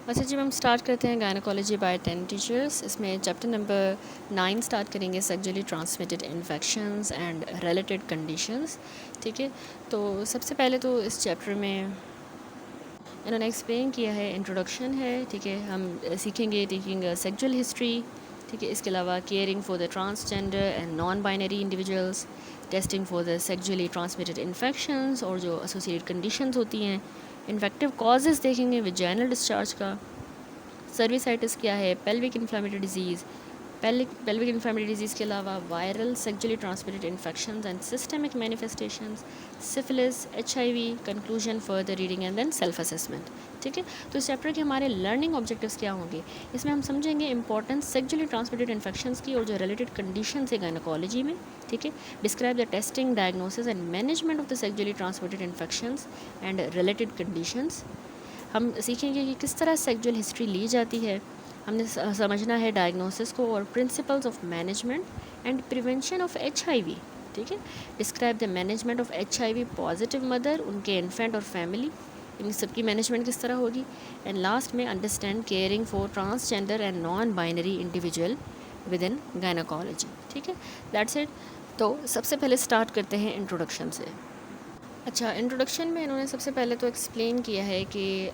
अच्छा जी, हम स्टार्ट करते हैं गायनोकोलॉजी बाय 10 टीचर्स। इसमें चैप्टर नंबर 9 स्टार्ट करेंगे, sexually transmitted infections and related conditions. ठीक है, तो सबसे पहले तो इस चैप्टर में इन्होंने एक्सप्लेन किया है, इंट्रोडक्शन है। ठीक है, हम सीखेंगे टेकिंग सेक्सुअल हिस्ट्री। ठीक है, इसके अलावा caring for the transgender and non binary individuals, testing for the sexually transmitted infections और जो एसोसिएटेड कंडीशंस होती हैं, इन्फेक्टिव कॉजेज़ देखेंगे विजाइनल डिस्चार्ज का, सर्विसाइटिस क्या है, pelvic inflammatory disease, pelvic inflammatory disease के अलावा viral sexually transmitted infections and systemic manifestations, syphilis, HIV, conclusion, further reading and then self assessment. ठीक है, तो इस चैप्टर के हमारे लर्निंग ऑब्जेक्टिव्स क्या होंगे, इसमें हम समझेंगे इंपॉर्टेंस सेक्सुअली ट्रांसमिटेड इन्फेक्शंस की और जो रिलेटेड कंडीशंस है गायनोकोलॉजी में। ठीक है, describe the testing, diagnosis and management of the sexually transmitted infections and related conditions. हम सीखेंगे कि किस तरह सेक्सुअल हिस्ट्री ली जाती है, हमने समझना है डायग्नोसिस को और principles of management and prevention of HIV. ठीक है, describe the management of HIV positive mother, उनके इन्फेंट और फैमिली, इन सबकी मैनेजमेंट किस तरह होगी। एंड लास्ट में understand caring for transgender and non binary individual with in gynaecology. ठीक है, दैट्स इट। तो सबसे पहले स्टार्ट करते हैं इंट्रोडक्शन से। अच्छा, इंट्रोडक्शन में इन्होंने सबसे पहले तो एक्सप्लेन किया है कि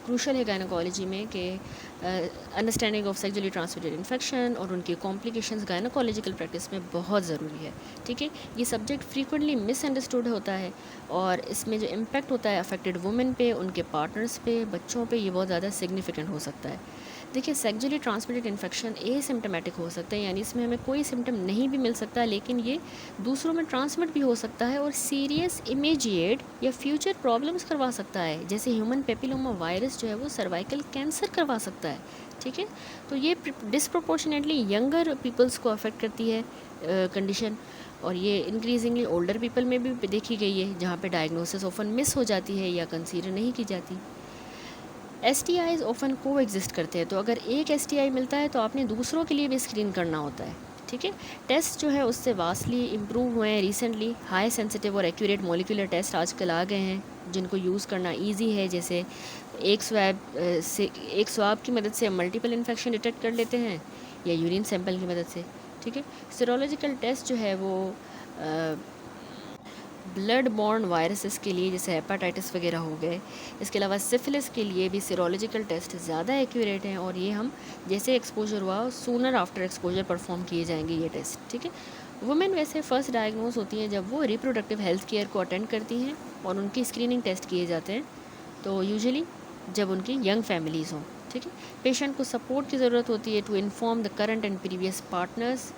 क्रूशल है गायनोकोलॉजी में कि understanding of sexually transmitted infection और उनकी कॉम्प्लिकेशंस गायनोकोलॉजिकल प्रैक्टिस में बहुत ज़रूरी है। ठीक है, ये सब्जेक्ट फ्रीक्वेंटली मिसअंडरस्टूड होता है और इसमें जो इम्पैक्ट होता है अफेक्टेड वुमेन पे, उनके पार्टनर्स पे, बच्चों पे, ये बहुत ज़्यादा सिग्निफिकेंट हो सकता है। देखिए, सेक्सुअली ट्रांसमिटेड इन्फेक्शन एसिम्टोमेटिक हो सकते हैं, यानी इसमें हमें कोई सिम्टम नहीं भी मिल सकता, लेकिन ये दूसरों में ट्रांसमिट भी हो सकता है और सीरियस इमीडिएट या फ्यूचर प्रॉब्लम्स करवा सकता है, जैसे ह्यूमन पेपिलोमा वायरस जो है वो सर्वाइकल कैंसर करवा सकता है। ठीक है, तो ये डिस्प्रोपोर्शनेटली यंगर पीपल्स को अफेक्ट करती है कंडीशन, और ये इंक्रीजिंगली ओल्डर पीपल में भी देखी गई है, जहाँ पे डायग्नोसिस ऑफन मिस हो जाती है या कंसीडर नहीं की जाती। STIs ऑफन को एग्जिस्ट करते हैं, तो अगर एक STI मिलता है तो आपने दूसरों के लिए भी स्क्रीन करना होता है। ठीक है, टेस्ट जो है उससे वास्टली इम्प्रूव हुए हैं रिसेंटली। हाई सेंसिटिव और एक्यूरेट मोलिकुलर टेस्ट आजकल आ गए हैं जिनको यूज़ करना इजी है, जैसे एक स्वाब की मदद से मल्टीपल इन्फेक्शन डिटेक्ट कर लेते हैं या यूरिन सैंपल की मदद से। ठीक है, सीरोलॉजिकल टेस्ट जो है वो ब्लड बॉर्न वायरसेस के लिए जैसे हेपाटाइटिस वगैरह हो गए, इसके अलावा सिफिलिस के लिए भी सीरोलॉजिकल टेस्ट ज़्यादा एक्यूरेट हैं और ये हम जैसे एक्सपोजर हुआ सूनर आफ्टर एक्सपोजर परफॉर्म किए जाएंगे ये टेस्ट। ठीक है, वुमेन वैसे फ़र्स्ट डायग्नोज होती हैं जब वो रिप्रोडक्टिव हेल्थ केयर को अटेंड करती हैं और उनकी स्क्रीनिंग टेस्ट किए जाते हैं, तो यूजुअली जब उनकी यंग फैमिलीज़ हों। ठीक है, पेशेंट को सपोर्ट की ज़रूरत होती है to inform the current and previous partners,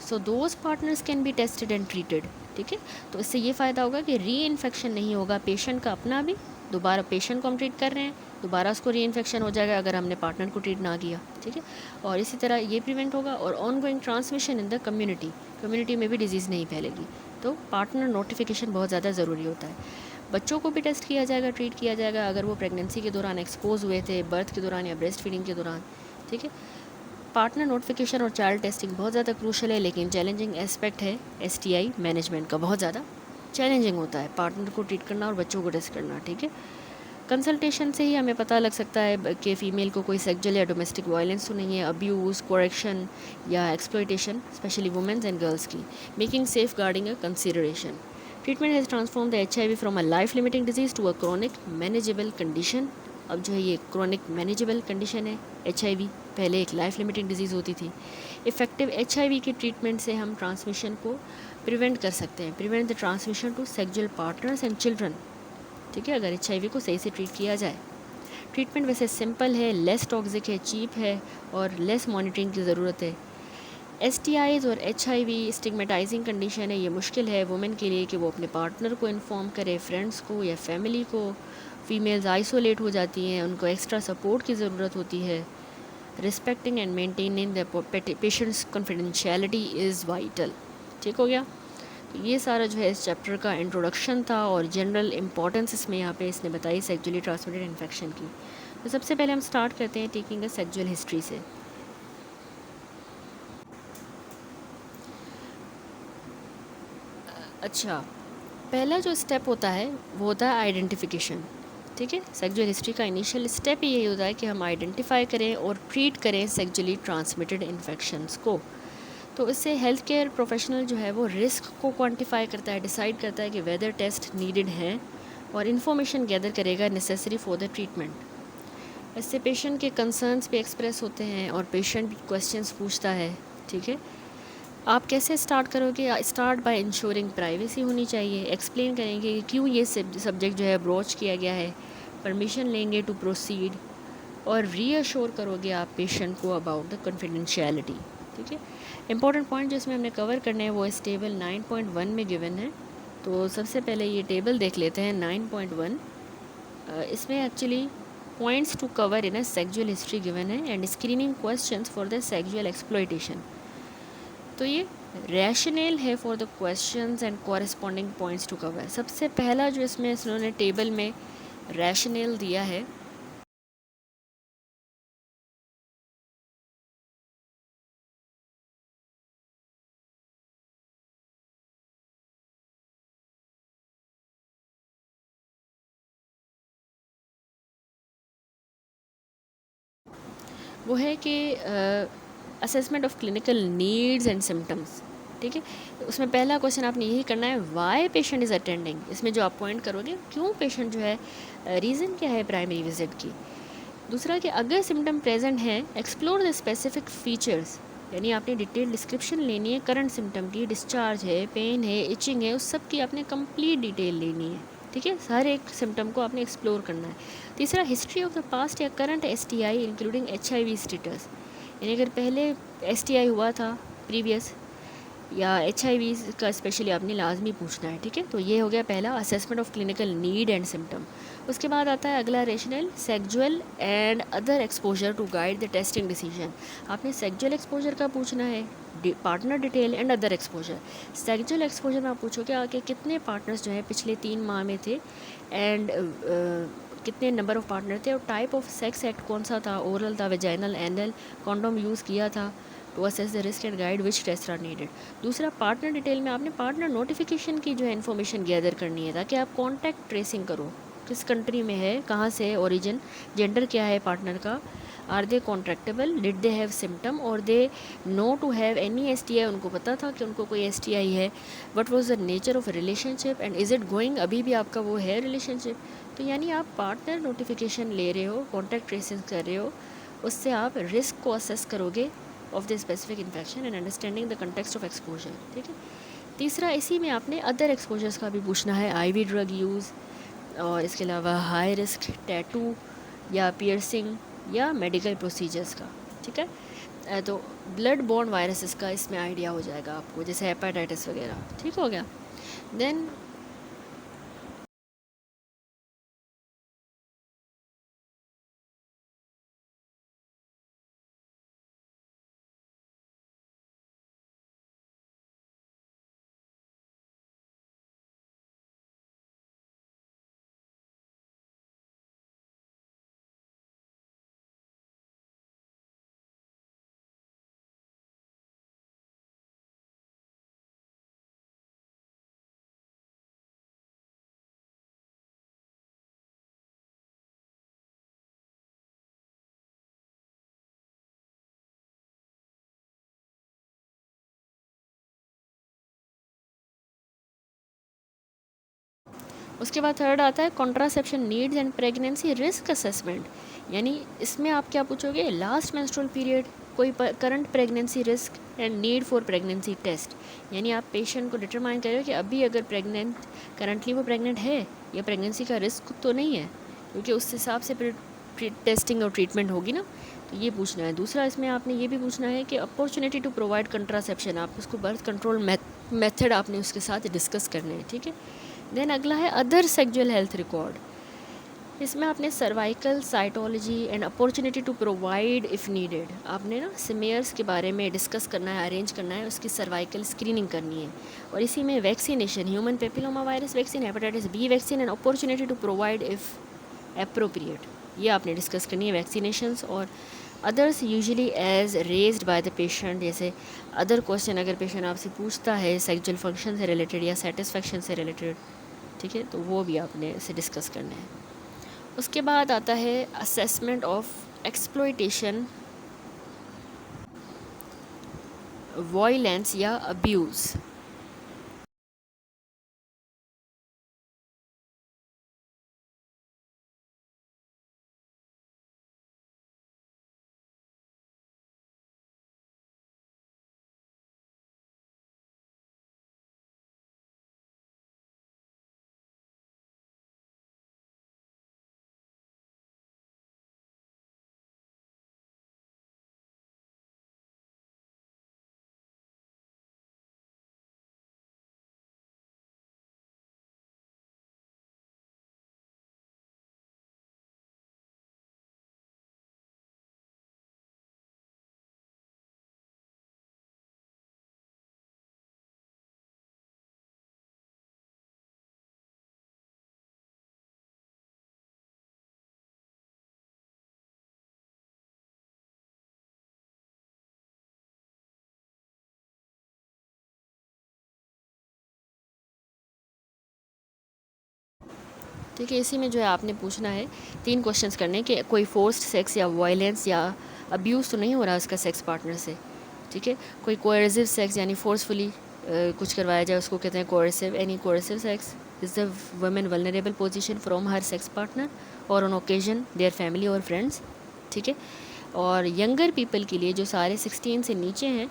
so those partners can be tested and treated. ठीक है, तो इससे ये फ़ायदा होगा कि री इन्फेक्शन नहीं होगा पेशेंट का अपना भी, दोबारा पेशेंट को हम ट्रीट कर रहे हैं, दोबारा उसको री इन्फेक्शन हो जाएगा अगर हमने पार्टनर को ट्रीट ना किया। ठीक है, और इसी तरह ये प्रिवेंट होगा और on going transmission in the community में भी डिजीज़ नहीं फैलेगी। तो पार्टनर नोटिफिकेशन बहुत ज़्यादा ज़रूरी होता है। बच्चों को भी टेस्ट किया जाएगा, ट्रीट किया जाएगा अगर वो प्रेगनेंसी के दौरान एक्सपोज हुए थे, बर्थ के दौरान या ब्रेस्ट फीडिंग के दौरान। ठीक है, पार्टनर नोटिफिकेशन और चाइल्ड टेस्टिंग बहुत ज़्यादा क्रूशल है, लेकिन चैलेंजिंग एस्पेक्ट है STI मैनेजमेंट का, बहुत ज़्यादा चैलेंजिंग होता है पार्टनर को ट्रीट करना और बच्चों को टेस्ट करना। ठीक है, कंसल्टेशन से ही हमें पता लग सकता है कि फ़ीमेल को कोई सेक्सुअल या डोमेस्टिक वायलेंस तो नहीं है, अब्यूज़, कोरेक्शन या exploitation, specially womens and girls की, making safeguarding a consideration. Treatment has transform the HIV from a life limiting disease to a chronic manageable condition. अब जो है ये क्रॉनिक मैनेजेबल कंडीशन है HIV, पहले एक life limiting disease होती थी। इफ़ेक्टिव HIV के ट्रीटमेंट से हम ट्रांसमिशन को प्रिवेंट कर सकते हैं, prevent the transmission to sexual partners and children. ठीक है, अगर HIV को सही से ट्रीट किया जाए। ट्रीटमेंट वैसे सिंपल है, लेस टॉक्सिक है, चीप है और लेस मॉनिटरिंग की ज़रूरत है। STIs और HIV स्टिग्मेटाइजिंग कंडीशन है, ये मुश्किल है वुमेन के लिए कि वो अपने पार्टनर को इन्फॉर्म करे, फ्रेंड्स को या फैमिली को। फीमेल्स आइसोलेट हो जाती हैं, उनको एक्स्ट्रा सपोर्ट की ज़रूरत होती है। Respecting and maintaining the patients confidentiality is vital. ठीक हो गया, तो ये सारा जो है इस चैप्टर का इंट्रोडक्शन था और जनरल इंपॉर्टेंस इसमें यहाँ पे इसने बताई सेक्सुअली ट्रांसमिटेड इन्फेक्शन की। तो सबसे पहले हम स्टार्ट करते हैं टेकिंग अ सेक्सुअल हिस्ट्री से। अच्छा, पहला जो स्टेप होता है वो होता है आइडेंटिफिकेशन। ठीक है। सेक्सुअल हिस्ट्री का इनिशियल स्टेप यही होता है कि हम आइडेंटिफाई करें और ट्रीट करें सेक्सुअली ट्रांसमिटेड इन्फेक्शंस को। तो इससे हेल्थ केयर प्रोफेशनल जो है वो रिस्क को क्वांटिफाई करता है, डिसाइड करता है कि वेदर टेस्ट नीडेड हैं और इन्फॉर्मेशन गैदर करेगा नेसेसरी फॉर द ट्रीटमेंट। इससे पेशेंट के कंसर्न्स भी एक्सप्रेस होते हैं और पेशेंट भी क्वेश्चंस पूछता है, ठीक है। आप कैसे स्टार्ट करोगे? स्टार्ट बाय इंश्योरिंग प्राइवेसी होनी चाहिए, एक्सप्लेन करेंगे कि क्यों ये सब्जेक्ट जो है ब्रोच किया गया है, परमिशन लेंगे टू प्रोसीड, और रीअश्योर करोगे आप पेशेंट को अबाउट द कॉन्फिडेंशियलिटी, ठीक है। इंपॉर्टेंट पॉइंट जो इसमें हमने कवर करने हैं वो इस टेबल 9.1 में गिवन है। तो सबसे पहले ये टेबल देख लेते हैं 9.1। इसमें actually points to cover in a sexual history given है and screening questions for the sexual exploitation. तो ये रैशनल है for the questions and corresponding points to cover. सबसे पहला जो इसमें इन्होंने टेबल में रैशनल दिया है वो है कि assessment of clinical needs and symptoms, ठीक है। उसमें पहला क्वेश्चन आपने यही करना है, वाई पेशेंट इज़ अटेंडिंग। इसमें जो आप पॉइंट करोगे क्यों पेशेंट जो है, रीज़न क्या है प्राइमरी विजिट की। दूसरा कि अगर सिम्टम प्रेजेंट हैं, एक्सप्लोर द स्पेसिफिक फीचर्स, यानी आपने डिटेल डिस्क्रिप्शन लेनी है करंट सिम्टम की, डिस्चार्ज है, पेन है, इचिंग है, उस सब की आपने कंप्लीट डिटेल लेनी है, ठीक है। हर एक सिम्टम को आपने एक्सप्लोर करना है। तीसरा, हिस्ट्री ऑफ द पास्ट या current STI including HIV status, यानी अगर पहले STI हुआ था प्रीवियस या HIV का स्पेशली आपने लाजमी पूछना है, ठीक है। तो ये हो गया पहला, assessment of clinical need and symptom. उसके बाद आता है अगला rational, sexual and other exposure to guide the testing decision. आपने सेक्सुअल एक्सपोजर का पूछना है, partner detail and other exposure. Sexual exposure में आप पूछोगे आगे कितने पार्टनर्स जो है पिछले 3 माह में थे एंड कितने नंबर ऑफ पार्टनर थे और टाइप ऑफ सेक्स एक्ट कौन सा था, ओरल था, वेजाइनल, एनल, कॉन्डोम यूज़ किया था, to assess the risk and guide which test are needed. दूसरा, पार्टनर डिटेल में आपने पार्टनर नोटिफिकेशन की जो है इन्फॉर्मेशन गैदर करनी है ताकि आप कॉन्टैक्ट ट्रेसिंग करो, किस कंट्री में है, कहाँ से है ओरिजिन, जेंडर क्या है पार्टनर का, are they contactable, did they have symptom और they know to have any STI, उनको पता था कि उनको कोई STI है, what was the nature of relationship and is it going, अभी भी आपका वो है रिलेशनशिप। तो यानी आप पार्टनर नोटिफिकेशन ले रहे हो, कॉन्टैक्ट ट्रेसिंग कर रहे हो, उससे आप रिस्क को असेस करोगे of the specific infection and understanding the context of exposure, ठीक है। तीसरा, इसी में आपने अदर एक्सपोजर्स का भी पूछना है, IV ड्रग यूज़ और इसके अलावा हाई रिस्क टैटू या पियर्सिंग या मेडिकल प्रोसीजर्स का, ठीक है। तो ब्लड बॉर्न वायरसेस का इसमें आइडिया हो जाएगा आपको, जैसे हेपेटाइटिस वगैरह, ठीक हो गया। देन उसके बाद थर्ड आता है contraception needs and pregnancy risk assessment, यानी इसमें आप क्या पूछोगे, लास्ट मेंस्ट्रुअल पीरियड, कोई current pregnancy risk and need for pregnancy test, यानी आप पेशेंट को डिटरमाइन करो कि अभी अगर प्रेग्नेंट, करंटली वो प्रेग्नेंट है या प्रेगनेंसी का रिस्क तो नहीं है, क्योंकि उस हिसाब से फिर टेस्टिंग और ट्रीटमेंट होगी ना, तो ये पूछना है। दूसरा, इसमें आपने ये भी पूछना है कि अपॉर्चुनिटी टू प्रोवाइड कंट्रासेप्शन, आप उसको बर्थ कंट्रोल मेथड आपने उसके साथ डिस्कस करने हैं, ठीक है। देन अगला है अदर सेक्सुअल हेल्थ रिकॉर्ड, इसमें आपने cervical cytology and opportunity to provide if needed, आपने ना सिमेयर्स के बारे में डिस्कस करना है, अरेंज करना है, उसकी सर्वाइकल स्क्रीनिंग करनी है, और इसी में vaccination, human papilloma virus vaccine, hepatitis B vaccine and opportunity to provide if appropriate, ये आपने डिस्कस करनी है वैक्सीनेशंस। और others usually as raised by the patient, जैसे अदर क्वेश्चन अगर पेशेंट आपसे पूछता है सेक्सुअल फंक्शन से रिलेटेड या सेटिस्फेक्शन से रिलेटेड, ठीक है, तो वो भी आपने इसे डिस्कस करना है। उसके बाद आता है असेसमेंट ऑफ एक्सप्लॉयटेशन, वायलेंस या अब्यूज़। ठीक है, इसी में जो है आपने पूछना है 3 क्वेश्चंस करने कि कोई फोर्स्ड सेक्स या वायलेंस या अब्यूज़ तो नहीं हो रहा उसका सेक्स पार्टनर से। ठीक है, कोई कोएर्सिव सेक्स यानी फोर्सफुली कुछ करवाया जाए उसको कहते हैं coercive. Any coercive sex is the women vulnerable position from her sex partner और ऑन ओकेजन देयर फैमिली और फ्रेंड्स। ठीक है, और यंगर पीपल के लिए जो सारे 16 से नीचे हैं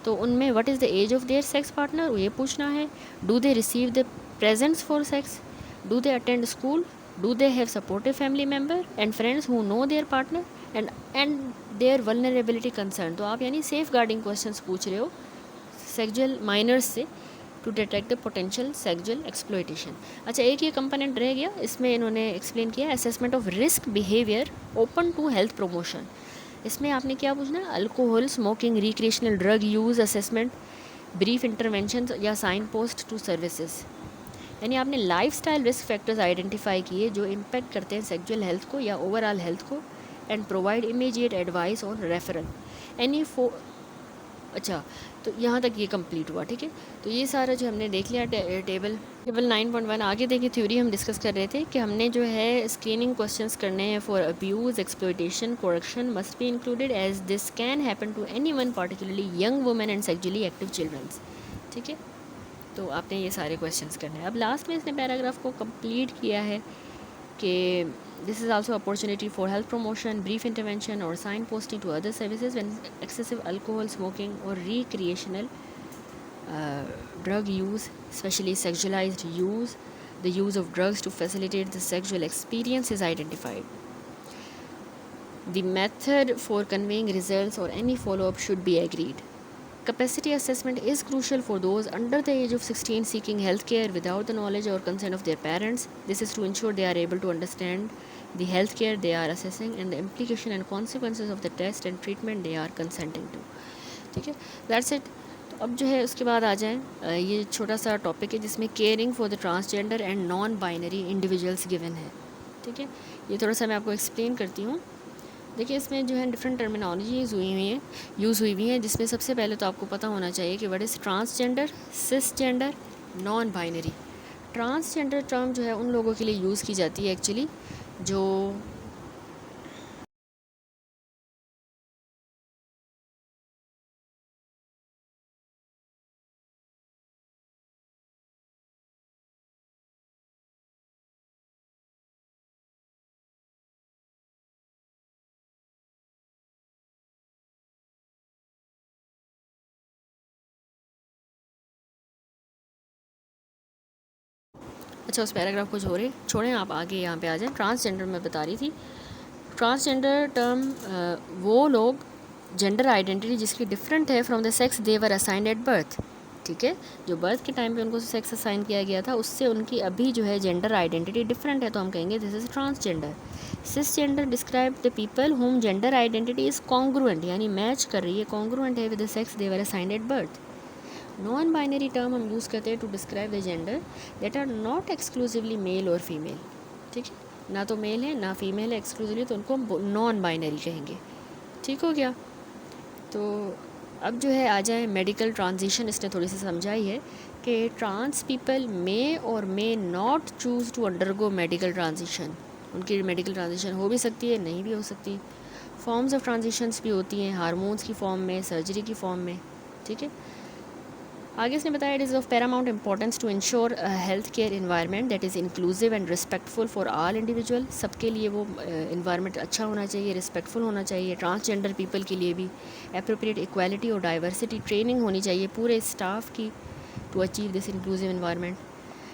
तो उनमें what is the as of their sex partner ये पूछना है। Do they receive the presents for sex, do they attend school, do they have supportive family member and friends who know their partner and their vulnerability concern। तो आप यानी safe guarding questions पूछ रहे हो sexual minors से to detect the potential sexual exploitation. अच्छा, एक ये कंपोनेंट रह गया, इसमें इन्होंने एक्सप्लेन किया assessment of risk behaviour open to health promotion. इसमें आपने क्या पूछना है, alcohol, smoking, recreational drug use assessment, brief intervention या साइन पोस्ट टू सर्विसेज। यानी आपने लाइफस्टाइल रिस्क फैक्टर्स आइडेंटिफाई किए जो इम्पेक्ट करते हैं सेक्सुअल हेल्थ को या ओवरऑल हेल्थ को and provide immediate advice on referral any अच्छा, तो यहाँ तक ये कंप्लीट हुआ। ठीक है, तो ये सारा जो हमने देख लिया टेबल 9.1। आगे देखिए थ्योरी हम डिस्कस कर रहे थे कि हमने जो है स्क्रीनिंग क्वेश्चंस करने हैं for abuse, exploitation, coercion must be included as this can happen to anyone particularly young women and sexually active childrens. ठीक है, तो आपने ये सारे क्वेश्चंस करने हैं। अब लास्ट में इसने पैराग्राफ को कंप्लीट किया है कि this is also opportunity for health promotion, brief intervention और signposting to other services when excessive alcohol, smoking और recreational drug use, specially sexualised use, the use of drugs to facilitate the sexual experience is identified. The method for conveying results और any follow up should be agreed. Capacity assessment is crucial for those under the age of 16 seeking health care without the knowledge or consent of their parents. This is to ensure they are able to understand the health care they are assessing and the implication and consequences of the test and treatment they are consenting to. ठीक है, that's it। तो अब जो है उसके बाद आ जाएं, ये छोटा सा टॉपिक है जिसमें caring for the transgender and non binary individuals given है। ठीक है, ये थोड़ा सा मैं आपको एक्सप्लेन करती हूँ। देखिए इसमें जो है डिफरेंट टर्मिनोलॉजीज़ यूज़ हुई हैं जिसमें सबसे पहले तो आपको पता होना चाहिए कि what is transgender, cisgender, non binary. Transgender term जो है उन लोगों के लिए यूज़ की जाती है एक्चुअली जो अच्छा, उस पैराग्राफ को छोड़ें आप आगे यहाँ पे आ जाएं। ट्रांसजेंडर मैं बता रही थी, ट्रांसजेंडर टर्म वो लोग जेंडर आइडेंटिटी जिसकी डिफरेंट है from the sex they were assigned at birth. ठीक है, जो बर्थ के टाइम पे उनको सेक्स असाइन किया गया था उससे उनकी अभी जो है जेंडर आइडेंटिटी डिफरेंट है, तो हम कहेंगे this is transgender. Cisgender describe the people whom gender identity is congruent, यानी मैच कर रही है, कॉन्ग्रुएंट है with the sex they were assigned at birth. Non binary term हम यूज़ करते हैं to describe the gender that are not exclusively male और female. ठीक है, ना तो मेल है ना फीमेल है एक्सक्लूसिवली, तो उनको हम नॉन बाइनरी कहेंगे। ठीक हो गया। तो अब जो है आ जाए मेडिकल ट्रांजिशन, इसने थोड़ी सी समझाई है कि ट्रांस पीपल मे और may not choose to undergo medical transition. उनकी मेडिकल ट्रांजिशन हो भी सकती है, नहीं भी हो सकती। फॉर्म्स ऑफ ट्रांजिशंस भी होती हैं, हार्मोन्स की फॉर्म में, सर्जरी की फॉर्म में, ठीक है। आगे इसने बताया, it is of paramount importance to ensure health care environment that is inclusive and respectful for all individual. सबके लिए वो इन्वायरमेंट अच्छा होना चाहिए, रिस्पेक्टफुल होना चाहिए। ट्रांसजेंडर पीपल के लिए भी अप्रोप्रिएट इक्वालिटी और डाइवर्सिटी ट्रेनिंग होनी चाहिए पूरे स्टाफ की to achieve this inclusive environment.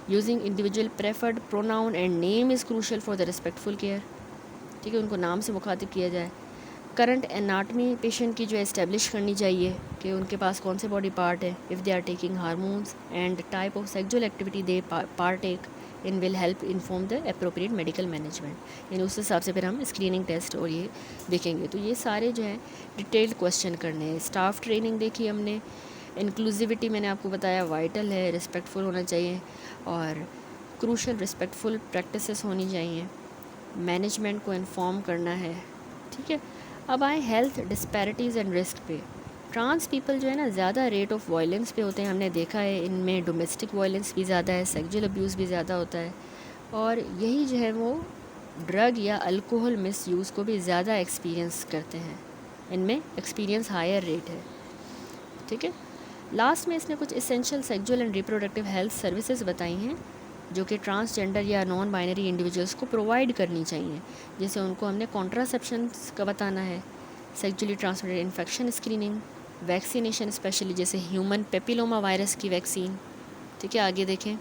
Using individual preferred pronoun and name is crucial for the respectful care, ठीक है, उनको नाम से मुखातिब किया जाए। करंट एनाटमी पेशेंट की जो एस्टेब्लिश करनी चाहिए कि उनके पास कौन से बॉडी पार्ट है, if they are taking hormones and type of sexual activity they partake in will help inform the appropriate medical management. यानी उस हिसाब से फिर हम स्क्रीनिंग टेस्ट और ये देखेंगे। तो ये सारे जो है डिटेल्ड क्वेश्चन करने हैं। स्टाफ ट्रेनिंग देखी हमने, इंक्लूसिविटी मैंने आपको बताया वाइटल है, रिस्पेक्टफुल होना चाहिए और क्रूशल रिस्पेक्टफुल प्रैक्टिसेस होनी चाहिए, मैनेजमेंट को इन्फॉर्म करना है, ठीक है। अब आए हेल्थ डिस्पैरिटीज़ एंड रिस्क पे। ट्रांस पीपल जो है ना ज़्यादा रेट ऑफ वायलेंस पे होते हैं, हमने देखा है इनमें डोमेस्टिक वायलेंस भी ज़्यादा है, सेक्सुअल अब्यूज़ भी ज़्यादा होता है और यही जो है वो ड्रग या अल्कोहल मिस यूज़ को भी ज़्यादा एक्सपीरियंस करते हैं, इनमें एक्सपीरियंस हायर रेट है, ठीक है। लास्ट में इसने कुछ essential sexual and reproductive health services बताई हैं जो कि ट्रांसजेंडर या नॉन बाइनरी इंडिविजुअल्स को प्रोवाइड करनी चाहिए। जैसे उनको हमने कॉन्ट्रासेप्शन का बताना है, sexually transmitted infection screening, vaccination specially जैसे ह्यूमन पेपिलोमा वायरस की वैक्सीन, ठीक है। आगे देखें,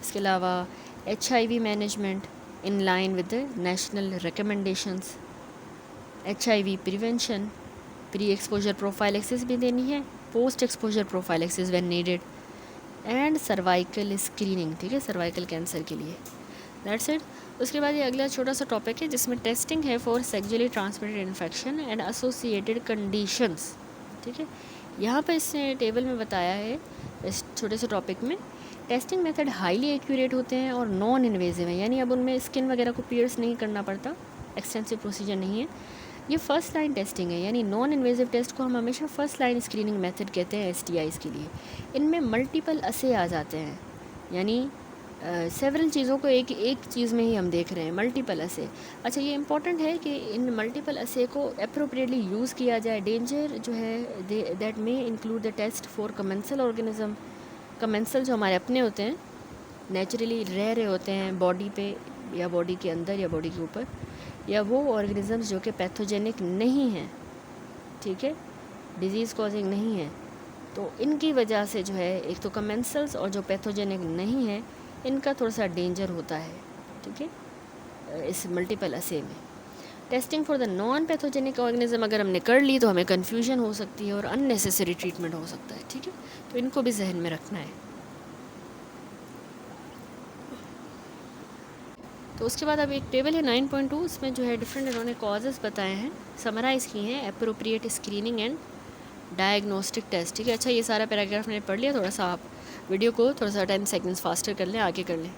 इसके अलावा HIV management in line with the national recommendations, HIV prevention, pre exposure prophylaxis भी देनी है, post exposure prophylaxis when needed and cervical screening, ठीक है, सर्वाइकल कैंसर के लिए। That's it. उसके बाद ये अगला छोटा सा टॉपिक है जिसमें टेस्टिंग है for sexually transmitted infection and associated conditions, ठीक है। यहाँ पर इसने टेबल में बताया है इस छोटे से टॉपिक में, टेस्टिंग मेथड हाईली एक्यूरेट होते हैं और नॉन इन्वेजिव हैं, यानी अब उनमें स्किन वगैरह को पियर्स नहीं करना पड़ता, एक्सटेंसिव प्रोसीजर नहीं है। ये फर्स्ट लाइन टेस्टिंग है, यानी नॉन इन्वेजिव टेस्ट को हम हमेशा फर्स्ट लाइन स्क्रीनिंग मेथड कहते हैं STIs के लिए। इनमें मल्टीपल असे आ जाते हैं, यानी सेवरल चीज़ों को एक एक चीज़ में ही हम देख रहे हैं, मल्टीपल असे। अच्छा, ये इंपॉर्टेंट है कि इन मल्टीपल असे को अप्रोप्रिएटली यूज़ किया जाए। डेंजर जो है दैट में include the test for commensal organism. Commensal जो हमारे अपने होते हैं, नेचुरली रह रहे होते हैं बॉडी पे या बॉडी के अंदर या बॉडी के ऊपर, या वो ऑर्गेनिजम्स जो कि पैथोजेनिक नहीं हैं, ठीक है, डिजीज़ कॉजिंग नहीं है, तो इनकी वजह से जो है एक तो कमेंसल्स और जो पैथोजेनिक नहीं है इनका थोड़ा सा डेंजर होता है, ठीक है, इस मल्टीपल असे में। Testing for the non pathogenic organism अगर हमने कर ली तो हमें कन्फ्यूजन हो सकती है और अननेसेसरी ट्रीटमेंट हो सकता है, ठीक है, तो इनको भी जहन में रखना है। तो उसके बाद अब एक टेबल है 9.2, उसमें जो है डिफरेंट इन्होंने कॉजेज़ बताए हैं, समराइज़ किए हैं, appropriate screening and diagnostic test, ठीक है। अच्छा, ये सारा पैराग्राफ मैंने पढ़ लिया, थोड़ा सा आप वीडियो को थोड़ा सा 10 सेकंड्स फास्टर कर लें, आगे कर लें।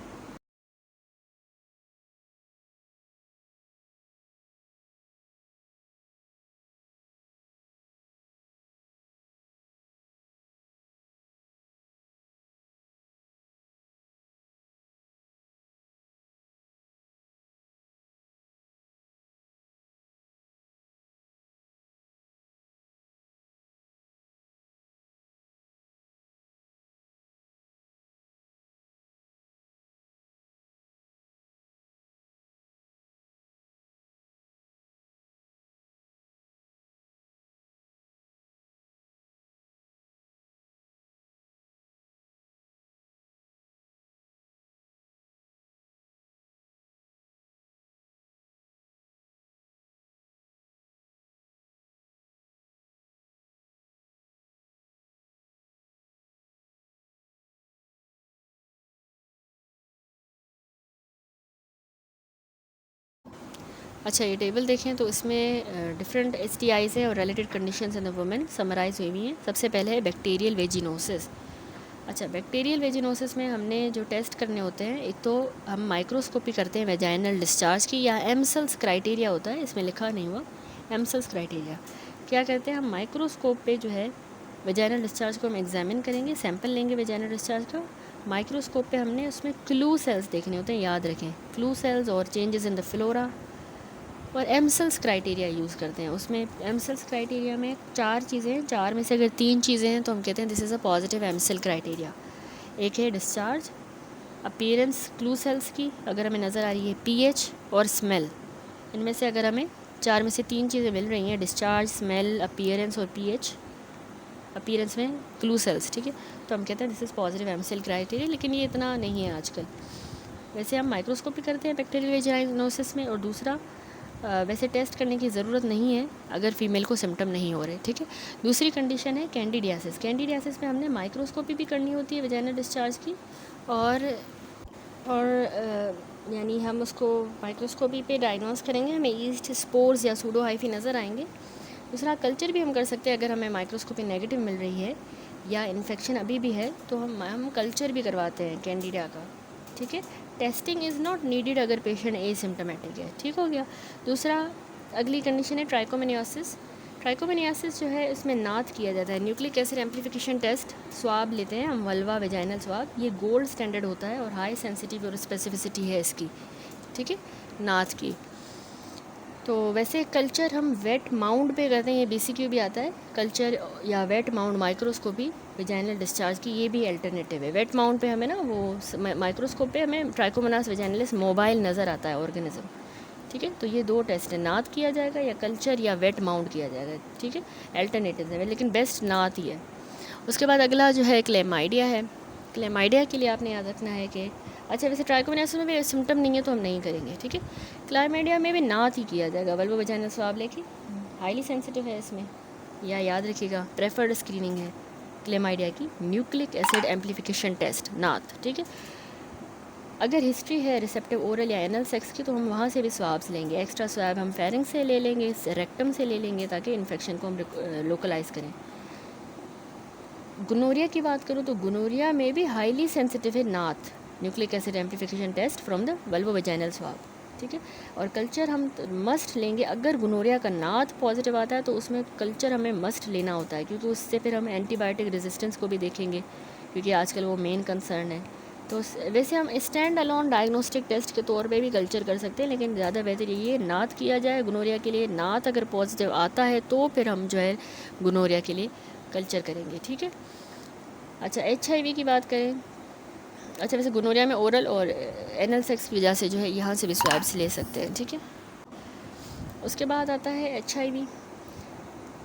अच्छा, ये टेबल देखें तो इसमें डिफरेंट STIs हैं और related conditions in the women summarize हुई हुई हैं। सबसे पहले है बैक्टीरियल वेजिनोसिस। अच्छा, बैक्टीरियल वेजिनोसिस में हमने जो टेस्ट करने होते हैं, एक तो हम माइक्रोस्कोपी करते हैं वेजाइनल डिस्चार्ज की, या एमसेल्स क्राइटेरिया होता है, इसमें लिखा नहीं हुआ एमसेल्स क्राइटेरिया। क्या करते हैं हम माइक्रोस्कोप पे जो है वेजाइनल डिस्चार्ज को हम एग्जामिन करेंगे, सैंपल लेंगे वेजाइनल डिस्चार्ज का। माइक्रोस्कोप पे हमने उसमें क्लू सेल्स देखने होते हैं, याद रखें, क्लू सेल्स और चेंजेस इन द फ्लोरा। और एमसेल्स क्राइटेरिया यूज़ करते हैं। उसमें एमसेल्स क्राइटेरिया में 4 चीज़ें हैं, 4 में से अगर 3 चीज़ें हैं तो हम कहते हैं this is a positive Amsel criteria. एक है डिस्चार्ज, अपीयरेंस क्लू सेल्स की अगर हमें नज़र आ रही है, पीएच और स्मेल। इनमें से अगर हमें 4 में से 3 चीज़ें मिल रही हैं, डिस्चार्ज, स्मेल, अपीयरेंस और पीएच, अपीयरेंस में क्लू सेल्स, ठीक है, तो हम कहते हैं this is positive Amsel criteria. लेकिन ये इतना नहीं है आजकल। वैसे हम माइक्रोस्कोपी करते हैं बैक्टीरियल वेजाइनोसिस में। और दूसरा, वैसे टेस्ट करने की ज़रूरत नहीं है अगर फीमेल को सिम्टम नहीं हो रहे, ठीक है। दूसरी कंडीशन है कैंडिडियासिस। कैंडिडियासिस में हमने माइक्रोस्कोपी भी करनी होती है वेजाइनल डिस्चार्ज की, और यानी हम उसको माइक्रोस्कोपी पे डायग्नोस करेंगे, हमें ईस्ट स्पोर्स या सूडो हाइफी नज़र आएंगे। दूसरा, कल्चर भी हम कर सकते हैं अगर हमें माइक्रोस्कोपी नेगेटिव मिल रही है या इन्फेक्शन अभी भी है, तो हम कल्चर भी करवाते हैं कैंडिडिया का, ठीक है। टेस्टिंग इज़ नॉट नीडेड अगर पेशेंट एसिम्प्टोमेटिक है, ठीक हो गया। दूसरा, अगली कंडीशन है ट्राइकोमोनियासिस। ट्राइकोमोनियासिस जो है इसमें नाथ किया जाता है, nucleic acid amplification test, swab लेते हैं हम, वल्वा वेजाइनल स्वाब। ये गोल्ड स्टैंडर्ड होता है और हाई सेंसिटिव और स्पेसिफिसिटी है इसकी, ठीक है, नाथ की। तो वैसे कल्चर हम वेट माउंट पे करते हैं, ये BCQ भी आता है, कल्चर या wet mount microscopy vaginal discharge की, ये भी अल्टरनेटिव है। वेट माउंट पे हमें ना वो माइक्रोस्कोप पे हमें ट्राइकोमोनास वेजाइनलिस मोबाइल नज़र आता है ऑर्गेनिज्म, ठीक है। तो ये 2 टेस्ट है, नाथ किया जाएगा या कल्चर या वेट माउंट किया जाएगा, ठीक है, अल्टरनेटिव है, लेकिन बेस्ट नाथ ही है। उसके बाद अगला जो है क्लेमाइडिया है। क्लेमाइडिया के लिए आपने याद रखना है कि, अच्छा वैसे ट्राइकोमोनासिस में भी सिम्टम नहीं है तो हम नहीं करेंगे, ठीक है। क्लेमाइडिया में भी नाथ ही किया जाएगा, वल्वो वेजाइनल स्वाब लेके, हाईली सेंसिटिव है इसमें, या याद रखिएगा प्रेफर्ड स्क्रीनिंग है क्लेमाइडिया की, न्यूक्लिक एसिड एम्प्लीफिकेशन टेस्ट, नाथ, ठीक है। अगर हिस्ट्री है रिसेप्टिव ओरल या एनल सेक्स की तो हम वहाँ से भी स्वाब्स लेंगे, एक्स्ट्रा स्वाब हम फेरिंग से ले लेंगे, रेक्टम से ले लेंगे, ताकि इन्फेक्शन को हम लोकलाइज करें। गुनोरिया की बात करूँ तो गुनोरिया में भी हाईली सेंसिटिव है NAAT, nucleic acid amplification test from the vulvovaginal swab, ठीक है। और कल्चर हम मस्ट लेंगे, अगर गुनोरिया का नाथ पॉजिटिव आता है तो उसमें कल्चर हमें मस्ट लेना होता है, क्योंकि उससे फिर हम एंटीबायोटिक रेजिस्टेंस को भी देखेंगे, क्योंकि आजकल वो मेन कंसर्न है। तो वैसे हम स्टैंड अलोन डायग्नोस्टिक टेस्ट के तौर पे भी कल्चर कर सकते हैं, लेकिन ज़्यादा बेहतर ये नाथ किया जाए गुनोरिया के लिए। नाथ अगर पॉजिटिव आता है तो फिर हम जो है गुनोरिया के लिए कल्चर करेंगे, ठीक है। अच्छा, HIV की बात करें, अच्छा वैसे गुनोरिया में ओरल और एनल सेक्स की वजह से जो है यहाँ से भी स्वाब्स ले सकते हैं, ठीक है। उसके बाद आता है HIV।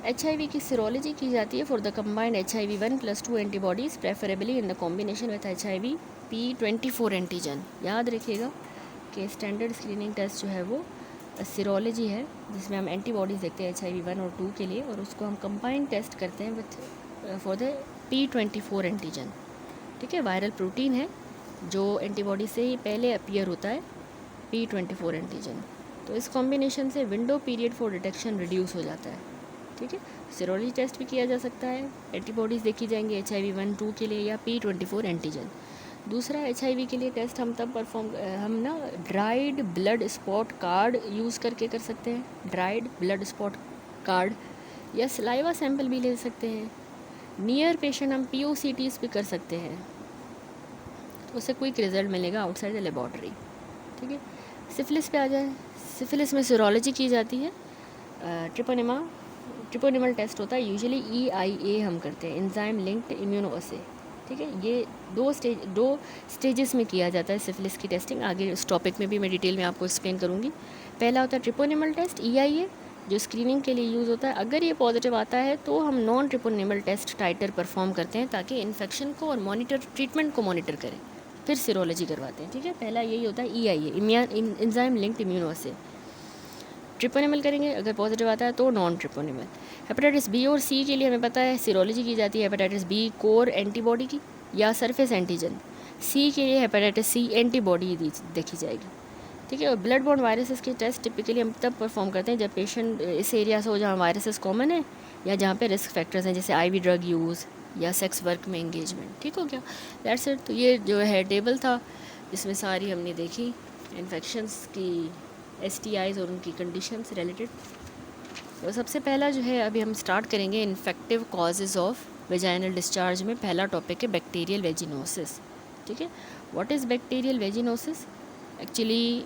HIV की सीरोलॉजी की जाती है for the combined HIV1+2 antibodies, preferably in the combination with HIV P24 antigen. याद रखिएगा कि स्टैंडर्ड स्क्रीनिंग टेस्ट जो है वो सीरोलॉजी है, जिसमें हम एंटीबॉडीज़ देखते हैं HIV1 और 2 के लिए, और उसको हम कंबाइंड टेस्ट करते हैं with for the P24 antigen, ठीक है। वायरल प्रोटीन है जो एंटीबॉडी से ही पहले अपीयर होता है, P24 एंटीजन। तो इस कॉम्बिनेशन से window period for detection reduce हो जाता है, ठीक है। सीरोलॉजी टेस्ट भी किया जा सकता है, एंटीबॉडीज़ देखी जाएंगी HIV1-2 के लिए या P24 एंटीजन। दूसरा, HIV के लिए टेस्ट हम तब हम ना dried blood spot card use करके कर सकते हैं, ड्राइड ब्लड स्पॉट कार्ड, या सलाइवा सैंपल भी ले सकते हैं। नियर पेशेंट हम POCTs भी कर सकते हैं, तो उससे क्विक रिजल्ट मिलेगा आउटसाइड द लेबॉर्ट्री, ठीक है। सिफिलिस पे आ जाए, सिफिलिस में सीरोलॉजी की जाती है, ट्रिपोनिमल टेस्ट होता है, यूजुअली EIA हम करते हैं, एंजाइम लिंक्ड इम्यूनोअसे, ठीक है। ये दो स्टेजेस में किया जाता है सिफिलिस की टेस्टिंग, आगे इस टॉपिक में भी मैं डिटेल में आपको एक्सप्लेन करूँगी। पहला होता है ट्रिपोनिमल टेस्ट, EIA, जो स्क्रीनिंग के लिए यूज़ होता है। अगर ये पॉजिटिव आता है तो हम नॉन ट्रिपोनिमल टेस्ट टाइटर परफॉर्म करते हैं, ताकि इन्फेक्शन को और ट्रीटमेंट को मॉनिटर करें, फिर सीरोलॉजी करवाते हैं, ठीक है। पहला यही होता है EIA, एंजाइम लिंक्ड इम्यूनोअसे। ट्रिपोनिमल करेंगे, अगर पॉजिटिव आता है तो नॉन ट्रिपोनिमल। हेपेटाइटिस B और C के लिए हमें पता है सीरोलॉजी की जाती है, हेपेटाइटिस B कोर एंटीबॉडी की या सरफेस एंटीजन। C के लिए हेपेटाइटिस C एंटीबॉडी देखी जाएगी। ठीक है। और ब्लड बॉर्न वायरसेस के टेस्ट टिपिकली हम तब परफॉर्म करते हैं जब पेशेंट इस एरिया से हो जहाँ वायरसेस कॉमन है या जहाँ पे रिस्क फैक्टर्स हैं, जैसे आईवी ड्रग यूज़ या सेक्स वर्क में एंगेजमेंट। ठीक हो गया, दैट्स इट। तो ये जो है टेबल था, इसमें सारी हमने देखी इन्फेक्शंस की, STIs और उनकी कंडीशंस रिलेटेड। तो सबसे पहला जो है अभी हम स्टार्ट करेंगे infective causes of vaginal discharge में। पहला टॉपिक है बैक्टीरियल वेजिनोसिस। ठीक है, what is bacterial vaginosis? Actually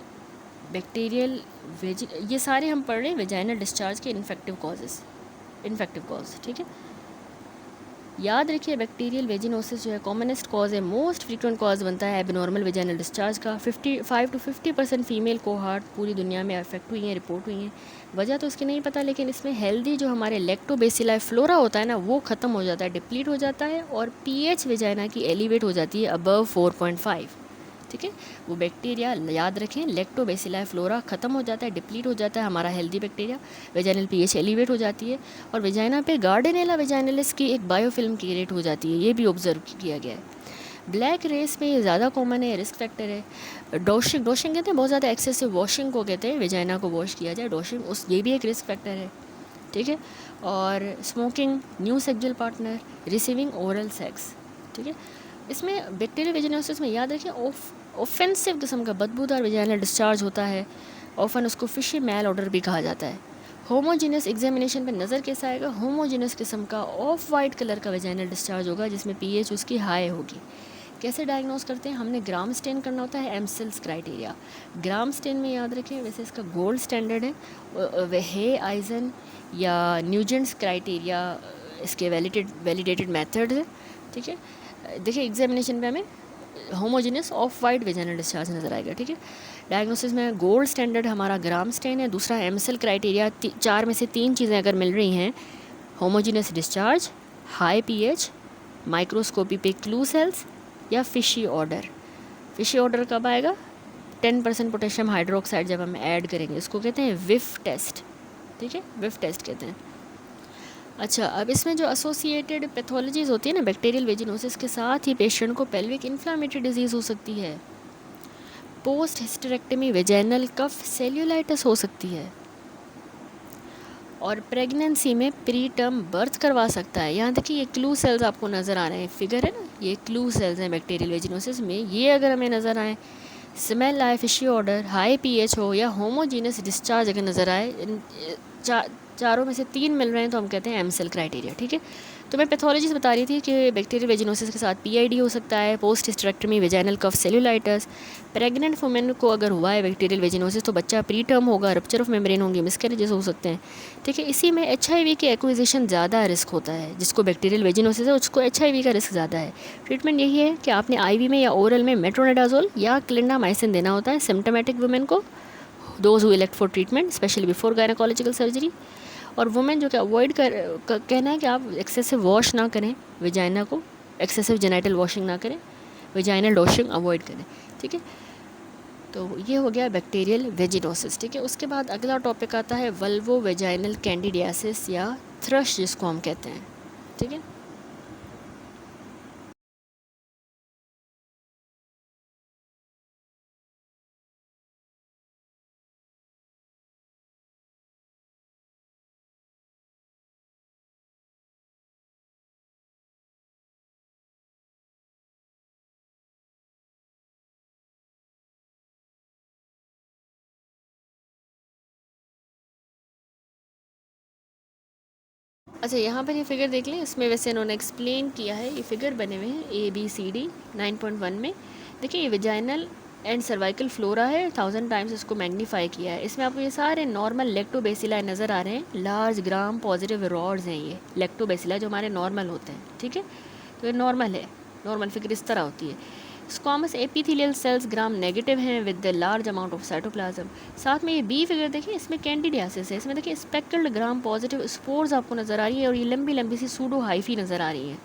ये सारे हम पढ़ रहे हैं वेजाइनल डिस्चार्ज के इन्फेक्टिव कॉज। ठीक है, याद रखिए बैक्टीरियल वेजिनोसिस जो है कॉमनेस्ट कॉज है, मोस्ट फ्रीक्वेंट कॉज बनता है एबनॉर्मल वेजाइनल डिस्चार्ज का। 55 to 50% फीमेल कोहार्ट पूरी दुनिया में अफेक्ट हुई हैं, रिपोर्ट हुई हैं। वजह तो उसकी नहीं पता, लेकिन इसमें हेल्दी जो हमारे लैक्टोबैसिलाई फ्लोरा होता है ना, वो ख़त्म हो जाता है, डिप्लीट हो जाता है, और pH वेजाइना की एलिवेट हो जाती है अबव 4.5। ठीक है, वो बैक्टीरिया याद रखें, लैक्टोबैसिलाई फ्लोरा ख़त्म हो जाता है, डिप्लीट हो जाता है हमारा healthy bacteria, vaginal pH elevate हो जाती है, और वेजाइना पे गार्डेनेला वेजाइनलिस की एक बायोफिल्म क्रिएट हो जाती है। ये भी ऑब्जर्व किया गया है। ब्लैक रेस में ये ज़्यादा कॉमन है, रिस्क फैक्टर है। डॉशिंग कहते हैं बहुत ज़्यादा एक्सेसिव वॉशिंग को कहते हैं, वेजाइना को वॉश किया जाए, डॉशिंग, ये भी एक रिस्क फैक्टर है। ठीक है, और smoking, new sexual partner, receiving oral sex. ठीक है, इसमें बैक्टीरियल वेजिनोसिस में याद रखें ऑफेंसिव किस्म का बदबूदार वेजाइनल डिस्चार्ज होता है, ऑफन उसको फिशी मैल ऑर्डर भी कहा जाता है। होमोजीनियस एग्जामिनेशन पे नज़र कैसा आएगा? होमोजीनियस किस्म का ऑफ वाइट कलर का वेजाइनल डिस्चार्ज होगा जिसमें pH उसकी हाई होगी। कैसे डायग्नोस करते हैं? हमने ग्राम स्टेन करना होता है, एमसेल्स क्राइटेरिया। ग्राम स्टेन में याद रखें वैसे इसका गोल्ड स्टैंडर्ड है, वह आइजन या न्यूजेंट्स क्राइटेरिया इसके वैलिडेटेड मेथड है। ठीक है, देखिए एग्जामिनेशन पे हमें homogeneous of white vaginal discharge नज़र आएगा। ठीक है, डायग्नोसिस में गोल्ड स्टैंडर्ड हमारा ग्राम स्टेन है, दूसरा एमसेल क्राइटेरिया, 4 में से 3 चीज़ें अगर मिल रही हैं, homogeneous discharge, high pH, microscopy पे क्लू सेल्स, या फिशी ऑर्डर। फिशी ऑर्डर कब आएगा? 10% पोटेशियम हाइड्रोक्साइड जब हम ऐड करेंगे, इसको कहते हैं विफ टेस्ट। ठीक है, विफ टेस्ट कहते हैं। अच्छा, अब इसमें जो एसोसिएटेड पैथोलॉजीज होती है ना बैक्टीरियल वेजिनोसिस के साथ ही पेशेंट को पेल्विक इन्फ्लामेटरी डिजीज़ हो सकती है, पोस्ट हिस्टेरेक्टमी वेजाइनल कफ सेल्यूलाइटिस हो सकती है, और प्रेगनेंसी में प्री टर्म बर्थ करवा सकता है। यहाँ देखिए ये क्लू सेल्स आपको नज़र आ रहे हैं, फिगर है ना, ये क्लू सेल्स हैं बैक्टीरियल वेजिनोसिस में। ये अगर हमें नज़र आए, स्मेल आए, फिशी ऑर्डर, हाई pH हो, या होमोजीनस डिस्चार्ज अगर नज़र आए, चारों में से 3 मिल रहे हैं, तो हम कहते हैं एमसेल क्राइटेरिया। ठीक है, तो मैं पैथोलॉजीज बता रही थी कि बैक्टीरियल वेजिनोसिस के साथ PID हो सकता है, पोस्ट हिस्टेरेक्टमी वेजाइनल कफ सेल्यूलाइटिस। प्रेग्नेंट वुमेन को अगर हुआ है बैक्टीरियल वेजिनोसिस तो बच्चा प्री टर्म होगा, रप्चर ऑफ मेम्ब्रेन होंगे, मिसकैरेजेस हो सकते हैं। ठीक है, इसी में HIV के एक्विजिशन ज़्यादा रिस्क होता है, जिसको बैक्टीरियल वेजिनोसिस है उसको HIV का रिस्क ज़्यादा है। ट्रीटमेंट यही है कि आपने IV में या ओरल में मेट्रोनिडाजोल या क्लिंडामाइसिन देना होता है सिम्टोमेटिक वुमेन को, those who elect for treatment specially before gynaecological surgery. और वुमेन जो कि अवॉइड कहना है कि आप एक्सेसिव वॉश ना करें वेजाइना को, एक्सेसिव जेनाइटल वॉशिंग ना करें, वेजाइनल डॉशिंग अवॉइड करें। ठीक है, तो ये हो गया बैक्टीरियल वेजिनोसिस। ठीक है, उसके बाद अगला टॉपिक आता है वल्वो वेजाइनल कैंडिडियासिस या थ्रश जिसको हम कहते हैं। ठीक है, अच्छा यहाँ पर ये फिगर देख लें, इसमें वैसे इन्होंने एक्सप्लेन किया है, ये फिगर बने हुए हैं ABCD 9.1 में। देखिए ये वेजाइनल एंड सर्वाइकल फ्लोरा है, 1000 टाइम्स इसको मैग्नीफाई किया है। इसमें आपको ये सारे नॉर्मल लैक्टोबैसिलाई नज़र आ रहे हैं, लार्ज ग्राम पॉजिटिव रॉड्स हैं ये लैक्टोबैसिलाई जो हमारे नॉर्मल होते हैं। ठीक है, तो ये नॉर्मल है, नॉर्मल फिगर इस तरह होती है। Squamous epithelial cells gram negative हैं with the large amount of cytoplasm. साथ में ये बी फिगर देखिए, इसमें कैंडिडियासिस है, इसमें देखिए स्पेक्ल्ड ग्राम पॉजिटिव स्पोर्स आपको नज़र आ रही है, और ये लंबी लंबी सी सूडो हाइफी नज़र आ रही है।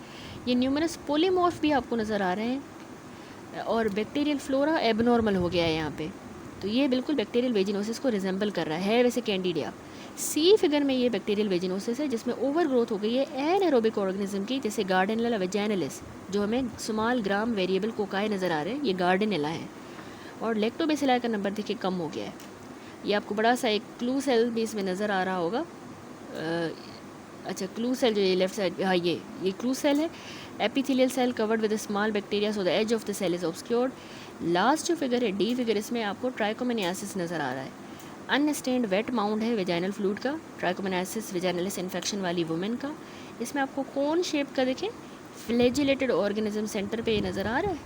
ये न्यूमरस पोलीमॉर्फ भी आपको नज़र आ रहे हैं, और बैक्टीरियल फ्लोरा एबनॉर्मल हो गया है यहाँ पे। तो ये बिल्कुल बैक्टीरियल वेजिनोसिस को रिजेंबल कर रहा है वैसे कैंडिडिया। सी फिगर में ये बैक्टीरियल वेजिनोसिस है जिसमें ओवर ग्रोथ हो गई है एनारोबिक ऑर्गेनिज्म की, जैसे गार्डेनेला वेजाइनलिस, जो हमें स्मॉल ग्राम वेरिएबल कोकाई नज़र आ रहे हैं, ये गार्डेनेला है। और लैक्टोबैसिलाई का नंबर देखिए कम हो गया है। ये आपको बड़ा सा एक क्लू सेल भी इसमें नज़र आ रहा होगा। अच्छा, क्लू सेल जो ये लेफ्ट साइड, हाँ ये क्लू सेल है। Epithelial cell covered with small bacteria so the as of the cell is obscured. Last जो फिगर है डी फिगर, इसमें आपको ट्राइकोमोनियासिस नज़र आ रहा है। अनस्टेन्ड वेट माउंट है वेजाइनल फ्लूइड का, ट्राइकोमोनियासिस वेजाइनलिस इन्फेक्शन वाली वुमेन का। इसमें आपको कौन शेप का देखें फ्लैजिलेटेड ऑर्गेनिज्म सेंटर पे ये नज़र आ रहा है,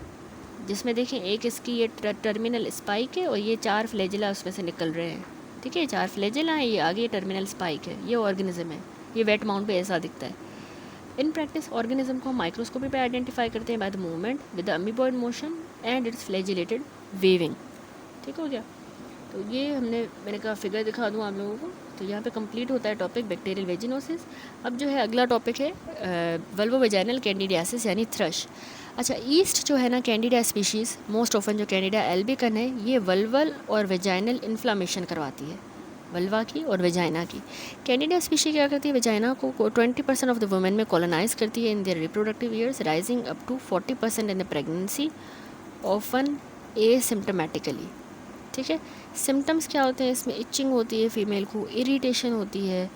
जिसमें देखें एक इसकी ये टर्मिनल स्पाइक है और ये 4 फ्लैजिला उसमें से निकल रहे हैं। ठीक है, 4 फ्लैजिला हैं, ये आगे टर्मिनल स्पाइक है, ये ऑर्गेनिज्म है। ये वेट माउंट पे ऐसा दिखता है। इन प्रैक्टिस ऑर्गेनिज्म को हम माइक्रोस्कोपी पे आइडेंटिफाई करते हैं by the movement with the amoeboid motion and its flagellated waving. ठीक हो गया। तो ये मैंने कहा फिगर दिखा दूँ आप लोगों को। तो यहाँ पे कंप्लीट होता है टॉपिक बैक्टीरियल वेजिनोसिस। अब जो है अगला टॉपिक है वल्वो वेजाइनल कैंडिडियासिस यानी थ्रश। अच्छा, ईस्ट जो है ना कैंडिडा स्पीशीज़, मोस्ट ऑफन जो कैंडिडा एल्बिकन है, ये वल्वल और वेजाइनल इन्फ्लामेशन करवाती है, वल्वा की और वेजाइना की। कैंडिडा स्पीशी क्या करती है, वेजाइना को 20% ऑफ द वुमेन में कॉलोनाइज करती है in their reproductive years, rising up to 40% in the pregnancy, often asymptomatically. ठीक है, सिम्टम्स क्या होते हैं इसमें, इचिंग होती है फीमेल को, इरिटेशन होती है,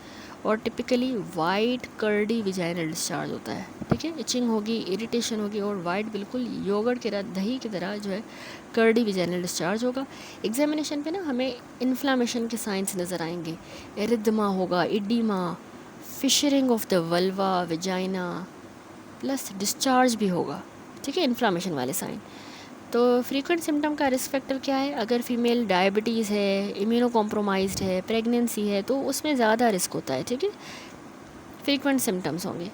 और typically white curdy vaginal discharge होता है। ठीक है, इचिंग होगी, इरिटेशन होगी और वाइट बिल्कुल योगर्ट की तरह, दही की तरह जो है कर्डी विजाइनल डिस्चार्ज होगा। एग्जामिनेशन पे ना हमें इन्फ्लामेशन के साइंस नज़र आएंगे, एरिथमा होगा, oedema, fissuring of the vulva vagina, plus discharge भी होगा। ठीक है, इन्फ्लामेशन वाले साइन। तो फ्रीक्वेंट सिम्टम का रिस्क फैक्टर क्या है, अगर फीमेल डायबिटीज़ है, इम्यूनो कॉम्प्रोमाइज्ड है, प्रेगनेंसी है, तो उसमें ज़्यादा रिस्क होता है। ठीक है, फ्रीक्वेंट सिम्टम्स होंगे।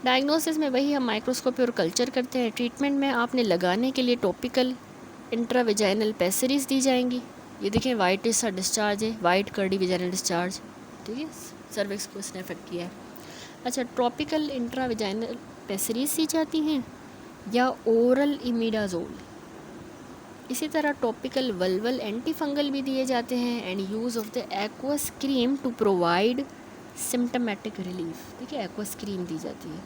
डायग्नोसिस में वही हम माइक्रोस्कोपी और कल्चर करते हैं। ट्रीटमेंट में आपने लगाने के लिए टॉपिकल इंट्रावेजाइनल पेसरीज दी जाएंगी। ये देखें वाइट सा डिस्चार्ज है, वाइट कर्डी वेजाइनल डिस्चार्ज। ठीक है, सर्विक्स को इसने अफेक्ट किया है। अच्छा, ट्रॉपिकल इंट्रावेजाइनल पेसरीज दी जाती हैं या ओरल इमिडाजोल। इसी तरह टॉपिकल वल्वल एंटीफंगल भी दिए जाते हैं and use of the aqueous cream to provide symptomatic relief. ठीक है, एक्वस क्रीम दी जाती है।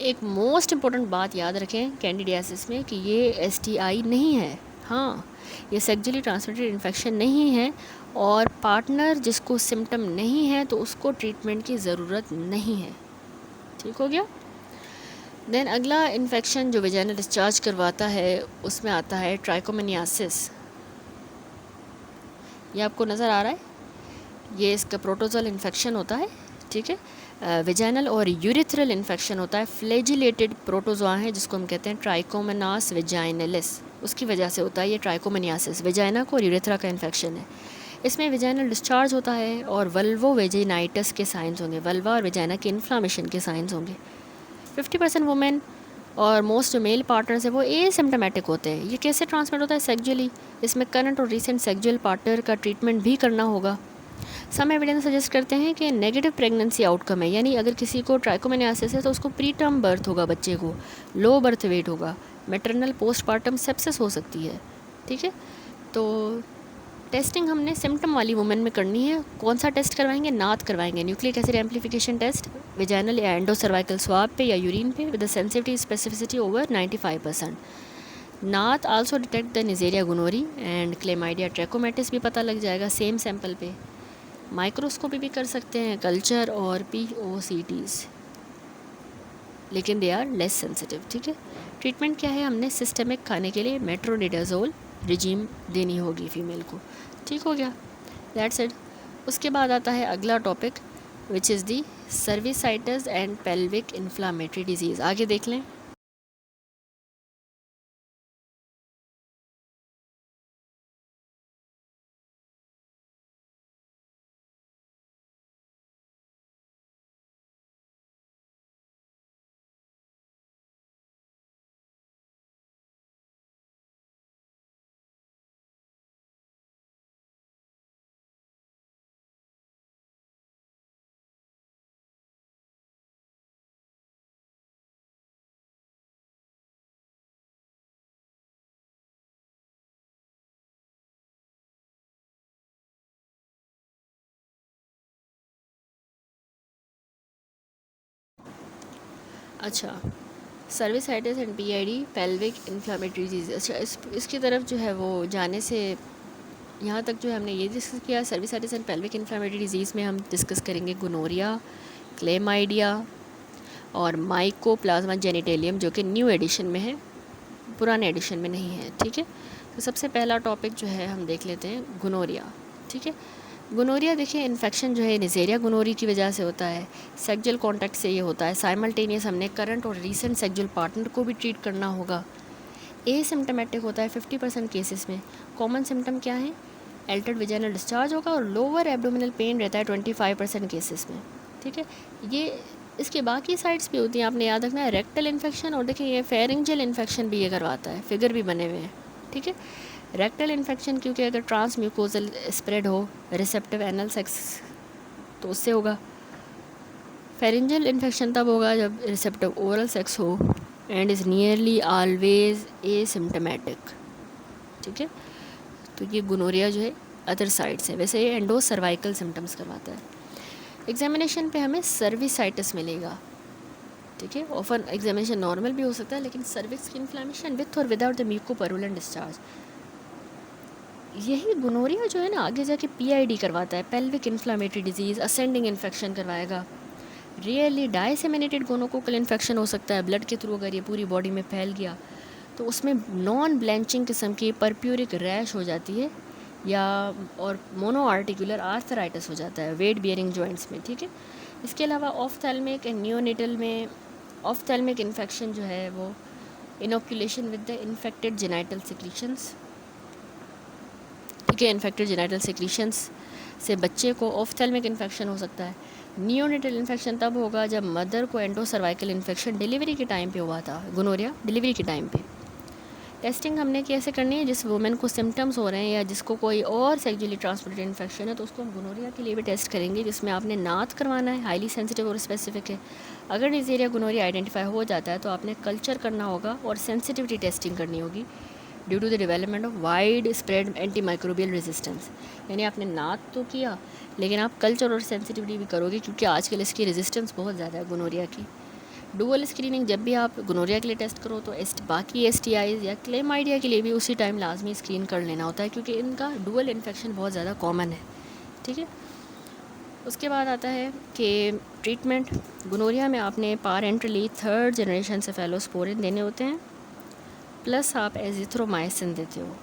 एक मोस्ट इम्पॉर्टेंट बात याद रखें कैंडिडियासिस में कि ये एसटीआई नहीं है। हाँ, ये सेक्सुअली ट्रांसमिटेड इन्फेक्शन नहीं है, और पार्टनर जिसको सिम्टम नहीं है तो उसको ट्रीटमेंट की ज़रूरत नहीं है। ठीक हो गया। देन अगला इन्फेक्शन जो वेजाइनल डिस्चार्ज करवाता है उसमें आता है ट्राइकोमोनियासिस। ये आपको नज़र आ रहा है, ये इसका प्रोटोजोल इन्फेक्शन होता है। ठीक है, वेजाइनल और यूरिथ्रल इन्फेक्शन होता है, फ्लैजिलेटेड प्रोटोजोआ है जिसको हम कहते हैं ट्राइकोमोनास वेजाइनलिस, उसकी वजह से होता है ये ट्राइकोमोनियासिस। वेजाइना को और यूरिथ्रा का इन्फेक्शन है। इसमें वेजाइनल डिस्चार्ज होता है और वल्वो वेजिनाइटिस के साइंस होंगे, वल्वा और वेजाइना के इन्फ्लामेशन के साइंस होंगे। 50% वुमेन और मोस्ट जो मेल पार्टनर्स है वो एसिम्टोमेटिक होते हैं। ये कैसे ट्रांसमिट होता है, सेक्सुअली। इसमें करंट और रिसेंट सेक्सुअल पार्टनर का ट्रीटमेंट भी करना होगा। सम एविडेंस सजेस्ट करते हैं कि नेगेटिव प्रेगनेंसी आउटकम है, यानी अगर किसी को ट्राइकोमोनियासिस है तो उसको प्री टर्म बर्थ होगा, बच्चे को लो बर्थ वेट होगा, मैटरनल पोस्टपार्टम सेप्सिस हो सकती है। ठीक है, तो टेस्टिंग हमने सिम्टम वाली वुमेन में करनी है। कौन सा टेस्ट करवाएंगे, नात करवाएंगे, nucleic acid amplification test, vaginal या एंडो सर्वाइकल स्वाब पे या यूरिन पे with sensitivity specificity over 95%। NAAT also detect the Neisseria gonorrhoeae and chlamydia trachomatis भी पता लग जाएगा सेम सैंपल पे। माइक्रोस्कोपी भी कर सकते हैं, कल्चर और POCTs, लेकिन दे आर लेस सेंसिटिव। ठीक है, ट्रीटमेंट क्या है, हमने सिस्टमिक खाने के लिए मेट्रोनिडाजोल रिजीम देनी होगी फीमेल को। ठीक हो गया, दैट्स इट। उसके बाद आता है अगला topic which is the cervicitis and pelvic inflammatory disease. आगे देख लें। अच्छा, cervicitis and PID pelvic inflammatory disease. अच्छा, इसकी तरफ जो है वो जाने से यहाँ तक जो है हमने ये डिस्कस किया। Cervicitis and pelvic inflammatory disease में हम डिस्कस करेंगे गोनोरिया, क्लेमाइडिया और माइकोप्लाज्मा जेनिटेलियम, जो कि न्यू एडिशन में है, पुराने एडिशन में नहीं है। ठीक है, तो सबसे पहला टॉपिक जो है हम देख लेते हैं गोनोरिया। ठीक है, गोनोरिया देखिए इन्फेक्शन जो है नेज़ेरिया गोनोरी की वजह से होता है, सेक्सुअल कांटेक्ट से ये होता है। साइमल्टेनियस हमने करंट और रीसेंट सेक्सुअल पार्टनर को भी ट्रीट करना होगा। एसिम्प्टोमेटिक होता है 50% केसेस में। कॉमन सिम्टम क्या है? एल्टर्ड वेजाइनल डिस्चार्ज होगा और लोअर एब्डोमिनल पेन रहता है 25% केसेस में। ठीक है, ये इसके बाकी साइड्स भी होती हैं, आपने याद रखना है। रेक्टल इन्फेक्शन और देखिए ये फेरिंजियल इन्फेक्शन भी ये करवाता है, फिगर भी बने हुए हैं। ठीक है, रेक्टल इन्फेक्शन क्योंकि अगर ट्रांसम्यूकोजल स्प्रेड हो रिसेप्टिव एनल सेक्स तो उससे होगा। फेरिंजियल इन्फेक्शन तब होगा जब रिसेप्टिव ओरल सेक्स हो and is nearly always asymptomatic. ठीक है, तो ये गोनोरिया जो है अदर साइड से, वैसे ये एंडो सर्वाइकल सिम्टम्स करवाता है। एग्जामिनेशन पे हमें सर्विसाइटिस मिलेगा। ठीक है, ऑफन एग्जामिनेशन नॉर्मल भी हो सकता है, लेकिन सर्विक्स की इन्फ्लेमेशन विथ और विदाउट द म्यूकोपैरुलेंट डिस्चार्ज। यही गोनोरिया जो है ना आगे जाके पीआईडी करवाता है, pelvic inflammatory disease, ascending infection करवाएगा। रियरली डाइसेमिनेटेड गोनोकोकल इन्फेक्शन हो सकता है ब्लड के थ्रू, अगर ये पूरी बॉडी में फैल गया तो उसमें नॉन ब्लैंचिंग किस्म की परप्यूरिक रैश हो जाती है, या और मोनो आर्टिकुलर आर्थराइटिस हो जाता है वेट बियरिंग जॉइंट्स में। ठीक है, इसके अलावा ऑफ्थेल्मिक एंड नियोनेटल में ऑफ्थेल्मिक इन्फेक्शन जो है वो inoculation with the infected genital secretions. ठीक है, इन्फेक्टेड जेनाइटल सिक्रीशंस से बच्चे को ऑफ्थेल्मिक इन्फेक्शन हो सकता है। नियोनेटल इन्फेक्शन तब होगा जब मदर को एंडो सर्वाइकल इन्फेक्शन डिलीवरी के टाइम पे हुआ था, गोनोरिया डिलीवरी के टाइम पे। टेस्टिंग हमने कैसे करनी है? जिस वुमेन को सिम्टम्स हो रहे हैं या जिसको कोई और सेक्सुअली ट्रांसमिटेड इन्फेक्शन है तो उसको हम गोनोरिया के लिए भी टेस्ट करेंगे, जिसमें आपने नाथ करवाना है, हाईली सेंसिटिव और स्पेसिफिक है। अगर नेज़ेरिया गोनोरिया आइडेंटिफाई हो जाता है तो आपने कल्चर करना होगा और सेंसिटिविटी टेस्टिंग करनी होगी due to the development of widespread antimicrobial resistance. यानी आपने नाथ तो किया लेकिन आप कल्चर और सेंसिटिविटी भी करोगे, क्योंकि आजकल इसकी रेजिस्टेंस बहुत ज़्यादा है गोनोरिया की। डुअल स्क्रीनिंग जब भी आप गोनोरिया के लिए टेस्ट करो तो बाकी एसटीआईज या क्लेमाइडिया के लिए भी उसी टाइम लाजमी स्क्रीन कर लेना होता है, क्योंकि इनका डुअल इन्फेक्शन बहुत ज़्यादा कॉमन है। ठीक है, उसके बाद आता है कि ट्रीटमेंट। गोनोरिया में आपने पारेंटली 3rd जनरेशन सेफेलोस्पोरिन देने होते हैं, प्लस आप एजिथ्रोमाइसिन देते हो।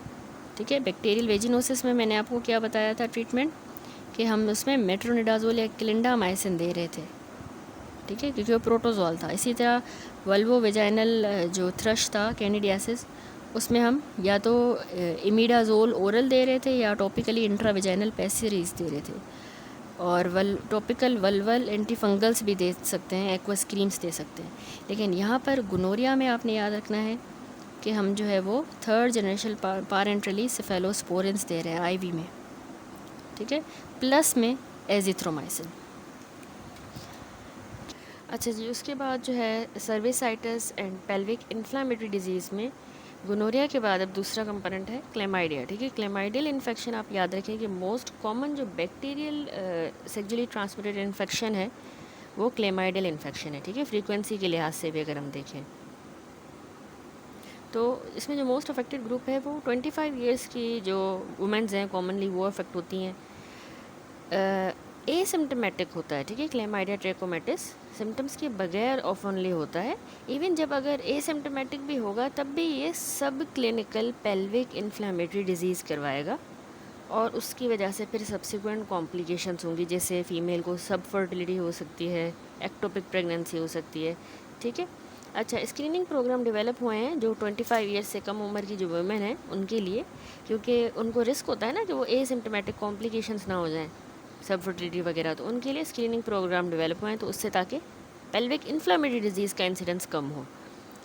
ठीक है, बैक्टीरियल वेजिनोसिस में मैंने आपको क्या बताया था ट्रीटमेंट, कि हम उसमें मेट्रोनिडाजोल या क्लिंडामाइसिन दे रहे थे। ठीक है, क्योंकि वो प्रोटोजोल था। इसी तरह वल्वो वेजाइनल जो थ्रश था कैंडिडियासिस, उसमें हम या तो इमिडाजोल ओरल दे रहे थे या टॉपिकली इंट्रावेजाइनल पैसिरीज दे रहे थे, और टॉपिकल वल्वल एंटीफंगल्स भी दे सकते हैं, एक्वस क्रीम्स दे सकते हैं। लेकिन यहाँ पर गोनोरिया में आपने याद रखना है कि हम जो है वो 3rd जनरेशन पारेंटली सेफेलोस्पोरिन्स दे रहे हैं आईवी में। ठीक है, प्लस में एजिथ्रोमाइसिन। अच्छा जी, उसके बाद जो है cervicitis and pelvic inflammatory disease में गोनोरिया के बाद अब दूसरा कंपोनेंट है क्लेमाइडिया। ठीक है, क्लेमाइडियल इन्फेक्शन आप याद रखें कि मोस्ट कॉमन जो बैक्टीरियल सेक्सुअली ट्रांसमिटेड इन्फेक्शन है वो क्लेमाइडियल इन्फेक्शन है। ठीक है, फ्रीक्वेंसी के लिहाज से भी अगर हम देखें तो इसमें जो मोस्ट अफेक्टेड ग्रुप है वो 25 ईयर्स की जो वुमेंस हैं कॉमनली वो अफेक्ट होती हैं। एसिम्प्टोमेटिक होता है। ठीक है, क्लेमाइडिया ट्रैकोमैटिस सिम्टम्स के बगैर ऑफनली होता है। इवन जब अगर एसिम्प्टोमेटिक भी होगा तब भी ये सब क्लिनिकल पेल्विक इन्फ्लेमेटरी डिजीज़ करवाएगा, और उसकी वजह से फिर सब्सिक्वेंट कॉम्प्लिकेशंस होंगी, जैसे फ़ीमेल को सब फर्टिलिटी हो सकती है, एक्टोपिक प्रेगनेंसी हो सकती है। ठीक है, अच्छा, स्क्रीनिंग प्रोग्राम डेवलप हुए हैं जो 25 ईयर्स से कम उम्र की जो वुमेन हैं उनके लिए, क्योंकि उनको रिस्क होता है ना कि वो एसिम्प्टोमेटिक कॉम्प्लिकेशंस ना हो जाएं, सब फर्टिलिटी वगैरह, तो उनके लिए स्क्रीनिंग प्रोग्राम डेवलप हुए हैं, तो उससे ताकि पेल्विक इन्फ्लेमेटरी डिजीज़ का इंसिडेंस कम हो।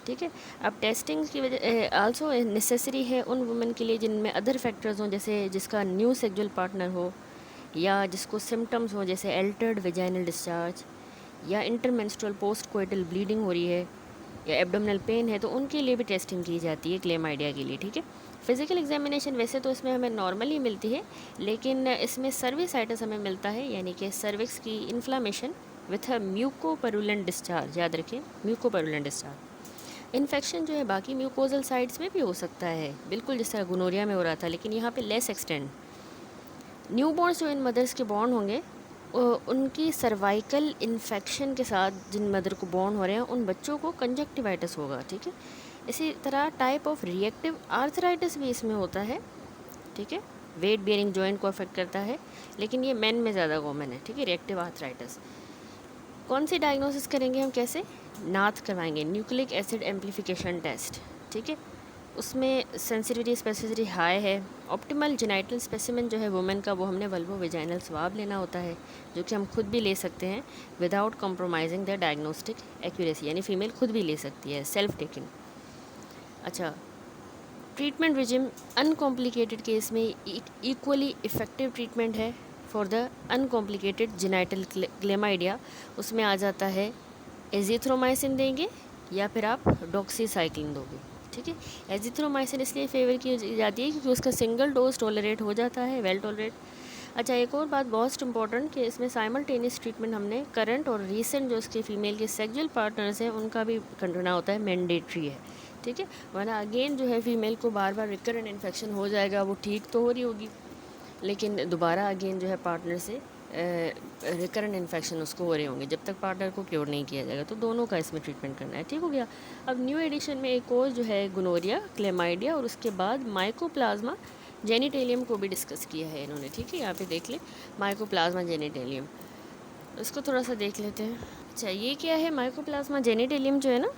ठीक है, अब टेस्टिंग की वजह आल्सो नेसेसरी है उन वुमेन के लिए जिनमें अदर फैक्टर्स हों, जैसे जिसका न्यू सेक्सुअल पार्टनर हो, या जिसको सिम्टम्स हो जैसे एल्टर्ड वेजाइनल डिस्चार्ज, या इंटरमेंस्ट्रुअल पोस्ट कोइटल ब्लीडिंग हो रही है, या एब्डोमिनल पेन है, तो उनके लिए भी टेस्टिंग की जाती है क्लेमाइडिया के लिए। ठीक है, फिज़िकल एग्जामिनेशन वैसे तो इसमें हमें नॉर्मली मिलती है, लेकिन इसमें सर्विसाइटिस हमें मिलता है, यानी कि सर्विक्स की इन्फ्लामेशन विथ अ म्यूकोपैरुलेंट डिस्चार्ज। याद रखें, म्यूकोपैरुलेंट डिस्चार्ज। इन्फेक्शन जो है बाकी म्यूकोजल साइट्स में भी हो सकता है, बिल्कुल जिस तरह गोनोरिया में हो रहा था, लेकिन यहाँ पे लेस एक्सटेंड। न्यूबॉर्न्स जो इन मदर्स के बॉर्न होंगे उनकी सर्वाइकल इन्फेक्शन के साथ जिन मदर को बॉर्न हो रहे हैं उन बच्चों को कंजक्टिवाइटिस होगा, ठीक है। इसी तरह टाइप ऑफ रिएक्टिव आर्थराइटिस भी इसमें होता है, ठीक है। वेट बियरिंग जॉइंट को अफेक्ट करता है, लेकिन ये मेन में ज़्यादा कॉमन है, ठीक है, रिएक्टिव आर्थराइटिस। कौन सी डायग्नोसिस करेंगे हम, कैसे नाथ करवाएंगे, न्यूक्लिक एसिड एम्प्लीफिकेशन टेस्ट, ठीक है। उसमें सेंसिटिविटी स्पेसिफिसिटी हाई है। ऑप्टिमल जेनाइटल स्पेसिमेन जो है वुमेन का, वो हमने वल्वो वेजाइनल स्वाब लेना होता है, जो कि हम खुद भी ले सकते हैं without compromising the diagnostic accuracy, यानी फीमेल खुद भी ले सकती है, सेल्फ टेकिंग। अच्छा, ट्रीटमेंट रिजिम अनकॉम्प्लिकेटेड केस में इक्वली इफ़ेक्टिव ट्रीटमेंट है for the uncomplicated genital chlamydia. उसमें आ जाता है एजिथ्रोमाइसिन देंगे या फिर आप डॉक्सीसाइक्लिन दोगे, ठीक है। एजिथ्रोमाइसिन इसलिए फेवर की जाती है क्योंकि उसका सिंगल डोज टॉलरेट हो जाता है, वेल टॉलरेट। अच्छा, एक और बात बहुत इंपॉर्टेंट कि इसमें साइमल्टेनियस ट्रीटमेंट हमने करंट और रीसेंट जो उसके फीमेल के सेक्सुअल पार्टनर्स हैं उनका भी करना होता है, मैंडेटरी है, ठीक है। वरना अगेन जो है फीमेल को बार बार रिकरेंट इन्फेक्शन हो जाएगा, वो ठीक तो हो रही होगी लेकिन दोबारा अगेन जो है पार्टनर से रिकरेंट इन्फेक्शन उसको हो रहे होंगे जब तक पार्टनर को क्योर नहीं किया जाएगा। तो दोनों का इसमें ट्रीटमेंट करना है, ठीक हो गया। अब न्यू एडिशन में एक और जो है गोनोरिया, क्लेमाइडिया और उसके बाद माइकोप्लाज्मा जेनिटेलियम को भी डिस्कस किया है इन्होंने, ठीक है। यहाँ पे देख ले, माइकोप्लाज्मा जेनिटेलियम, इसको थोड़ा सा देख लेते हैं। अच्छा, ये क्या है, माइकोप्लाज्मा जेनिटेलियम जो है ना,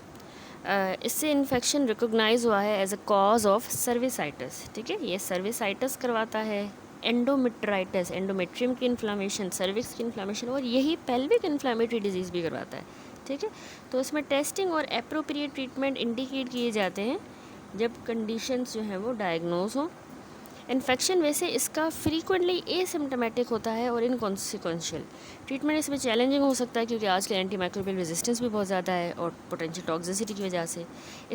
इससे इन्फेक्शन रिकोगनाइज हुआ है as a cause of cervicitis, ठीक है। ये सर्विसाइटिस करवाता है, एंडोमेट्राइटिस, एंडोमेट्रियम की इन्फ्लामेशन, सर्विक्स की इन्फ्लामेशन, और यही पेल्विक इन्फ्लामेटरी डिजीज़ भी करवाता है, ठीक है। तो इसमें टेस्टिंग और एप्रोप्रिएट ट्रीटमेंट इंडिकेट किए जाते हैं जब कंडीशंस जो हैं वो डायग्नोज हों। इन्फेक्शन वैसे इसका फ्रीक्वेंटली एसिम्टोमेटिक होता है और इनकॉन्सिक्वेंशियल। ट्रीटमेंट इसमें चैलेंजिंग हो सकता है क्योंकि आज के एंटी माइक्रोबियल रेजिस्टेंस भी बहुत ज़्यादा है और पोटेंशियल टॉक्सिसिटी की वजह से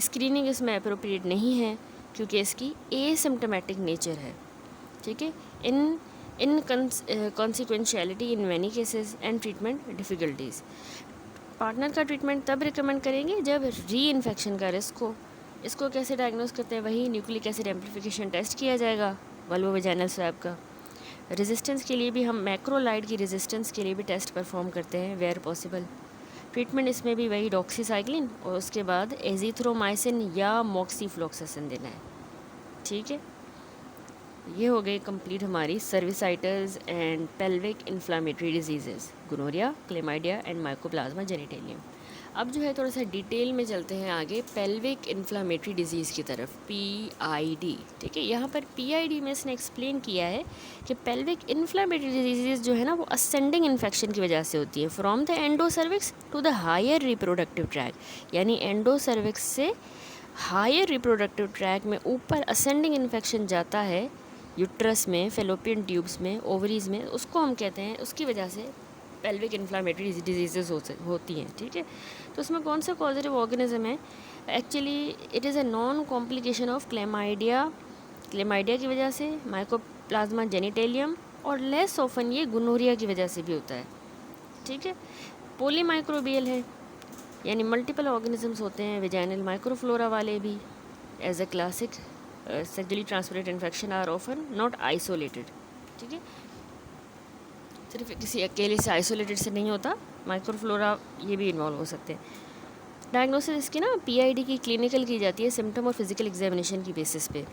स्क्रीनिंग इसमें अप्रोप्रिएट नहीं है क्योंकि इसकी एसिम्टोमेटिक नेचर है, ठीक है। In consequentiality in many cases and treatment difficulties. Partner का ट्रीटमेंट तब रिकमेंड करेंगे जब री इन्फेक्शन का रिस्क हो। इसको कैसे डायग्नोस करते हैं, वही न्यूक्लिक एसिड एम्प्लीफिकेशन टेस्ट किया जाएगा, वल्वो वेजाइनल स्वैब का। रेजिस्टेंस के लिए भी हम मैक्रोलाइड की रेजिस्टेंस के लिए भी टेस्ट परफॉर्म करते हैं वेयर पॉसिबल। ट्रीटमेंट इसमें भी वही डॉक्सीसाइक्लिन और उसके बाद एजिथ्रोमाइसिन या मॉक्सीफ्लोक्सासिन देना है, ठीक है। ये हो गई कंप्लीट हमारी cervicitis and pelvic inflammatory diseases, gonorrhoea, chlamydia and mycoplasma genitalium. अब जो है थोड़ा सा डिटेल में चलते हैं आगे पेल्विक इन्फ्लामेटरी डिजीज़ की तरफ, PID, ठीक है। यहाँ पर PID में इसने एक्सप्लेन किया है कि पेल्विक इन्फ्लामेटरी डिजीज़ जो है ना वो असेंडिंग इन्फेक्शन की वजह से होती है from the endocervix to the higher reproductive tract, यानी एंडोसर्विक्स से हायर रिप्रोडक्टिव ट्रैक में ऊपर असेंडिंग इन्फेक्शन जाता है यूट्रस में, फेलोपियन ट्यूब्स में, ओवरीज़ में, उसको हम कहते हैं, उसकी वजह से पेल्विक इन्फ्लामेटरी डिजीज़ होती हैं, ठीक है। तो उसमें कौन सा कॉजेटिव ऑर्गेनिज्म है, actually it is a non complication of chlamydia की वजह से, माइकोप्लाज्मा जेनिटेलियम, और लेस ऑफन ये गोनोरिया की वजह से भी होता है, ठीक है। पॉलीमाइक्रोबियल है, यानी मल्टीपल ऑर्गेनिजम्स होते हैं, वेजाइनल माइक्रोफ्लोरा वाले भी, as a classic sexually transmitted infection are often not isolated, ठीक है। सिर्फ किसी अकेले से आइसोलेटेड से नहीं होता, माइक्रोफ्लोरा ये भी इन्वॉल्व हो सकते हैं। डायग्नोसिस इसकी ना PID की क्लिनिकल की जाती है सिम्टम और फिजिकल एग्जामिनेशन की बेसिस पे।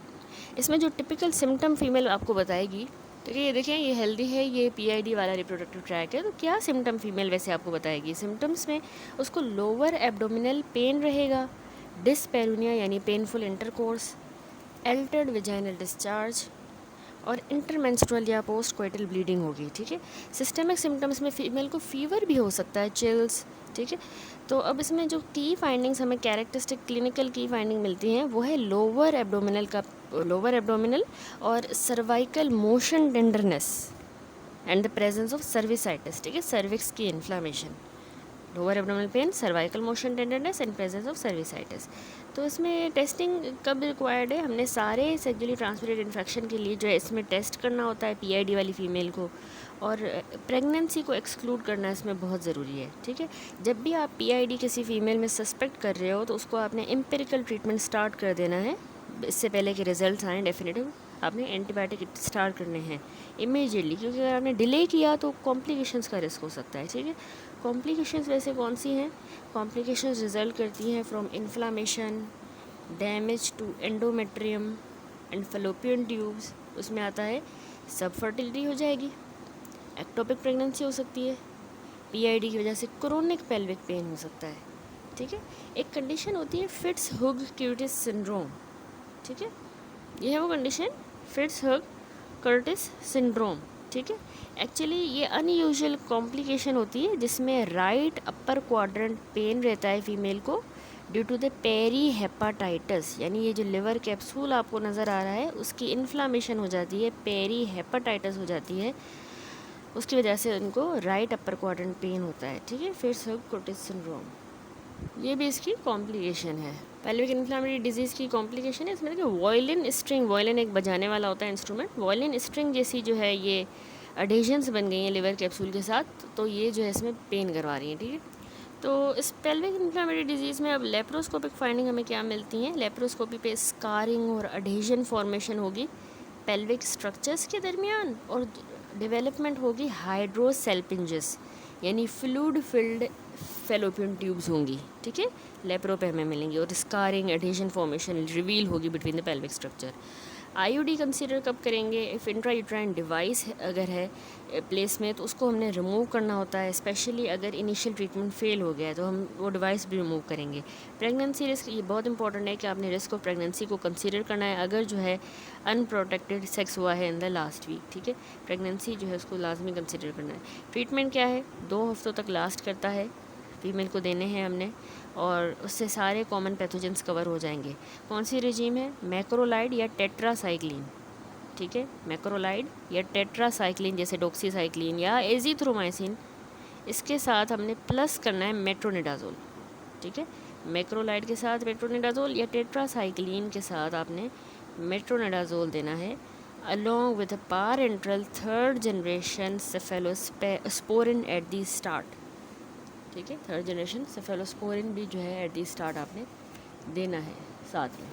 इसमें जो टिपिकल सिम्टम फीमेल आपको बताएगी, तो ये देखें, ये हेल्दी है, ये PID वाला रिप्रोडक्टिव ट्रैक है, तो क्या सिम्टम फीमेल वैसे आपको बताएगी। सिम्टम्स में उसको लोअर एब्डोमिनल पेन रहेगा, डिस्पेरूनिया यानी painful intercourse, altered vaginal discharge और इंटरमेंस्ट्रुअल या पोस्ट कोइटल ब्लीडिंग होगी, ठीक है। सिस्टमिक सिम्टम्स में फीमेल को फीवर भी हो सकता है, चिल्स, ठीक है। तो अब इसमें जो की फाइंडिंग्स हमें कैरेक्टरिस्टिक क्लिनिकल की फाइंडिंग मिलती हैं वो है लोअर एब्डोमिनल और cervical motion tenderness and the presence of cervicitis, ठीक है, सर्विक्स की inflammation. Lower abdominal pen, cervical motion tenderness and presence of cervicitis. तो इसमें टेस्टिंग कब रिक्वायर्ड है, हमने सारे सेक्सुअली ट्रांसमिटेड इन्फेक्शन के लिए जो है इसमें टेस्ट करना होता है पीआईडी वाली फ़ीमेल को, और प्रेगनेंसी को एक्सक्लूड करना इसमें बहुत ज़रूरी है। ठीक है, जब भी आप पीआईडी किसी फ़ीमेल में सस्पेक्ट कर रहे हो तो उसको आपने एम्पिरिकल ट्रीटमेंट स्टार्ट कर देना है, इससे पहले कि रिजल्ट आएँ डेफिनेटिव आपने एंटीबायोटिक स्टार्ट करने हैं इमीडिएटली, क्योंकि अगर आपने डिले किया तो कॉम्प्लिकेशंस का रिस्क हो सकता है। ठीक है, कॉम्प्लिकेशंस वैसे कौन सी हैं, कॉम्प्लिकेशंस रिजल्ट करती हैं from inflammation, damage to endometrium and fallopian tubes, उसमें आता है सब फर्टिलिटी हो जाएगी, एक्टोपिक प्रेगनेंसी हो सकती है, पीआईडी की वजह से क्रोनिक पेल्विक पेन हो सकता है। ठीक है, एक कंडीशन होती है फिट्स हुग कर्टिस सिंड्रोम। ठीक है, ये है वो कंडीशन फिट्स हुग कर्टिस सिंड्रोम। ठीक है, एक्चुअली ये अनयूजुअल कॉम्प्लिकेशन होती है जिसमें राइट अपर क्वाड्रेंट पेन रहता है फीमेल को due to the perihepatitis, यानी ये जो लिवर कैप्सूल आपको नज़र आ रहा है उसकी इन्फ्लामेशन हो जाती है, पेरी हेपाटाइटिस हो जाती है, उसकी वजह से उनको राइट अपर क्वाड्रेंट पेन होता है। ठीक है, फिट्स हुग कर्टिस सिंड्रोम, ये भी इसकी कॉम्प्लिकेशन है। पेल्विक इन्फ्लेमेटरी डिजीज़ की कॉम्प्लिकेशन है। इसमें देखिए वॉयलिन स्ट्रिंग, वॉयलिन एक बजाने वाला होता है इंस्ट्रूमेंट, वॉयलिन स्ट्रिंग जैसी जो है ये अडेशंस बन गई हैं लिवर कैप्सूल के साथ, तो ये जो है इसमें पेन करवा रही हैं। ठीक है, तो इस पेल्विक इन्फ्लेमेटरी डिजीज़ में अब लेप्रोस्कोपिक फाइंडिंग हमें क्या मिलती हैं, लेप्रोस्कोपी पे स्कारिंग और अडेशन फॉर्मेशन होगी पेल्विक स्ट्रक्चर्स के दरमियान, और डेवलपमेंट होगी हाइड्रोसेल्पिंजेस यानी फ्लूइड फिल्ड फेलोपियन ट्यूब्स होंगी। ठीक है, लेप्रो पे हमें मिलेंगी, और स्कारिंग एडहेशन फॉर्मेशन रिवील होगी between the pelvic structure. IUD consider कब करेंगे, इफ़ इंट्रायूट्राइन डिवाइस अगर है प्लेस में तो उसको हमने रिमूव करना होता है, स्पेशली अगर इनिशियल ट्रीटमेंट फेल हो गया है तो हम वो डिवाइस भी रिमूव करेंगे। प्रेगनेंसी रिस्क, ये बहुत इंपॉर्टेंट है कि आपने रिस्क ऑफ प्रेगनेंसी को कंसीडर करना है अगर जो है अनप्रोटेक्टेड सेक्स हुआ है इन द लास्ट वीक। ठीक है, प्रेगनेंसी जो है उसको लाजमी कंसीडर करना है। ट्रीटमेंट क्या है, 2 हफ्तों तक लास्ट करता है, फीमेल को देने हैं हमने, और उससे सारे कॉमन पैथोजेंस कवर हो जाएंगे। कौन सी रिजीम है, मैक्रोलाइड या टेट्रासाइक्लिन। ठीक है, मैक्रोलाइड या टेट्रासाइक्लिन जैसे डॉक्सीसाइक्लिन या एजीथ्रोमाइसिन, इसके साथ हमने प्लस करना है मेट्रोनिडाजोल। ठीक है, मैक्रोलाइड के साथ मेट्रोनिडाजोल या टेट्रासाइक्लिन के साथ आपने मेट्रोनिडाजोल देना है, along with parenteral 3rd generation cephalosporin at the start. ठीक है, 3rd जनरेशन सेफेलोस्पोरिन भी जो है एट दी स्टार्ट आपने देना है साथ में।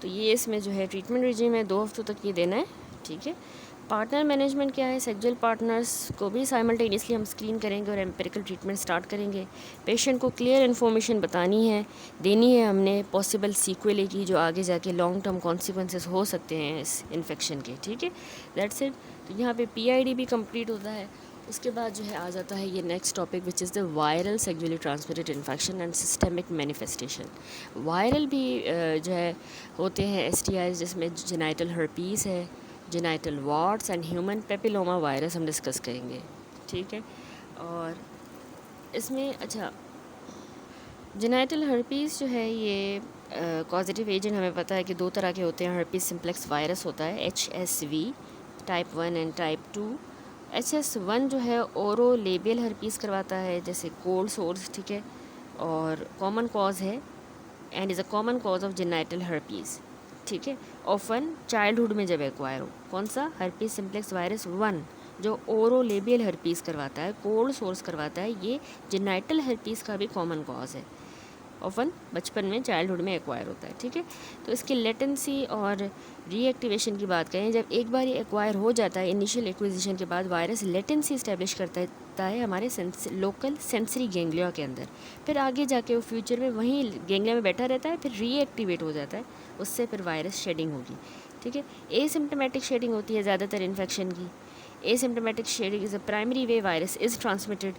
तो ये इसमें जो है ट्रीटमेंट रिजीम है, 2 हफ्तों तक ये देना है। ठीक है, पार्टनर मैनेजमेंट क्या है, सेक्सुअल पार्टनर्स को भी साइमल्टेनियसली हम स्क्रीन करेंगे और एम्पिरिकल ट्रीटमेंट स्टार्ट करेंगे। पेशेंट को क्लियर इन्फॉर्मेशन बतानी है, देनी है हमने पॉसिबल सीक्वेल की जो आगे जाके लॉन्ग टर्म कॉन्सिक्वेंसेस हो सकते हैं इस इन्फेक्शन के। ठीक है, दैट्स इट। तो यहाँ पे पीआईडी भी कंप्लीट होता है। उसके बाद जो है आ जाता है ये next topic which is the viral sexually transmitted infection and systemic manifestation. Viral भी जो है होते हैं एसटीआई, जिसमें जेनाइटल हर्पीस है, genital वार्ट्स and human papilloma virus हम डिस्कस करेंगे। ठीक है, और इसमें अच्छा जेनाइटल हर्पीस जो है ये कॉजेटिव एजेंट हमें पता है कि 2 तरह के होते हैं। हर्पीस सिम्प्लेक्स वायरस होता है HSV type 1 and type 2। HS1 जो है ओरो लेबियल हर्पीस करवाता है जैसे कोल्ड सोर्स। ठीक है, और कॉमन कॉज है and is a common cause of genital herpes. ठीक है, ऑफन चाइल्डहुड में जब एक्वायर हो। कौन सा, हर्पीस सिम्प्लेक्स वायरस 1 जो ओरो लेबियल हर्पीस करवाता है, कोल्ड सोर्स करवाता है, ये जेनाइटल हर्पीस का भी कॉमन कॉज है, ऑफन बचपन में चाइल्डहुड में एक्वायर होता है। ठीक है, तो इसकी लेटेंसी और रीएक्टिवेशन की बात करें, जब एक बार ये एक्वायर हो जाता है इनिशियल एक्विजिशन के बाद वायरस लेटेंसी इस्टेब्लिश करता है हमारे लोकल सेंसरी गैंग्लिया के अंदर, फिर आगे जाके वो फ्यूचर में वहीं गैंग्लिया में बैठा रहता है, फिर रीएक्टिवेट हो जाता है, उससे फिर वायरस शेडिंग होगी। ठीक है, एसिम्प्टोमेटिक शेडिंग होती है ज़्यादातर इन्फेक्शन की। Asymptomatic shedding is a primary way virus is transmitted,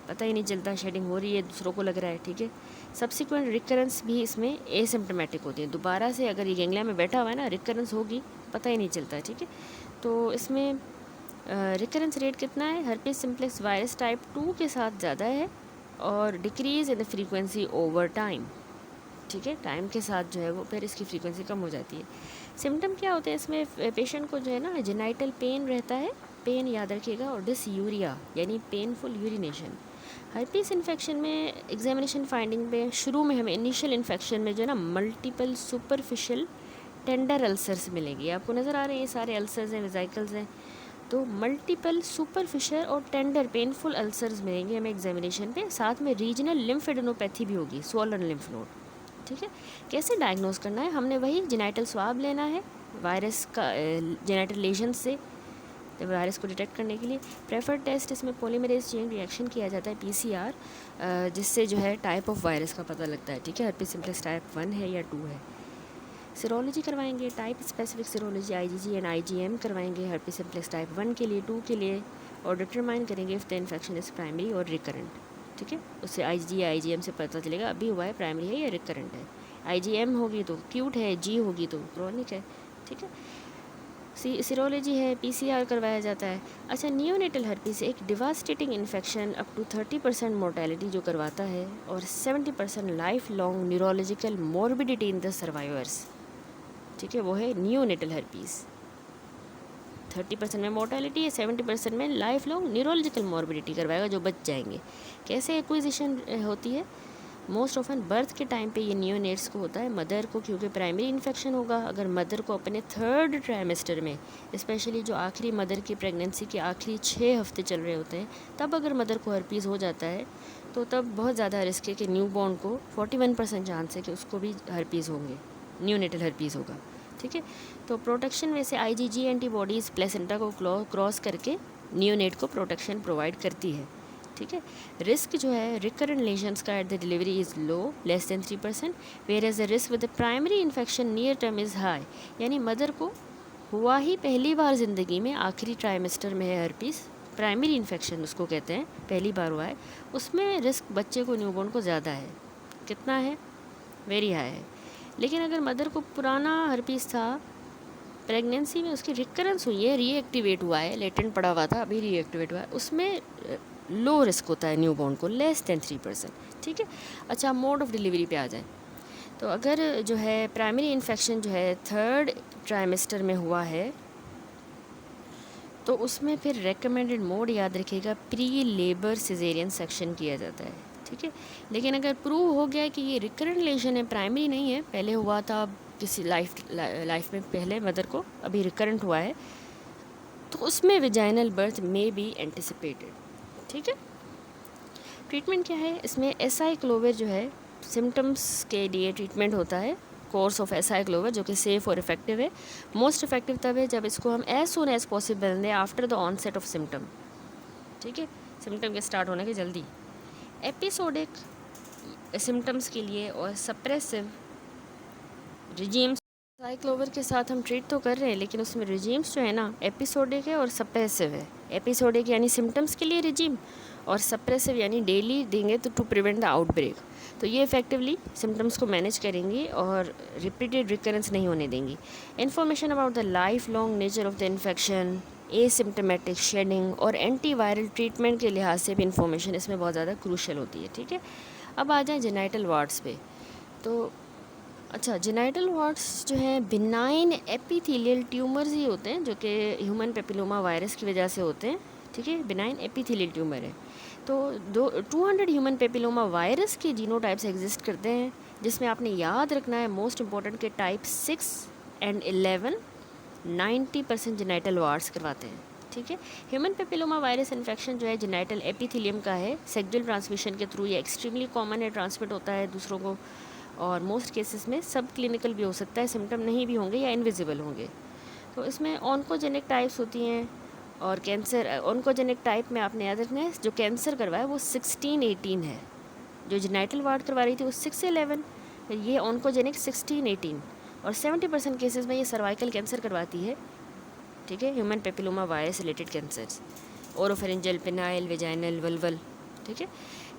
पता ही नहीं चलता शेडिंग हो रही है, दूसरों को लग रहा है। ठीक है, सब्सिक्वेंट रिकरेंस भी इसमें एसिम्प्टोमेटिक होती है, दोबारा से अगर ये गैंग्लिया में बैठा हुआ है ना, रिकरेंस होगी, पता ही नहीं चलता है। ठीक है, तो इसमें रिकरेंस रेट कितना है, हर्पीस सिम्प्लेक्स वायरस टाइप 2 के साथ ज़्यादा है और decrease in the frequency over time. ठीक है, टाइम के साथ जो है वो फिर इसकी फ्रीक्वेंसी कम हो जाती है। सिम्टम क्या होते हैं इसमें, पेशेंट को जो है ना जेनाइटल पेन रहता है, पेन याद रखिएगा, और डिसयूरिया यानी पेनफुल यूरिनेशन, हर्पीस इन्फेक्शन में एग्जामिनेशन फाइंडिंग में शुरू में हमें इनिशियल इन्फेक्शन में जो है ना मल्टीपल सुपरफिशियल टेंडर अल्सर्स मिलेंगे। आपको नज़र आ रहे हैं ये सारे अल्सर्स हैं, वेसिकल्स हैं। तो मल्टीपल सुपरफिशियल और टेंडर पेनफुल अल्सर्स मिलेंगे हमें एग्जामिनेशन पे। साथ में रीजनल लिम्फेडेनोपैथी भी होगी, स्वॉलन लिम्फ नोड। ठीक है, कैसे डायग्नोज करना है? हमने वही जेनाइटल स्वाब लेना है वायरस का, जेनाइटल लेजन से वायरस को डिटेक्ट करने के लिए। प्रेफर्ड टेस्ट इसमें पॉलीमरेज चेन रिएक्शन किया जाता है, पीसीआर, जिससे जो है टाइप ऑफ वायरस का पता लगता है। ठीक है, हर्पीस सिम्प्लेक्स टाइप 1 है या 2 है। सीरोलॉजी करवाएंगे, type specific serology IgG and IgM करवाएंगे हर्पीस सिम्प्लेक्स टाइप 1 के लिए, 2 के लिए, और डिटरमाइन करेंगे if the infection is primary और रिकरेंट। ठीक है, उससे आईजीजी या आईजीएम से पता चलेगा अभी हुआ है, प्राइमरी है या रिकरेंट है। आईजीएम होगी तो क्यूट है, जी होगी तो क्रॉनिक है। ठीक है, सीरोलॉजी है, पीसीआर करवाया जाता है। अच्छा, नियोनेटल हर्पीस एक devastating infection up to 30% mortality जो करवाता है, और 70% life long neurological morbidity in the survivors. ठीक है, वो है नियोनेटल हर्पीस। 30% में मोर्टेलिटी है, 70% में लाइफ लॉन्ग न्यूरोलॉजिकल मॉर्बिडिटी करवाएगा, जो बच जाएंगे। कैसे एक्विजिशन होती है? मोस्ट ऑफन बर्थ के टाइम पे ये नियोनेट्स को होता है, मदर को, क्योंकि प्राइमरी इन्फेक्शन होगा। अगर मदर को अपने 3rd ट्राइमेस्टर में, स्पेशली जो आखिरी मदर की प्रेगनेंसी के आखिरी 6 हफ्ते चल रहे होते हैं, तब अगर मदर को हर्पीज़ हो जाता है तो तब बहुत ज़्यादा रिस्क है कि न्यू बॉर्न को 41% चांस है कि उसको भी हर्पीज़ होंगे, नियोनेटल हर्पीज़ होगा। ठीक है, तो प्रोटेक्शन में से आईजीजी एंटीबॉडीज़ प्लेसेंटा को क्रॉस करके नियोनेट को प्रोटेक्शन प्रोवाइड करती है। ठीक है, रिस्क जो है रिकरेंट लेजन्स का at the delivery is low, less than 3%, whereas the risk with the primary infection near term is high. यानी मदर को हुआ ही पहली बार ज़िंदगी में, आखिरी ट्राइमेस्टर में है हर्पीस, प्राइमरी इन्फेक्शन उसको कहते हैं, पहली बार हुआ है, उसमें रिस्क बच्चे को, न्यूबॉर्न को ज़्यादा है। कितना है? वेरी हाई है। लेकिन अगर मदर को पुराना हर्पीस था, प्रेगनेंसी में उसकी रिकरेंस हुई है, रीएक्टिवेट हुआ है, लेटेंट पड़ा हुआ था, अभी रीएक्टिवेट हुआ है, उसमें लो रिस्क होता है न्यूबॉर्न को, लेस देन 3%। ठीक है, अच्छा, मोड ऑफ डिलीवरी पे आ जाए तो अगर जो है प्राइमरी इन्फेक्शन जो है 3rd ट्राइमेस्टर में हुआ है, तो उसमें फिर रेकमेंडेड मोड याद रखिएगा, प्री लेबर सिजेरियन सेक्शन किया जाता है। ठीक है, लेकिन अगर प्रूव हो गया कि ये रिकरेंट लेशन है, प्राइमरी नहीं है, पहले हुआ था किसी लाइफ में पहले मदर को, अभी रिकरेंट हुआ है, तो उसमें विजाइनल बर्थ में बी एंटिसिपेटेड। ठीक है, ट्रीटमेंट क्या है इसमें? एसाइक्लोविर जो है सिम्टम्स के लिए ट्रीटमेंट होता है, कोर्स ऑफ एसाइक्लोविर, जो कि सेफ़ और इफेक्टिव है। मोस्ट इफेक्टिव तब है जब इसको हम एज सून एज पॉसिबल दें after the onset of symptom. ठीक है, सिम्टम के स्टार्ट होने के जल्दी। एपिसोडिक सिम्टम्स के लिए और सप्रेसिव रिजीम्स, साइक्लोवर के साथ हम ट्रीट तो कर रहे हैं, लेकिन उसमें रिजीम्स जो है ना, एपिसोडिक है और सप्रेसिव है। एपिसोडिक यानी सिम्टम्स के लिए रिजीम, और सप्रेसिव यानी डेली देंगे तो टू प्रिवेंट द आउटब्रेक। तो ये इफेक्टिवली सिम्टम्स को मैनेज करेंगी और रिपीटेड रिकरेंस नहीं होने देंगी। Information about the life long nature of the infection, asymptomatic shedding और एंटीवायरल ट्रीटमेंट के लिहाज से भी इन्फॉर्मेशन इसमें बहुत ज़्यादा क्रूशल होती है। ठीक है, अब आ जाए जेनाइटल वार्ड्स पे। तो अच्छा, जेनाइटल वार्ड्स जो हैं बिनाइन एपिथेलियल ट्यूमर्स ही होते हैं, जो कि ह्यूमन पेपिलोमा वायरस की वजह से होते हैं। ठीक है, बिनाइन एपिथेलियल ट्यूमर है। तो 200 ह्यूमन पेपिलोमा वायरस के जीनोटाइप्स एग्जिस्ट करते हैं, जिसमें आपने याद रखना है मोस्ट इंपॉर्टेंट के टाइप 6 एंड 11 90% जेनाइटल वार्ड्स करवाते हैं। ठीक है, ह्यूमन पेपिलोमा वायरस इन्फेक्शन जो है जेनाइटल एपिथेलियम का है, सेक्सुअल ट्रांसमिशन के थ्रू ये एक्सट्रीमली कॉमन है, ट्रांसमिट होता है दूसरों को, और मोस्ट केसेस में सब क्लिनिकल भी हो सकता है, सिम्टम नहीं भी होंगे या इनविजिबल होंगे। तो इसमें ऑन्कोजेनिक टाइप्स होती हैं, और कैंसर ऑन्कोजेनिक टाइप में आपने याद रखना है, जो कैंसर करवाया वो 16-18 है, जो जेनाइटल वार्ड करवा रही थी वो 6 से 11, ये ऑन्कोजेनिक 16-18, और 70% केसेस में ये सर्वाइकल कैंसर करवाती है। ठीक है, human papilloma virus related cancers, oropharyngeal, penile, vaginal, vulval. ठीक है,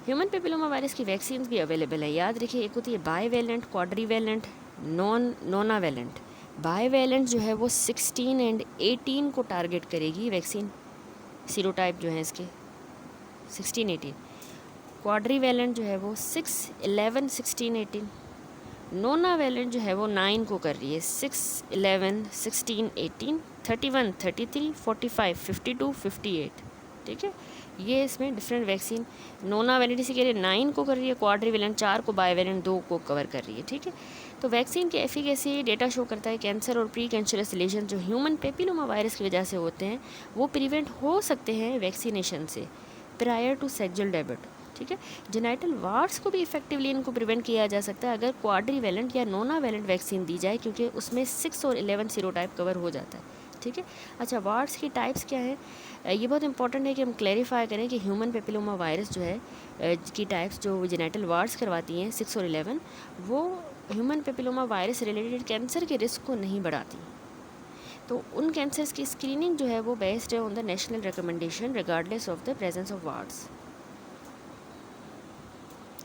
ह्यूमन पेपिलोमा वायरस की वैक्सीन भी अवेलेबल है, याद रखिए, एक होती है बाईवैलेंट, क्वाड्रीवैलेंट, नोनावैलेंट। बाईवैलेंट जो है वो 16 एंड 18 को टारगेट करेगी वैक्सीन, सीरोटाइप जो है इसके 16-18। क्वाड्रीवैलेंट जो है वो 6, 11, 16, 18। नोनावैलेंट जो है वो 9 को कर रही है, 6, 11, 16, 18, 31, 33, 45, 52, 58। ठीक है। ये इसमें डिफरेंट वैक्सीन नोना वैलेंट इसी के लिए 9 को कर रही है, क्वाड्रीवेलेंट 4 को, बाईवेलेंट 2 को कवर कर रही है, ठीक है। तो वैक्सीन की एफिकेसी डेटा शो करता है कैंसर और प्री कैंसरस लेजन जो ह्यूमन पेपिलोमा वायरस की वजह से होते हैं वो प्रिवेंट हो सकते हैं वैक्सीनेशन से प्रायर टू सेक्सुअल डेब्यूट, ठीक है। जेनाइटल वार्ड्स को भी इफेक्टिवली इनको प्रिवेंट किया जा सकता है अगर क्वाड्रीवेलेंट या नोना वैलेंट वैक्सीन दी जाए, क्योंकि उसमें 6 और 11 सीरोटाइप कवर हो जाता है, ठीक है। अच्छा, वार्ड्स की टाइप्स क्या है, ये बहुत इंपॉर्टेंट है कि हम क्लैरिफाई करें कि ह्यूमन पेपिलोमा वायरस जो है की टाइप्स जो जेनाइटल वार्ड्स करवाती हैं 6 और 11, वो human papilloma virus related cancer के रिस्क को नहीं बढ़ाती। तो उन कैंसर्स की स्क्रीनिंग जो है वो बेस्ड है on the national recommendation regardless of the presence of warts,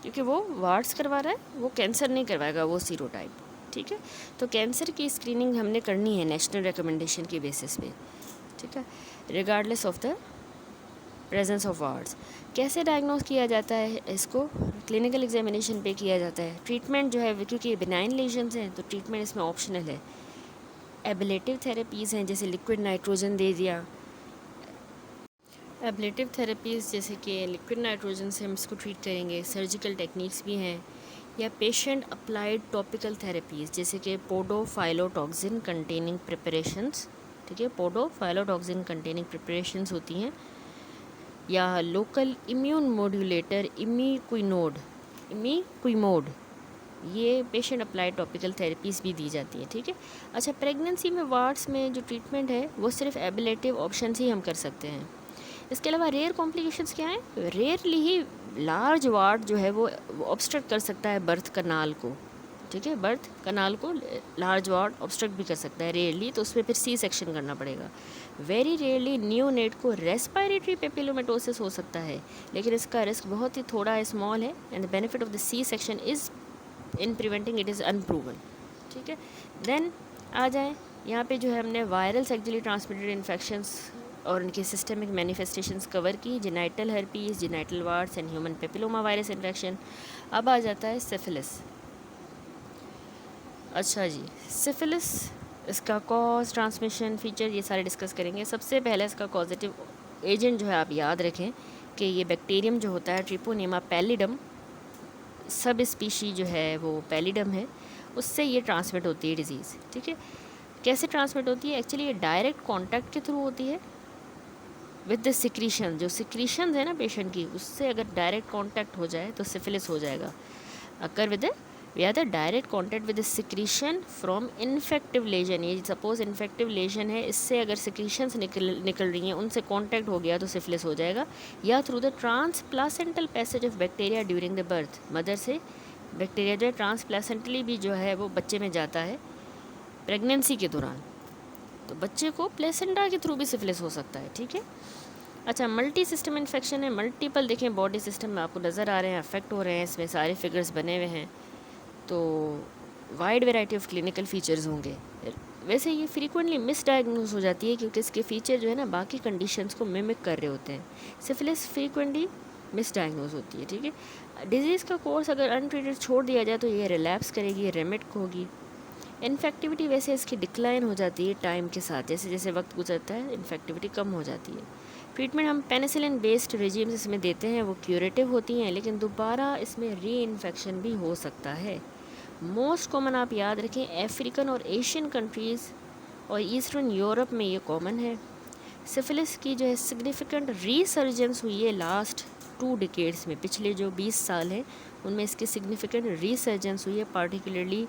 क्योंकि वो वार्ड्स करवा रहा है, वो कैंसर नहीं करवाएगा वो सीरोटाइप, ठीक है। तो कैंसर की स्क्रीनिंग हमने करनी है नेशनल रिकमेंडेशन की बेसिस पे, ठीक है, regardless of the presence of warts. कैसे डायग्नोज किया जाता है इसको, क्लिनिकल एग्जामिनेशन पे किया जाता है। ट्रीटमेंट जो है क्योंकि बिनाइन लेजन्स हैं तो ट्रीटमेंट इसमें ऑप्शनल है। एबलेटिव थेरेपीज़ हैं जैसे लिक्विड नाइट्रोजन दे दिया, एबलेटिव थेरेपीज़ जैसे कि लिक्विड नाइट्रोजन से हम इसको ट्रीट करेंगे। सर्जिकल टेक्निक्स भी हैं, या पेशेंट अप्लाइड टॉपिकल थेरेपीज़ जैसे कि पोडोफाइलोटॉक्सिन कंटेनिंग प्रिपरेशंस, ठीक है, पोडोफाइलोटॉक्सिन कंटेनिंग प्रिपरेशंस होती हैं, या लोकल इम्यून मॉड्यूलेटर इमीक्विमोड, ये पेशेंट अप्लाइड टॉपिकल थेरेपीज़ भी दी जाती है, ठीक है। अच्छा, प्रेगनेंसी में वार्ड्स में जो ट्रीटमेंट है वो सिर्फ एबलेटिव ऑप्शन ही हम कर सकते हैं। इसके अलावा रेयर कॉम्प्लिकेशंस क्या हैं, रेयरली ही लार्ज वार्ड जो है वो ऑब्स्ट्रक्ट कर सकता है बर्थ कनाल को, ठीक है, बर्थ कनाल को लार्ज वार्ड ऑब्स्ट्रक्ट भी कर सकता है रेयरली, तो उसमें फिर सी सेक्शन करना पड़ेगा। वेरी रेयरली नियोनेट को रेस्पिरेटरी पेपिलोमेटोसिस हो सकता है, लेकिन इसका रिस्क बहुत ही थोड़ा स्मॉल है, and the benefit of the C section is in preventing it is unproven, ठीक है। देन आ जाएँ यहाँ पे जो है हमने वायरल सेक्सुअली ट्रांसमिटेड इन्फेक्शंस और उनके सिस्टमिक मैनिफेस्टेशंस कवर की, genital herpes, genital wards and human papilloma virus infection. अब आ जाता है सिफिलिस। अच्छा जी, सिफिलिस, इसका कॉज, ट्रांसमिशन, फीचर, ये सारे डिस्कस करेंगे। सबसे पहले इसका कॉजेटिव एजेंट जो है आप याद रखें कि ये बैक्टीरियम जो होता है ट्रिपोनेमा पैलिडम, सब स्पीशी जो है वो पैलिडम है, उससे ये ट्रांसमिट होती है डिजीज़, ठीक है। कैसे ट्रांसमिट होती है, एक्चुअली ये डायरेक्ट कॉन्टैक्ट के थ्रू होती है विद द सिक्रीशन, जो सिक्रीशन है ना पेशेंट की, उससे अगर डायरेक्ट कांटेक्ट हो जाए तो सिफिलिस हो जाएगा। Occur with the direct contact with the secretion from infective lesion, ये सपोज इन्फेक्टिव लेजन है, इससे अगर सिक्रीशंस निकल रही हैं, उनसे कांटेक्ट हो गया तो सिफिलिस हो जाएगा। या through the transplacental passage of bacteria during the birth, mother से बैक्टीरिया जो है ट्रांसप्लासेंटली भी जो है वो बच्चे में जाता है प्रेगनेंसी के दौरान, तो बच्चे को प्लेसेंटा के थ्रू भी सिफिलिस हो सकता है, ठीक है। अच्छा, मल्टी सिस्टम इन्फेक्शन है, मल्टीपल देखें बॉडी सिस्टम में आपको नज़र आ रहे हैं, अफेक्ट हो रहे हैं, इसमें सारे फिगर्स बने हुए हैं, तो wide variety of clinical features होंगे। वैसे ये फ्रीक्वेंटली मिसडायग्नोज हो जाती है क्योंकि इसके फीचर जो है ना बाकी कंडीशंस को मिमिक कर रहे होते हैं। सिफिलिस फ्रीक्वेंटली मिसडायग्नोज होती है, ठीक है। डिजीज़ का कोर्स अगर अनट्रीटेड छोड़ दिया जाए तो ये रिलैप्स करेगी, रेमिट होगी। इन्फेक्टिविटी वैसे इसकी डिक्लाइन हो जाती है टाइम के साथ, जैसे जैसे वक्त गुजरता है इन्फेक्टिविटी कम हो जाती है। ट्रीटमेंट हम पेनिसिलिन बेस्ड रेजिम्स इसमें देते हैं, वो क्यूरेटिव होती हैं, लेकिन दोबारा इसमें री इन्फेक्शन भी हो सकता है। मोस्ट कॉमन आप याद रखें अफ्रीकन और एशियन कंट्रीज़ और ईस्टर्न यूरोप में ये कॉमन है। सिफिलिस की जो है सिग्निफिकेंट रीसर्जेंस हुई है लास्ट 2 डिकेड्स में, पिछले जो 20 साल हैं उनमें इसकी सिग्निफिकेंट रीसर्जेंस हुई है, particularly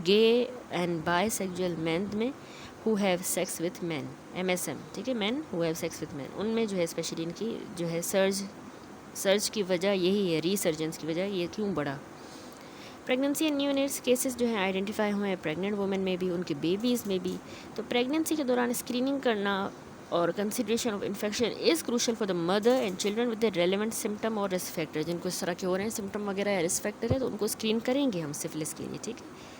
gay and bisexual man में who have sex with man, MSM, ठीक है, man who have sex with man, उनमें जो है स्पेशली इनकी जो है सर्ज की वजह यही है, रीसर्जेंस की वजह ये क्यों बढ़ा। प्रेगनेंसी एंड न्यूनेट्स केसेस जो हैं आइडेंटिफाई हुए हैं प्रेग्नेंट वुमेन में भी, उनके बेबीज़ में भी। तो प्रेगनेंसी के दौरान स्क्रीनिंग करना और consideration of infection is crucial for the mother and children with the relevant symptom और रिस्क फैक्टर, जिनको इस तरह के हो रहे हैं सिम्टम वगैरह या रिस्क फैक्टर है तो उनको स्क्रीन करेंगे हम सिफिलिस के लिए, ठीक है।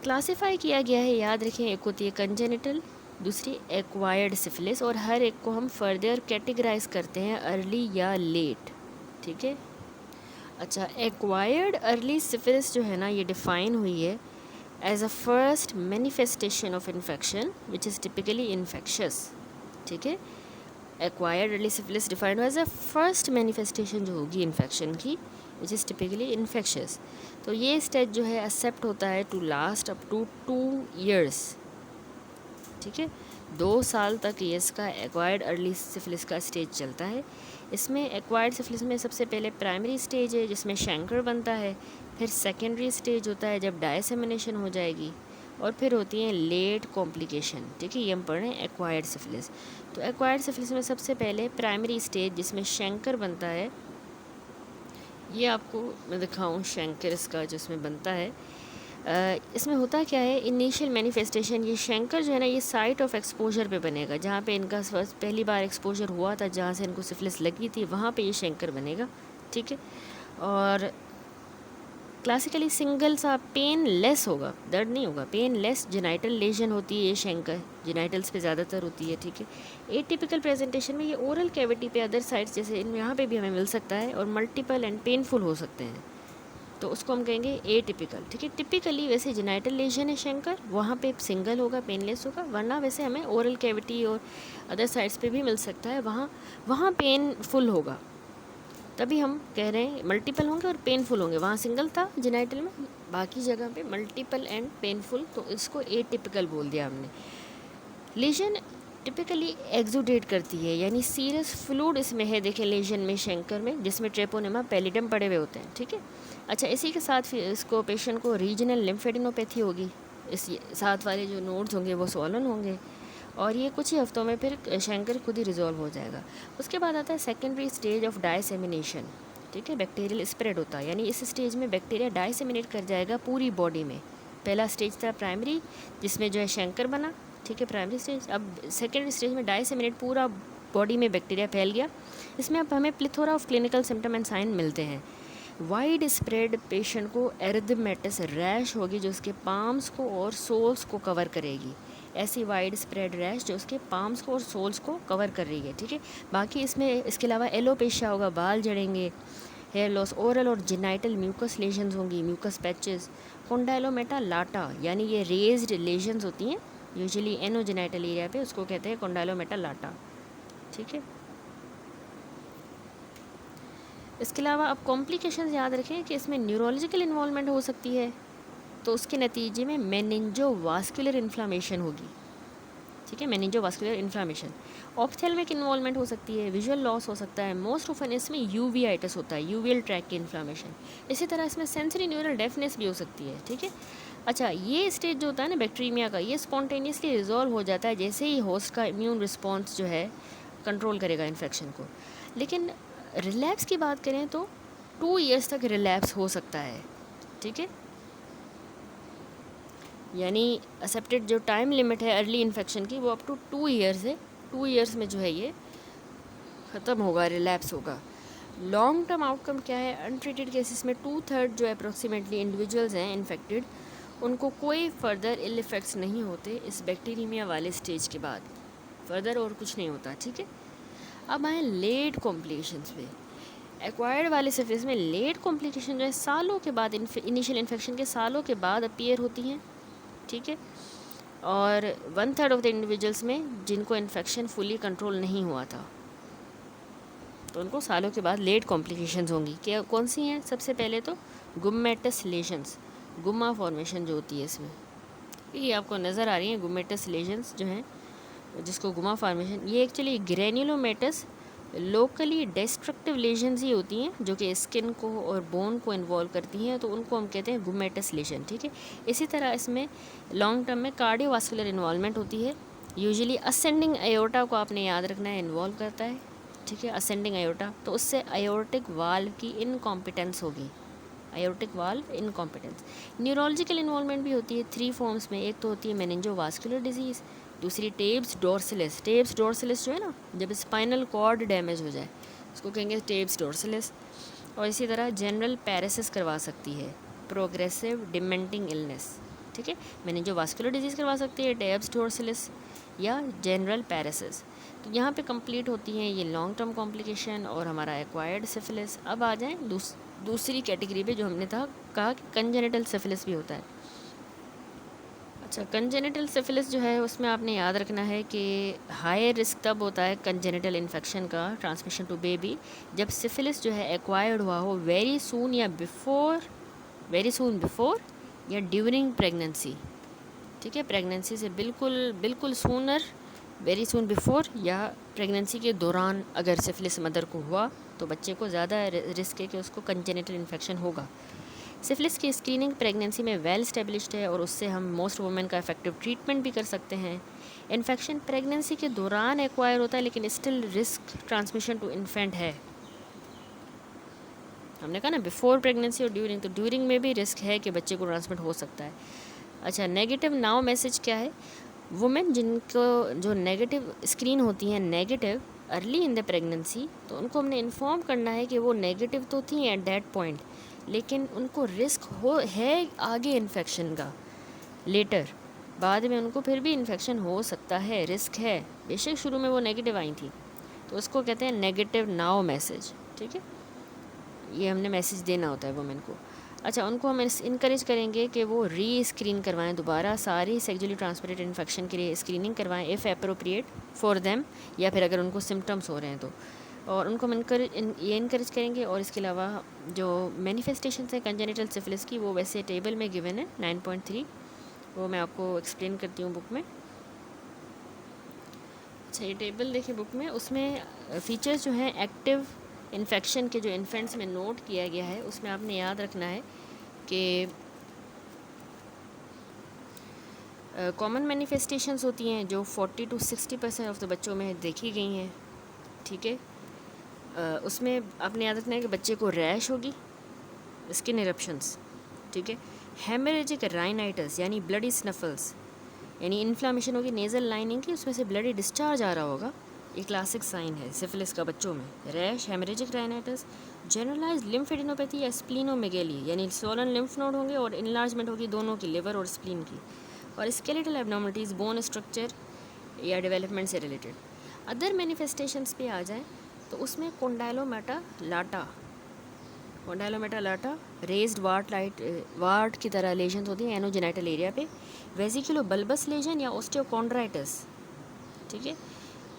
क्लासीफाई किया गया है, याद रखें, एक होती है कंजेनिटल, दूसरी एक्वायर्ड सिफिलिस, और हर एक को हम फर्दर कैटेगराइज करते हैं अर्ली या लेट, ठीक है। अच्छा, एक्वायर्ड अर्ली सिफिलिस जो है ना ये डिफ़ाइन हुई है as a first manifestation of infection which is typically infectious, ठीक है। Acquired early syphilis defined as a first manifestation जो होगी इन्फेक्शन की विच इज़ टिपिकली इन्फेक्शियस। तो ये स्टेज जो है एक्सेप्ट होता है to last up to 2 years, ठीक है, 2 साल तक ये इसका एक्वायर्ड अर्ली सिफिलिस का स्टेज चलता है। इसमें एक्वायर्ड सिफिलिस में सबसे पहले प्राइमरी स्टेज है जिसमें शैंकर बनता है, फिर सेकेंडरी स्टेज होता है जब डायसेमिनेशन हो जाएगी, और फिर होती हैं लेट कॉम्प्लिकेशन, ठीक है। ये हम पढ़ रहे हैं एक्वायर्ड सिफिलिस। तो एक्वायर्ड सिफिलिस में सबसे पहले प्राइमरी स्टेज जिसमें शैंकर बनता है, ये आपको मैं दिखाऊं शैंकर इसका जो इसमें बनता है। इसमें होता क्या है, इनिशियल मैनिफेस्टेशन ये शैंकर जो है ना ये साइट ऑफ एक्सपोजर पे बनेगा, जहाँ पे इनका पहली बार एक्सपोजर हुआ था, जहाँ से इनको सिफिलिस लगी थी वहाँ पे ये शैंकर बनेगा, ठीक है। और क्लासिकली सिंगल सा पेन लेस होगा, दर्द नहीं होगा, पेन लेस जेनाइटल लेजन होती है ये शैंकर, जेनाइटल्स पे ज़्यादातर होती है, ठीक है। एटिपिकल प्रेजेंटेशन में ये ओरल कैविटी पे अदर साइड्स जैसे यहाँ पे भी हमें मिल सकता है, और मल्टीपल एंड पेनफुल हो सकते हैं, तो उसको हम कहेंगे एटिपिकल, ठीक है। टिपिकली वैसे जेनाइटल लेजन है शैंकर, वहाँ पे सिंगल होगा, पेनलेस होगा, वरना वैसे हमें ओरल कैविटी और अदर साइड्स पे भी मिल सकता है, वहाँ पेनफुल होगा, तभी हम कह रहे हैं मल्टीपल होंगे और पेनफुल होंगे। वहाँ सिंगल था जेनाइटल में, बाकी जगह पे मल्टीपल एंड पेनफुल, तो इसको एटिपिकल बोल दिया हमने। लेजन टिपिकली एक्सुडेट करती है, यानी सीरस फ्लूइड इसमें है, देखें लेजन में शैंकर में, जिसमें ट्रेपोनेमा पैलिडम पड़े हुए होते हैं, ठीक है। अच्छा, इसी के साथ फिर इसको पेशेंट को रीजनल लिम्फेडिनोपैथी होगी, इस साथ वाले जो नोड्स होंगे वो स्वॉलन होंगे, और ये कुछ ही हफ्तों में फिर शैंकर खुद ही रिजॉल्व हो जाएगा। उसके बाद आता है सेकेंडरी स्टेज ऑफ डायसेमिनेशन, ठीक है, बैक्टीरियल स्प्रेड होता है, यानी इस स्टेज में बैक्टीरिया डायसेमिनेट कर जाएगा पूरी बॉडी में। पहला स्टेज था प्राइमरी जिसमें जो है शैंकर बना, ठीक है, प्राइमरी स्टेज। अब सेकेंडरी स्टेज में डायसेमिनेट पूरा बॉडी में बैक्टीरिया फैल गया। इसमें अब हमें plethora of clinical symptom and sign मिलते हैं। वाइड स्प्रेड पेशेंट को एरिथमेटस रैश होगी जो उसके पाम्स को और सोल्स को कवर करेगी, ऐसी वाइड स्प्रेड रैश जो उसके पाम्स को और सोल्स को कवर कर रही है, ठीक है। बाकी इसमें इसके अलावा एलोपेशिया होगा, बाल झड़ेंगे, हेयर लॉस, ओरल और जेनाइटल म्यूकस लेजन्स होंगी, म्यूकस पैचेस, कोंडाइलोमेटा लाटा, यानी ये रेज्ड लेजन्स होती हैं यूजुअली एनोजेनाइटल एरिया पे, उसको कहते हैं कोंडाइलोमेटा लाटा, ठीक है। इसके अलावा अब कॉम्प्लिकेशंस याद रखें कि इसमें न्यूरोलॉजिकल इन्वॉल्वमेंट हो सकती है, तो उसके नतीजे में मेनिंजोवास्कुलर इन्फ्लामेशन होगी, ठीक है, मेनिंजोवास्कुलर इन्फ्लामेशन। ऑप्थेल्मिक इन्वॉल्वमेंट हो सकती है, विजुअल लॉस हो सकता है, मोस्ट ऑफन इसमें यूवीआइटिस होता है, यूवियल ट्रैक की इन्फ्लामेशन। इसी तरह इसमें सेंसरी न्यूरल डेफनेस भी हो सकती है, ठीक है। अच्छा, ये स्टेज जो होता है ना बैक्टीरिया का, ये स्पॉन्टेनियसली रिजॉल्व हो जाता है जैसे ही होस्ट का इम्यून रिस्पॉन्स जो है कंट्रोल करेगा इन्फेक्शन को। लेकिन रिलैप्स की बात करें तो 2 years तक रिलैप्स हो सकता है, ठीक है, यानी एक्सेप्टेड जो टाइम लिमिट है अर्ली इन्फेक्शन की वो अप टू 2 years है। 2 years में जो है ये ख़त्म होगा, रिलैप्स होगा। लॉन्ग टर्म आउटकम क्या है, अनट्रीटेड केसेस में 2/3 जो अप्रोक्सीमेटली इंडिविजुअल्स हैं इन्फेक्टेड, उनको कोई फर्दर इल इफ़ेक्ट्स नहीं होते इस बैक्टीरिया वाले स्टेज के बाद, फर्दर और कुछ नहीं होता, ठीक है। अब आए लेट कॉम्प्लिकेशंस पे। एक्वायर्ड वाले सिफिलिस में लेट कॉम्प्लिकेशन जो है सालों के बाद, इनिशियल इन्फेक्शन के सालों के बाद अपीयर होती हैं, ठीक है। और 1/3 ऑफ द इंडिविजुअल्स में जिनको इन्फेक्शन फुली कंट्रोल नहीं हुआ था, तो उनको सालों के बाद लेट कॉम्प्लिकेशंस होंगी। क्या कौन सी हैं? सबसे पहले तो गुम्मेटस लेजन्स, गुम्मा फॉर्मेशन जो होती है इसमें, ये आपको नज़र आ रही है गुम्मेटस लेजन्स जो हैं, जिसको गुम्मा फॉर्मेशन, ये एक्चुअली ग्रेन्युलोमेटस लोकली डिस्ट्रक्टिव लेजन्स ही होती हैं जो कि स्किन को और बोन को इन्वॉल्व करती हैं, तो उनको हम कहते हैं गुम्मेटस लेजन, ठीक है। इसी तरह इसमें लॉन्ग टर्म में कार्डियोवास्कुलर इन्वॉल्वमेंट होती है, यूजुअली असेंडिंग अयोर्टा को आपने याद रखना है, इन्वॉल्व करता है, ठीक है, असेंडिंग अयोर्टा, तो उससे अयोर्टिक वाल्व की इनकॉम्पिटेंस होगी, अयोर्टिक वाल्व इनकॉम्पिटेंस। न्यूरोलॉजिकल इन्वॉल्वमेंट भी होती है 3 फॉर्म्स में, एक तो होती है मेनिंजोवास्कुलर डिजीज़, दूसरी टेब्स डोर्सिलिस, टेब्स डोर्सिलिस जो है ना, जब स्पाइनल कॉर्ड डैमेज हो जाए उसको कहेंगे टेब्स डोर्सिलिस। और इसी तरह जनरल पैरासिस करवा सकती है, प्रोग्रेसिव डिमेंटिंग इलनेस, ठीक है, मेनिंजोवास्कुलर डिजीज़ करवा सकती है टेब्स डोर्सिलिस या जनरल पैरासिस। तो यहाँ पे कंप्लीट होती हैं ये लॉन्ग टर्म कॉम्प्लिकेशन और हमारा एक्वायर्ड सिफिलिस। अब आ जाएँ दूसरी कैटेगरी पे जो हमने कहा कि कंजेनिटल सिफिलिस भी होता है। अच्छा, कंजेनिटल सिफिलिस जो है उसमें आपने याद रखना है कि हाई रिस्क तब होता है कंजेनिटल इन्फेक्शन का ट्रांसमिशन टू बेबी जब सिफिलिस जो है एक्वायर्ड हुआ हो वेरी सून बिफोर या ड्यूरिंग प्रेगनेंसी। ठीक है, प्रेगनेंसी से बिल्कुल बिल्कुल सूनर, वेरी सून बिफोर या प्रेगनेंसी के दौरान अगर सिफिलिस मदर को हुआ तो बच्चे को ज़्यादा रिस्क है कि उसको कंजेनिटल इन्फेक्शन होगा। सिफिलिस की स्क्रीनिंग प्रेगनेंसी में वेल स्टेब्लिश्ड है और उससे हम मोस्ट वुमेन का इफेक्टिव ट्रीटमेंट भी कर सकते हैं। इन्फेक्शन प्रेगनेंसी के दौरान एक्वायर होता है लेकिन still risk transmission to infant है। हमने कहा ना बिफोर प्रेगनेंसी और ड्यूरिंग, तो ड्यूरिंग में भी रिस्क है कि बच्चे को ट्रांसमिट हो सकता है। अच्छा, नेगेटिव नाउ मैसेज क्या है? वुमेन जिनको जो नेगेटिव स्क्रीन होती हैं negative early in the pregnancy, तो उनको हमने इन्फॉर्म करना है कि वो नेगेटिव तो थी एट दैट पॉइंट लेकिन उनको रिस्क है आगे इन्फेक्शन का लेटर, बाद में उनको फिर भी इन्फेक्शन हो सकता है, रिस्क है, बेशक शुरू में वो नेगेटिव आई थी। तो उसको कहते हैं नेगेटिव नाउ मैसेज। ठीक है, ये हमने मैसेज देना होता है वुमेन को। अच्छा, उनको हम इनकरेज करेंगे कि वो री स्क्रीन करवाएं, दोबारा सारी सेक्सुअली ट्रांसमिटेड इन्फेक्शन के लिए स्क्रीनिंग करवाएं इफ़ एप्रोप्रिएट फॉर देम, या फिर अगर उनको सिम्टम्स हो रहे हैं तो। और उनको हम ये इनकरेज करेंगे। और इसके अलावा जो मैनिफेस्टेशन है कंजेनिटल सिफिलिस की वो वैसे टेबल में गिवन है 9.3, वो मैं आपको एक्सप्लेन करती हूँ बुक में। अच्छा, ये टेबल देखिए बुक में, उसमें फ़ीचर्स जो हैं एक्टिव इन्फेक्शन के जो इन्फेंट्स में नोट किया गया है उसमें आपने याद रखना है कि कॉमन मैनिफेस्टेशंस होती हैं जो 40 to 60% ऑफ द बच्चों में देखी गई हैं। ठीक है, उसमें आपने याद रखना है कि बच्चे को रैश होगी, स्किन इरप्शंस, ठीक है, हेमरेजिक राइनाइटिस यानी ब्लडी स्नफल्स यानी इन्फ्लामेशन होगी नेज़ल लाइनिंग की, उसमें से ब्लडी डिस्चार्ज आ रहा होगा, ये क्लासिक साइन है सिफिलिस का बच्चों में। Rash, haemorrhagic rhinitis, generalise lymphadenopathy या स्प्लीनोमेगेली यानी सोलन लिम्फ नोड होंगे और इनलार्जमेंट होगी दोनों की, लिवर और स्प्लीन की। और स्केलेटल एब्नॉर्मलिटीज़ बोन स्ट्रक्चर या डेवलपमेंट से रिलेटेड। अदर मैनिफेस्टेशंस पे आ जाएँ तो उसमें कोंडाइलोमेटा लाटा रेज्ड वार्ट की तरह लेजन होती हैं एनोजेनाइटल एरिया पे, वेजिकुलो बल्बस लेजन या ओस्टियोकॉन्ड्राइटिस। ठीक है,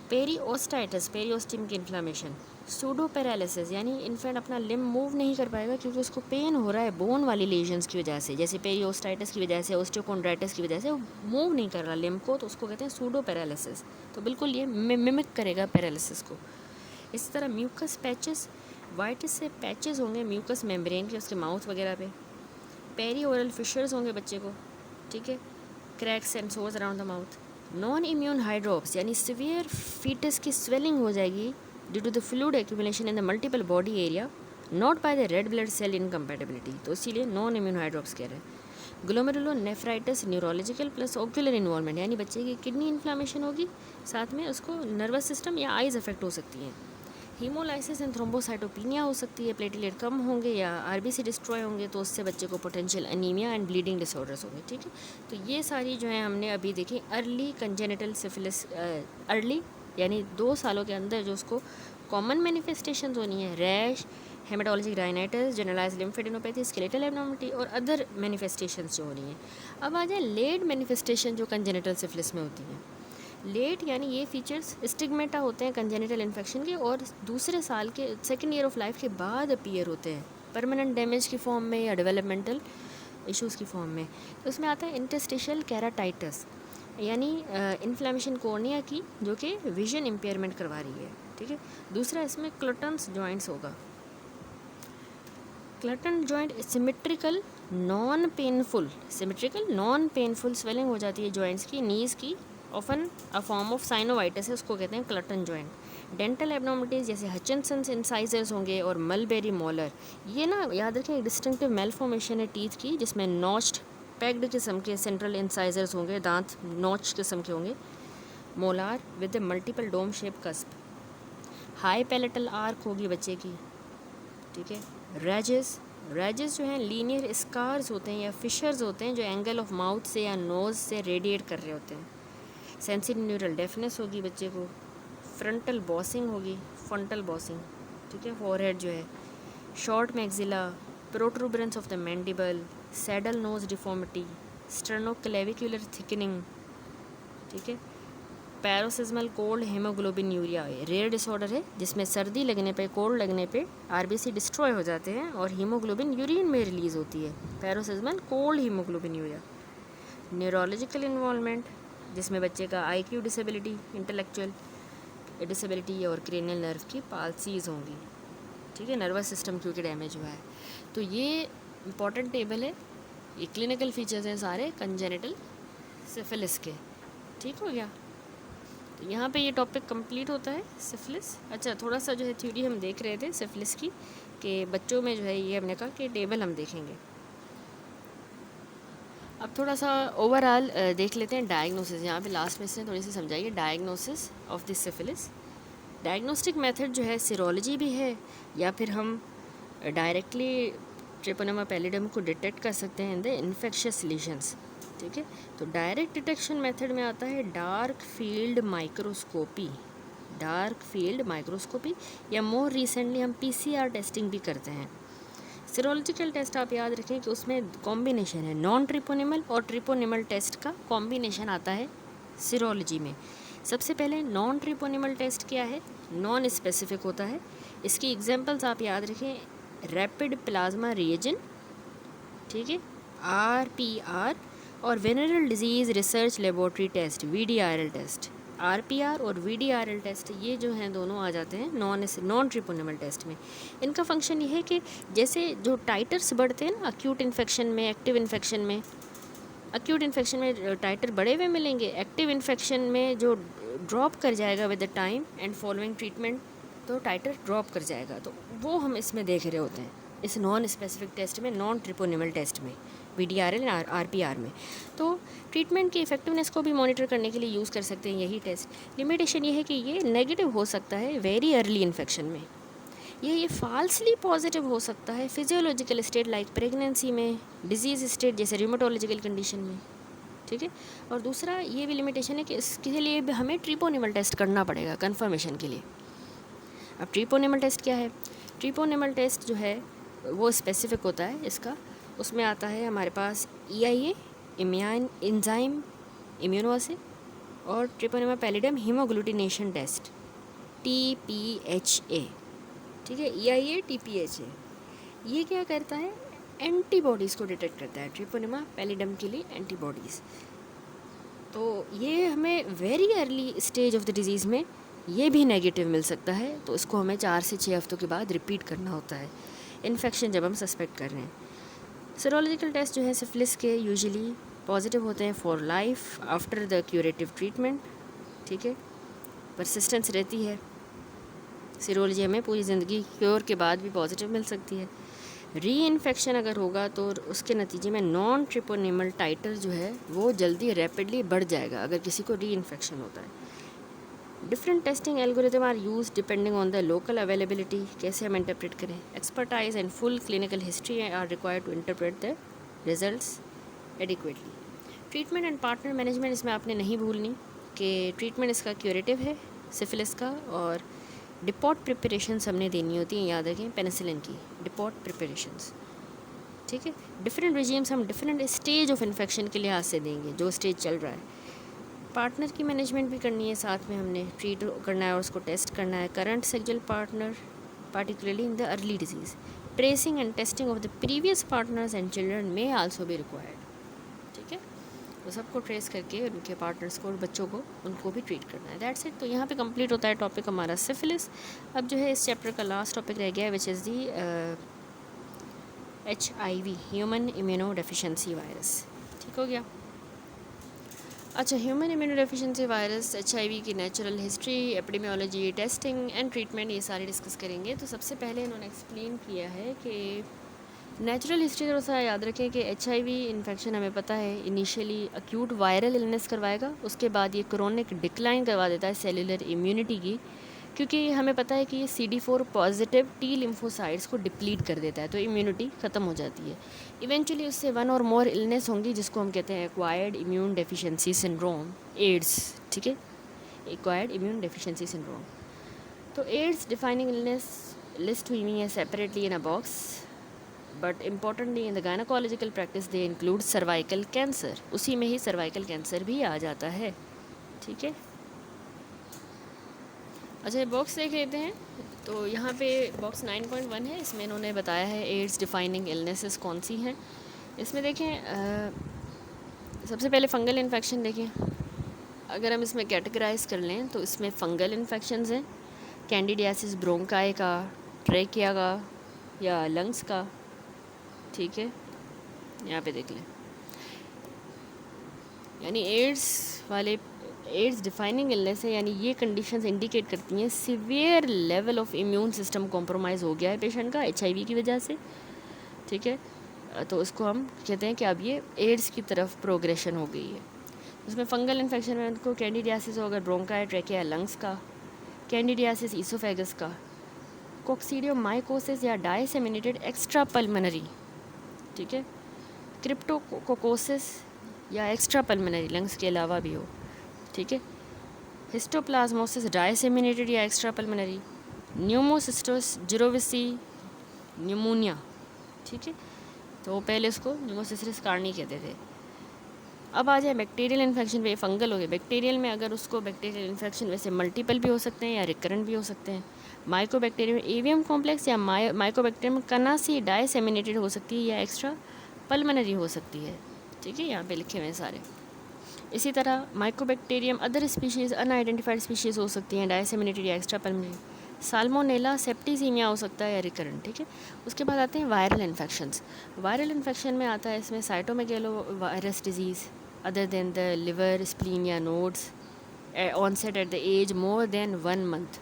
पेरियोस्टाइटिस, पेरियोस्टिम की इन्फ्लामेशन, सूडो पैरालिसिस यानी इन्फेंट अपना लिम मूव नहीं कर पाएगा क्योंकि उसको पेन हो रहा है बोन वाली लेजन्स की वजह से, जैसे पेरियोस्टाइटिस की वजह से, ओस्टियोकॉन्ड्राइटिस की वजह से वो मूव नहीं कर रहा लिम को, तो उसको कहते हैं सूडो पैरालिसिस। तो बिल्कुल ये मिमिक करेगा पैरालिसिस को। इसी तरह म्यूकस पैचेस, वाइटिस से पैचेस होंगे म्यूकस मेम्ब्रेन के उसके माउथ वगैरह पे, पेरी ओरल फिशर्स होंगे बच्चे को। ठीक है, cracks and sores around the mouth, non immune hydrops यानी सिवियर फीटस की स्वेलिंग हो जाएगी due to the fluid accumulation in the multiple body area not by the red blood cell incompatibility, तो इसीलिए नॉन इम्यून हाइड्रोप्स कह रहे हैं। Glomerulonephritis neurological plus ocular involvement यानी बच्चे की किडनी इन्फ्लामेशन होगी, साथ में उसको नर्वस सिस्टम या आइज़ अफेक्ट हो सकती हैं। हीमोलाइसिस एंड थ्रोम्बोसाइटोपिनिया हो सकती है, प्लेटलेट कम होंगे या आरबीसी डिस्ट्रॉय होंगे, तो उससे बच्चे को potential anaemia and bleeding disorders होंगे। ठीक है, तो ये सारी जो है हमने अभी देखी अर्ली कंजेनिटल सिफिलिस, अर्ली यानी 2 सालों के अंदर जो उसको कॉमन मैनिफेस्टेशंस होनी है, rash, haematologic rhinitis, generalise lymphadenopathy, skeletal abnormality और अदर मैनिफेस्टेशंस जो हो रही हैं। अब आ जाए लेट मैनिफेस्टेशन जो कंजेनिटल सिफिलिस में होती हैं। लेट यानी ये फीचर्स स्टिग्मेटा होते हैं कंजेनिटल इन्फेक्शन के और दूसरे साल के सेकेंड ईयर ऑफ लाइफ के बाद अपीयर होते हैं परमानेंट डैमेज की फॉर्म में या डेवलपमेंटल इश्यूज़ की फॉर्म में। तो इसमें आता है इंटरस्टिशियल केराटाइटिस यानी इन्फ्लेमेशन कॉर्निया की जो कि विजन इम्पेयरमेंट करवा रही है। ठीक है, दूसरा इसमें क्लटन्स जॉइंट्स होगा। Clutton joint symmetrical non painful swelling हो जाती है जॉइंट्स की, नीज़ की, often a form of synovitis है, उसको कहते हैं क्लटन जॉइंट। डेंटल एब्नॉर्मलिटीज़ जैसे हचिनसन्स इंसाइजर्स होंगे और मलबेरी मॉलर, ये ना याद रखें एक डिस्टिंक्टिव मेलफॉर्मेशन है टीथ की जिसमें नॉच्ड पैक्ड किस्म के सेंट्रल इंसाइजर्स होंगे, दांत नॉच किस्म के होंगे। Molar with multiple dome shape cusp, high palatal arch होगी बच्चे की। ठीक है, रैजेस जो हैं लीनियर स्कार्स होते हैं या फिशर्स होते हैं जो एंगल ऑफ माउथ से या नोज़ से रेडिएट कर रहे होते हैं। सेंसिटिव न्यूरल डेफनेस होगी बच्चे को, फ्रंटल बॉसिंग होगी, फ्रंटल बॉसिंग। ठीक है, फॉरहेड जो है, short maxilla, protuberance of the mandible, saddle nose deformity, sternoclavicular thickening, ठीक है। Paroxysmal cold haemoglobinuria rare disorder है जिसमें सर्दी लगने पे, कोल्ड लगने पे आरबीसी डिस्ट्रॉय हो जाते हैं और हीमोग्लोबिन यूरिन में रिलीज़ होती है। Paroxysmal cold हीमोग्लोबिन्यूरिया। न्यूरोलॉजिकल इन्वॉल्वमेंट जिसमें बच्चे का आईक्यू डिसेबिलिटी, इंटेलेक्चुअल डिसेबिलिटी और क्रेनियल नर्व की पाल्सीज होंगी, ठीक है, नर्वस सिस्टम क्योंकि डैमेज हुआ है। तो ये इंपॉर्टेंट टेबल है, ये क्लिनिकल फीचर्स हैं सारे कंजेनिटल सिफिलिस के, ठीक हो गया। तो यहाँ पे ये टॉपिक कंप्लीट होता है सिफिलिस। अच्छा, थोड़ा सा जो है थ्योरी हम देख रहे थे सिफिलिस की, कि बच्चों में जो है ये हमने कहा कि टेबल हम देखेंगे। अब थोड़ा सा ओवरऑल देख लेते हैं डायग्नोसिस। यहाँ पे लास्ट में से थोड़ी सी समझाइए diagnosis of this syphilis. Diagnostic method जो है सीरोलॉजी भी है, या फिर हम डायरेक्टली ट्रिपोनेमा पैलिडम को डिटेक्ट कर सकते हैं इन द इन्फेक्शियस लीजन्स, ठीक है। तो डायरेक्ट डिटेक्शन मेथड में आता है dark field microscopy, dark field microscopy, या मोर रिसेंटली हम पीसीआर टेस्टिंग भी करते हैं। सीरोलॉजिकल टेस्ट आप याद रखें कि उसमें कॉम्बिनेशन है, नॉन ट्रिपोनिमल और ट्रिपोनिमल टेस्ट का कॉम्बिनेशन आता है सीरोलॉजी में। सबसे पहले नॉन ट्रिपोनिमल टेस्ट क्या है, नॉन स्पेसिफिक होता है। इसकी एग्जांपल्स आप याद रखें, रैपिड प्लाज्मा रिएजन, ठीक है, आरपीआर, और venereal disease research laboratory test, VDRL test. RPR और वीडीआरएल टेस्ट ये जो हैं दोनों आ जाते हैं नॉन ट्रिपोनिमल टेस्ट में। इनका फंक्शन ये है कि जैसे जो टाइटर्स बढ़ते हैं ना अक्यूट इन्फेक्शन में, एक्टिव इन्फेक्शन में, अक्यूट इन्फेक्शन में टाइटर बढ़े हुए मिलेंगे, एक्टिव इन्फेक्शन में जो ड्रॉप कर जाएगा with the time and following treatment, तो टाइटर ड्रॉप कर जाएगा। तो वो हम इसमें देख रहे होते हैं इस नॉन स्पेसिफिक टेस्ट में, नॉन ट्रिपोनिमल टेस्ट में, वीडीआरएल और आरपीआर में। तो ट्रीटमेंट की इफेक्टिवनेस को भी मॉनिटर करने के लिए यूज़ कर सकते हैं यही टेस्ट। लिमिटेशन ये है कि ये नेगेटिव हो सकता है वेरी अर्ली इन्फेक्शन में, ये फाल्सली पॉजिटिव हो सकता है फिजियोलॉजिकल स्टेट लाइक प्रेगनेंसी में, डिजीज़ स्टेट जैसे रियूमेटोलॉजिकल कंडीशन में, ठीक है। और दूसरा ये भी लिमिटेशन है कि इसके लिए भी हमें ट्रिपोनिमल टेस्ट करना पड़ेगा कंफर्मेशन के लिए। अब ट्रिपोनिमल टेस्ट क्या है, ट्रिपोनिमल टेस्ट जो है वो स्पेसिफिक होता है इसका, उसमें आता है हमारे पास EIA, इम्यून एंजाइम इम्यूनोअसे, और ट्रिपोनेमा पैलिडम हीमोग्लूटिनेशन टेस्ट, TPHA, ठीक है। EIA TPHA ये क्या करता है, एंटीबॉडीज़ को डिटेक्ट करता है ट्रिपोनेमा पैलिडम के लिए, एंटीबॉडीज़। तो ये हमें very early stage of the disease में ये भी नेगेटिव मिल सकता है, तो इसको हमें 4 से 6 हफ्तों के बाद रिपीट करना होता है इन्फेक्शन जब हम सस्पेक्ट कर रहे हैं। सीरोलॉजिकल टेस्ट जो है सिफिलिस के यूजुअली पॉजिटिव होते हैं for life after the curative treatment, ठीक है, परसिस्टेंस रहती है। सीरोलॉजी में पूरी ज़िंदगी क्योर के बाद भी पॉजिटिव मिल सकती है। री इन्फेक्शन अगर होगा तो उसके नतीजे में नॉन ट्रिपोनिमल टाइटर जो है वो जल्दी रैपिडली बढ़ जाएगा अगर किसी को री इन्फेक्शन होता है। Different testing algorithm are use depending on the local availability, कैसे हम इंटरप्रेट करें। Expertise and full clinical history are required to interpret the results adequately. Treatment and partner management इसमें आपने नहीं भूलनी कि ट्रीटमेंट इसका क्यूरेटिव है सिफिलिस का, और डिपॉट प्रिपरेशंस हमने देनी होती हैं, याद रखें पेनिसिलिन की डिपॉट प्रिपरेशंस, ठीक है। डिफरेंट रिजीम्स हम डिफरेंट स्टेज ऑफ इन्फेक्शन के लिहाज से देंगे, जो स्टेज चल रहा है। पार्टनर की मैनेजमेंट भी करनी है, साथ में हमने ट्रीट करना है और उसको टेस्ट करना है। Current sexual partner particularly in the early disease. Tracing and testing of the previous partners and children may also be required, ठीक है। तो सबको ट्रेस करके उनके पार्टनर्स को और बच्चों को उनको भी ट्रीट करना है, दैट्स इट। तो यहाँ पे कंप्लीट होता है टॉपिक हमारा सिफिलिस। अब जो है इस चैप्टर का लास्ट टॉपिक रह गया है which is the HIV, human immuno deficiency virus, ठीक हो गया। अच्छा, human immuno deficiency virus, HIV की natural history, epidemiology, testing and treatment, ये सारे डिस्कस करेंगे। तो सबसे पहले इन्होंने एक्सप्लेन किया है कि नेचुरल हिस्ट्री थोड़ा सा याद रखें कि HIV इन्फेक्शन हमें पता है इनिशियली अक्यूट वायरल इलनेस करवाएगा, उसके बाद ये क्रोनिक डिक्लाइन करवा देता है सेलुलर इम्यूनिटी की, क्योंकि हमें पता है कि ये CD4 पॉजिटिव T लिम्फोसाइट्स को डिप्लीट कर देता है, तो इम्यूनिटी ख़त्म हो जाती है। इवेंचुअली उससे 1 और मोर इलनेस होंगी जिसको हम कहते हैं acquired immune deficiency syndrome, AIDS, ठीक है, एक्वायर्ड इम्यून डेफिशिएंसी सिंड्रोम। तो एड्स डिफाइनिंग इलनेस लिस्ट हुई हुई है separately in a box. But importantly in the gynaecological practice they include cervical cancer, उसी में ही सर्वाइकल कैंसर भी आ जाता है। ठीक है, अच्छा ये बॉक्स देख लेते हैं। तो यहाँ पे बॉक्स 9.1 है, इसमें इन्होंने बताया है एड्स डिफाइनिंग इलनेसेस कौन सी हैं। इसमें देखें सबसे पहले फंगल इन्फेक्शन देखें। अगर हम इसमें कैटेगराइज कर लें तो इसमें फंगल इन्फेक्शंस हैं, कैंडिडियासिस ब्रोंकाई का, ट्रेकिया का या लंग्स का। ठीक है, यहाँ पे देख लें, यानी एड्स डिफाइनिंग इलनेस है, यानी ये कंडीशंस इंडिकेट करती हैं severe level of immune system compromise हो गया है पेशेंट का HIV की वजह से। ठीक है, तो उसको हम कहते हैं कि अब ये एड्स की तरफ प्रोग्रेशन हो गई है। उसमें फंगल इन्फेक्शन में उनको कैंडिडियासिस हो, अगर ब्रोंकाई, ट्रेकिया, लंग्स का, कैंडिडियासिस ईसोफेगस का, कोक्सीडियोमाइकोसिस या डायसेमिनेटेड एक्स्ट्रा पल्मोनरी। ठीक है, क्रिप्टोकोकोसिस या एक्स्ट्रा पल्मोनरी लंग्स के अलावा भी हो। ठीक है, हिस्टोप्लाज्मोसिस डायसेमिनेटेड या एक्स्ट्रा पल्मोनरी, न्यूमोसिस्टोस जिरोविसी न्यूमोनिया। ठीक है, तो पहले उसको न्यूमोसिस्टिस कार्नी कहते थे। अब आ जाए बैक्टीरियल इन्फेक्शन पे, फंगल हो गए। बैक्टीरियल में अगर उसको बैक्टीरियल इन्फेक्शन वैसे मल्टीपल भी हो सकते हैं या रिकरेंट भी हो सकते हैं। माइकोबैक्टीरियम एवियम कॉम्प्लेक्स या माइकोबैक्टीरियम कनासी डायसेमिनेटेड हो सकती है या एक्स्ट्रा पल्मोनरी हो सकती है। ठीक है, यहाँ पे लिखे हुए हैं सारे। इसी तरह Mycobacterium other species unidentified species हो सकती हैं, डायसेमिनेटेड या एक्स्ट्रा पल्मोनरी। साल्मोनेला सेप्टिसीमिया हो सकता है या रिकरेंट। ठीक है, उसके बाद आते हैं वायरल इन्फेक्शंस। वायरल इन्फेक्शन में आता है इसमें cytomegalo virus disease other than the liver, spleen या nodes, onset at the age more than 1 month.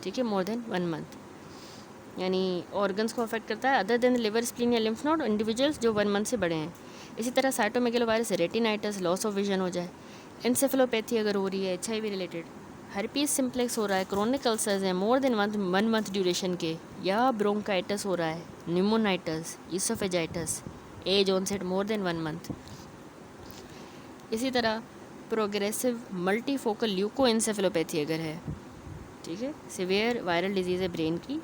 ठीक है, मोर देन 1 मंथ, यानी ऑर्गन्स को अफेक्ट करता है अदर देन लिवर, स्प्लीन या लिम्फ नोड, इंडिविजुअल्स जो 1 मंथ से बड़े हैं। इसी तरह cytomegalo virus retinitis, loss of vision हो जाए, एंसेफेलोपैथी अगर हो रही है, HIV रिलेटेड, हर्पीस सिम्प्लेक्स हो रहा है, क्रोनिक अल्सर्स हैं मोर देन 1 मंथ ड्यूरेशन के, या ब्रोंकाइटिस हो रहा है, pneumonitis, oesophagitis, age onset more than 1 month. इसी तरह प्रोग्रेसिव मल्टीफोकल ल्यूकोएंसेफेलोपैथी अगर है, ठीक है, सिवियर वायरल डिजीज़ है ब्रेन की,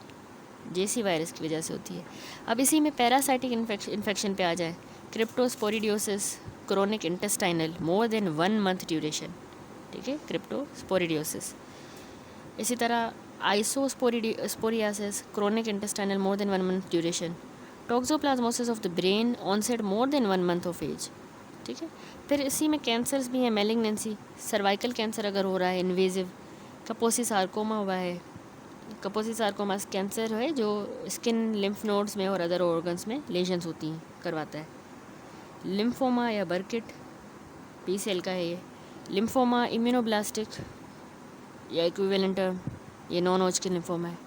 JC वायरस की वजह से होती है। अब इसी में पैरासाइटिक इन्फेक्शन पे आ जाए, cryptosporidiosis, chronic intestinal more than 1 month duration. ठीक है, क्रिप्टोस्पोरिडियोसिस। इसी तरह isosporiasis, chronic intestinal more than 1 month duration. Toxoplasmosis of the brain onset more than 1 month of age. ठीक है, फिर इसी में कैंसर्स भी हैं, मैलिग्नेंसी, सर्वाइकल कैंसर अगर हो रहा है इन्वेजिव, कपोसी सार्कोमा हुआ है, कपोसी सार्कोमा कैंसर है जो स्किन, लिम्फ नोड्स में और अदर ऑर्गन्स में लेजन्स होती हैं करवाता है। लिम्फोमा या बर्किट, P सेल का है ये। लिम्फोमा इम्यूनोब्लास्टिक या इक्विवेलेंट टर्म, ये नॉन हॉजकिन लिम्फोमा है।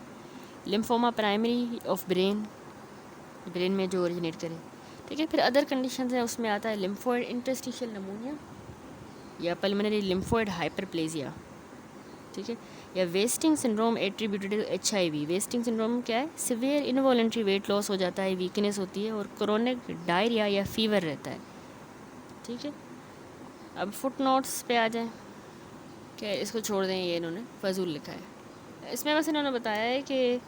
लिम्फोमा प्राइमरी ऑफ ब्रेन में जो ओरिजिनेट करे। ठीक है, फिर अदर कंडीशंस हैं, उसमें आता है लिम्फोइड इंटरस्टिशियल नमूनिया या पल्मोनरी लिम्फोइड हाइपरप्लेजिया। ठीक है, या wasting syndrome attributed to HIV। Wasting syndrome क्या है? सिवियर इनवॉलेंट्री वेट लॉस हो जाता है, वीकनेस होती है और क्रोनिक डायरिया या फीवर रहता है। ठीक है, अब फुट नोट्स पे आ जाएं, क्या इसको छोड़ दें, ये इन्होंने फजूल लिखा है। इसमें बस इन्होंने बताया है कि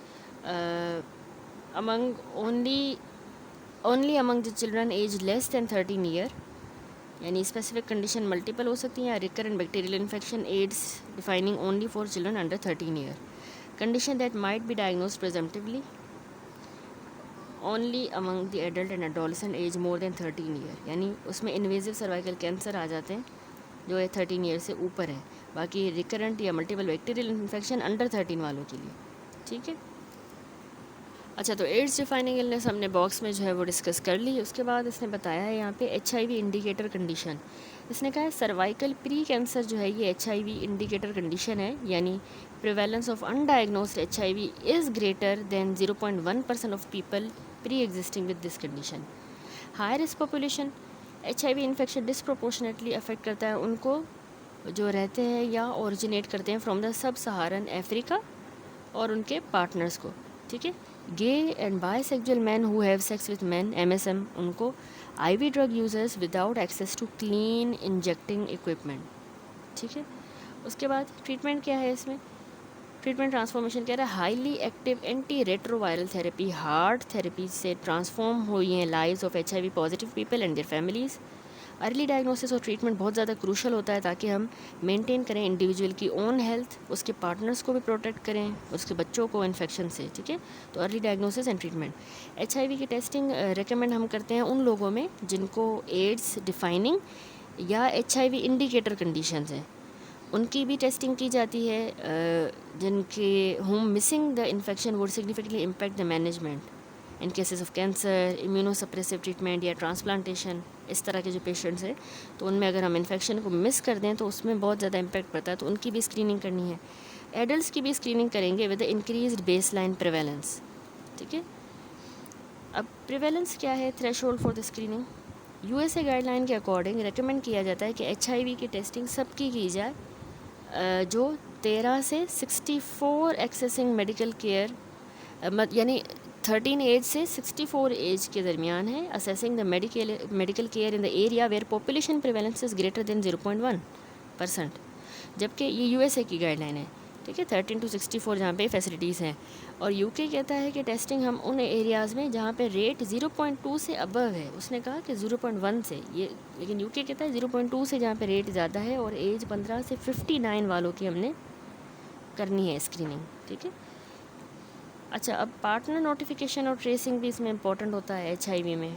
only among the children age less than 13 year, यानी स्पेसिफिक कंडीशन मल्टीपल हो सकती हैं, recurrent bacterial infection, AIDS defining only for children under 13 year, condition that might be diagnosed presumptively only among the adult and adolescent age more than 13 year, यानी उसमें invasive cervical cancer आ जाते हैं जो है 13 year से ऊपर है। बाकी रिकरेंट या मल्टीपल बैक्टीरियल इन्फेक्शन अंडर 13 वालों के लिए। ठीक है, अच्छा, तो एड्स डिफाइनिंग इलनेस हमने बॉक्स में जो है वो डिस्कस कर ली। उसके बाद इसने बताया है यहाँ पे HIV इंडिकेटर कंडीशन। इसने कहा है सर्वाइकल प्री कैंसर जो है ये HIV इंडिकेटर कंडीशन है, यानी prevalence of undiagnosed HIV is greater than 0.1% of people pre existing with this condition. High risk population HIV infection disproportionately affect करता है उनको जो रहते हैं या ओरिजिनेट करते हैं from the sub Saharan Africa और उनके पार्टनर्स को। ठीक है, gay and bisexual man who have sex with man MSM, उनको IV drug users without access to clean injecting equipment. ठीक है, उसके बाद ट्रीटमेंट क्या है इसमें? ट्रीटमेंट ट्रांसफॉर्मेशन कह रहा है highly active anti retroviral therapy heart therapy से ट्रांसफॉर्म हुई हैं lives of HIV positive people and there families. Early diagnosis और ट्रीटमेंट बहुत ज़्यादा क्रूशल होता है ताकि हम मेंटेन करें इंडिविजुअल की ओन हेल्थ, उसके पार्टनर्स को भी प्रोटेक्ट करें, उसके बच्चों को इन्फेक्शन से। ठीक है, तो early diagnosis and treatment. HIV की टेस्टिंग रेकमेंड हम करते हैं उन लोगों में जिनको एड्स डिफाइनिंग या HIV इंडिकेटर कंडीशंस हैं, उनकी भी टेस्टिंग की जाती है, जिनके home missing the infection would significantly impact the management in cases of cancer, immunosuppressive treatment या ट्रांसप्लांटेशन। इस तरह के जो पेशेंट्स हैं तो उनमें अगर हम इन्फेक्शन को मिस कर दें तो उसमें बहुत ज़्यादा इम्पैक्ट पड़ता है, तो उनकी भी स्क्रीनिंग करनी है। एडल्ट्स की भी स्क्रीनिंग करेंगे विद इंक्रीज्ड बेसलाइन प्रिवेलेंस। ठीक है, अब प्रिवेलेंस क्या है, threshold for the screening. USA guideline के अकॉर्डिंग रिकमेंड किया जाता है कि HIV की टेस्टिंग सबकी की जाए जो 13 से 64 एक्सेसिंग मेडिकल केयर, यानी 13 एज से 64 एज के दरमियान है, assessing the medical care in the area where population prevalence is greater than 0.1%, जबकि ये USA की गाइडलाइन है। ठीक है, 13 to 64 जहाँ पे फैसिलिटीज़ हैं। और UK कहता है कि टेस्टिंग हम उन एरियाज़ में जहाँ पे रेट 0.2 से अबव है, उसने कहा कि 0.1 से ये, लेकिन UK कहता है 0.2 से जहाँ पे रेट ज़्यादा है और एज 15 से 59 वालों की हमने करनी है स्क्रीनिंग। ठीक है, अच्छा, अब पार्टनर नोटिफिकेशन और ट्रेसिंग भी इसमें इंपॉर्टेंट होता है। HIV में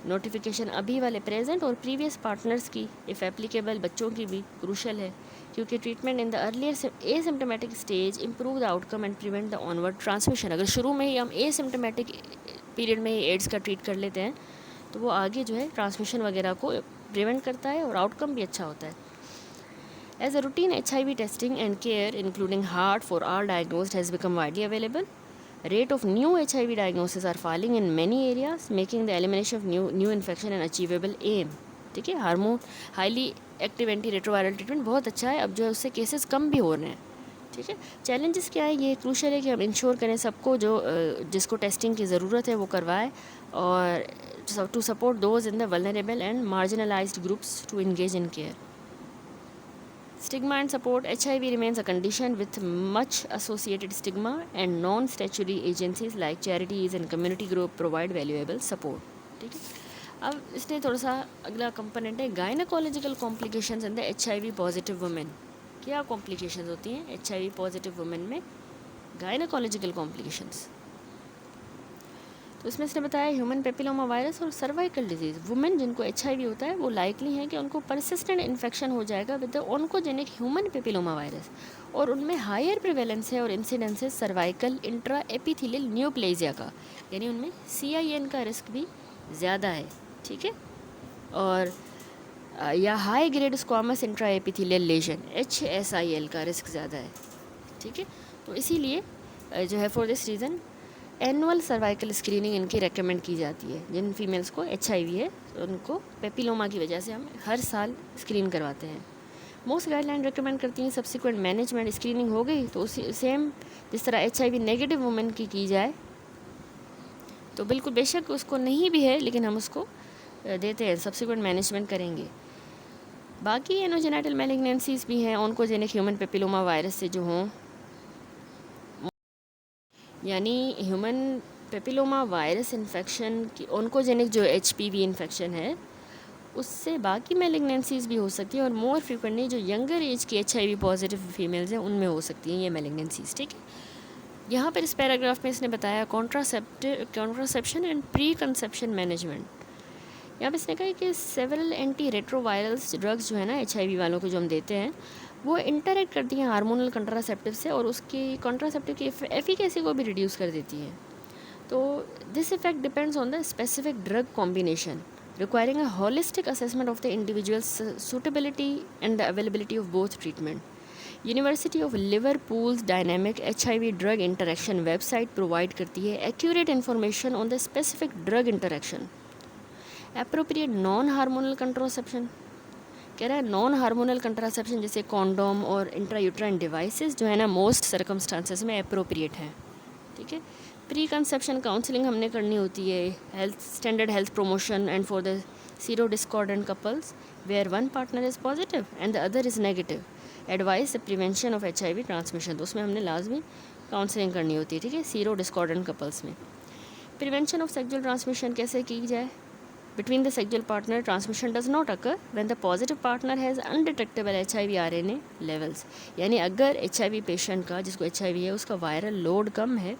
नोटिफिकेशन अभी वाले प्रेजेंट और प्रीवियस पार्टनर्स की, इफ़ एप्लीकेबल बच्चों की भी क्रूशल है, क्योंकि treatment in the earlier asymptomatic stage improve the outcome and prevent the onward transmission. अगर शुरू में ही हम एसिम्टोमेटिक पीरियड में ही एड्स का ट्रीट कर लेते हैं तो वो आगे जो है ट्रांसमिशन वगैरह को प्रिवेंट करता है और आउटकम भी अच्छा होता है। As a routine HIV testing and care including heart for all diagnosed has become widely available. Rate of new HIV diagnoses are falling in many areas, making the elimination of new infection an achievable aim. ठीक है, hormone highly active anti retroviral treatment बहुत अच्छा है, अब जो है उससे cases कम भी हो रहे हैं। ठीक है, चैलेंजेस क्या है, ये क्रूशल है कि हम इंश्योर करें सबको जो जिसको टेस्टिंग की ज़रूरत है वो करवाए, और to support those in the vulnerable and marginalised groups to engage in care. Stigma and support. HIV remains a condition with much associated stigma, and non-statutory agencies like charities and community group provide valuable support. ठीक है, अब इसने थोड़ा सा अगला component है gynaecological complications in the HIV positive women. क्या complications होती हैं HIV पॉजिटिव वुमेन में? गायनाकोलॉजिकल कॉम्प्लिकेशंस, तो इसमें इसने बताया ह्यूमन पेपिलोमा वायरस और सर्वाइकल डिजीज़। वुमेन जिनको HIV होता है वो लाइकली है कि उनको परसिस्टेंट इन्फेक्शन हो जाएगा with the oncogenic human papilloma virus, और उनमें हायर प्रिवेलेंस है और इंसिडेंस है सर्वाइकल इंट्रा एपिथेलियल न्यूप्लेजिया का, यानी उनमें CIN का रिस्क भी ज़्यादा है। ठीक है, और या high grade squamous intraepithelial lesion HSIL का रिस्क ज़्यादा है। ठीक है, तो इसीलिए जो है for this reason annual cervical screening इनकी रेकमेंड की जाती है। जिन फीमेल्स को HIV है तो उनको पेपिलोमा की वजह से हम हर साल स्क्रीन करवाते हैं। मोस्ट गाइडलाइन रेकमेंड करती हैं सब्सिक्वेंट मैनेजमेंट, स्क्रीनिंग हो गई तो उसी सेम जिस तरह HIV नेगेटिव वुमेन की जाए, तो बिल्कुल बेशक उसको नहीं भी है लेकिन हम उसको देते हैं, सब्सिक्वेंट मैनेजमेंट करेंगे। बाकी एनोजेनिटल मैलिग्नेंसीज भी हैं ऑन्कोजेनिक ह्यूमन पेपिलोमा वायरस से जो हों, यानी ह्यूमन पेपिलोमा वायरस इन्फेक्शन की ऑन्कोजेनिक जो HPV इन्फेक्शन है उससे बाकी मैलिग्नेंसीज भी हो सकती हैं, और मोर फ्रिक्वेंटली जो यंगर एज की HIV पॉजिटिव फीमेल्स हैं उनमें हो सकती हैं ये मैलिग्नेंसीज। ठीक है, यहाँ पर इस पैराग्राफ में इसने बताया contraception and pre conception management. यहाँ पर इसने कहा कि सेवरल एंटी रेट्रोवायरल्स ड्रग्स जो है ना HIV वालों को जो हम देते हैं वो इंटरेक्ट करती हैं हार्मोनल कंट्रासेप्टिव से, और उसकी कंट्रासेप्टिव की एफिकेसी को भी रिड्यूस कर देती हैं। तो this effect depends on the specific drug combination requiring a holistic assessment of the individuals suitability and the availability of both treatment. University of Liverpool's dynamic HIV drug interaction website provide करती है accurate information on the specific drug interaction. Appropriate non hormonal contraception कह रहा है, non hormonal contraception जैसे condom और intrauterine devices जो है ना मोस्ट सर्कमस्टांसेस में अप्रोप्रिएट है। ठीक है, प्री कंसेप्शन काउंसलिंग हमने करनी होती है, health standard health promotion and for the serodiscordant couples where one partner is positive and the other is negative, advise the prevention of HIV transmission, तो उसमें हमने लाजमी काउंसलिंग करनी होती है, ठीक है, सीरो डिस्कॉर्डेंट कपल्स में। प्रिवेंशन ऑफ सेक्सुअल ट्रांसमिशन कैसे की जाए? Between the sexual partner transmission does not occur when the positive partner has undetectable HIV RNA levels, यानी अगर HIV पेशेंट का, जिसको HIV है, उसका वायरल लोड कम है,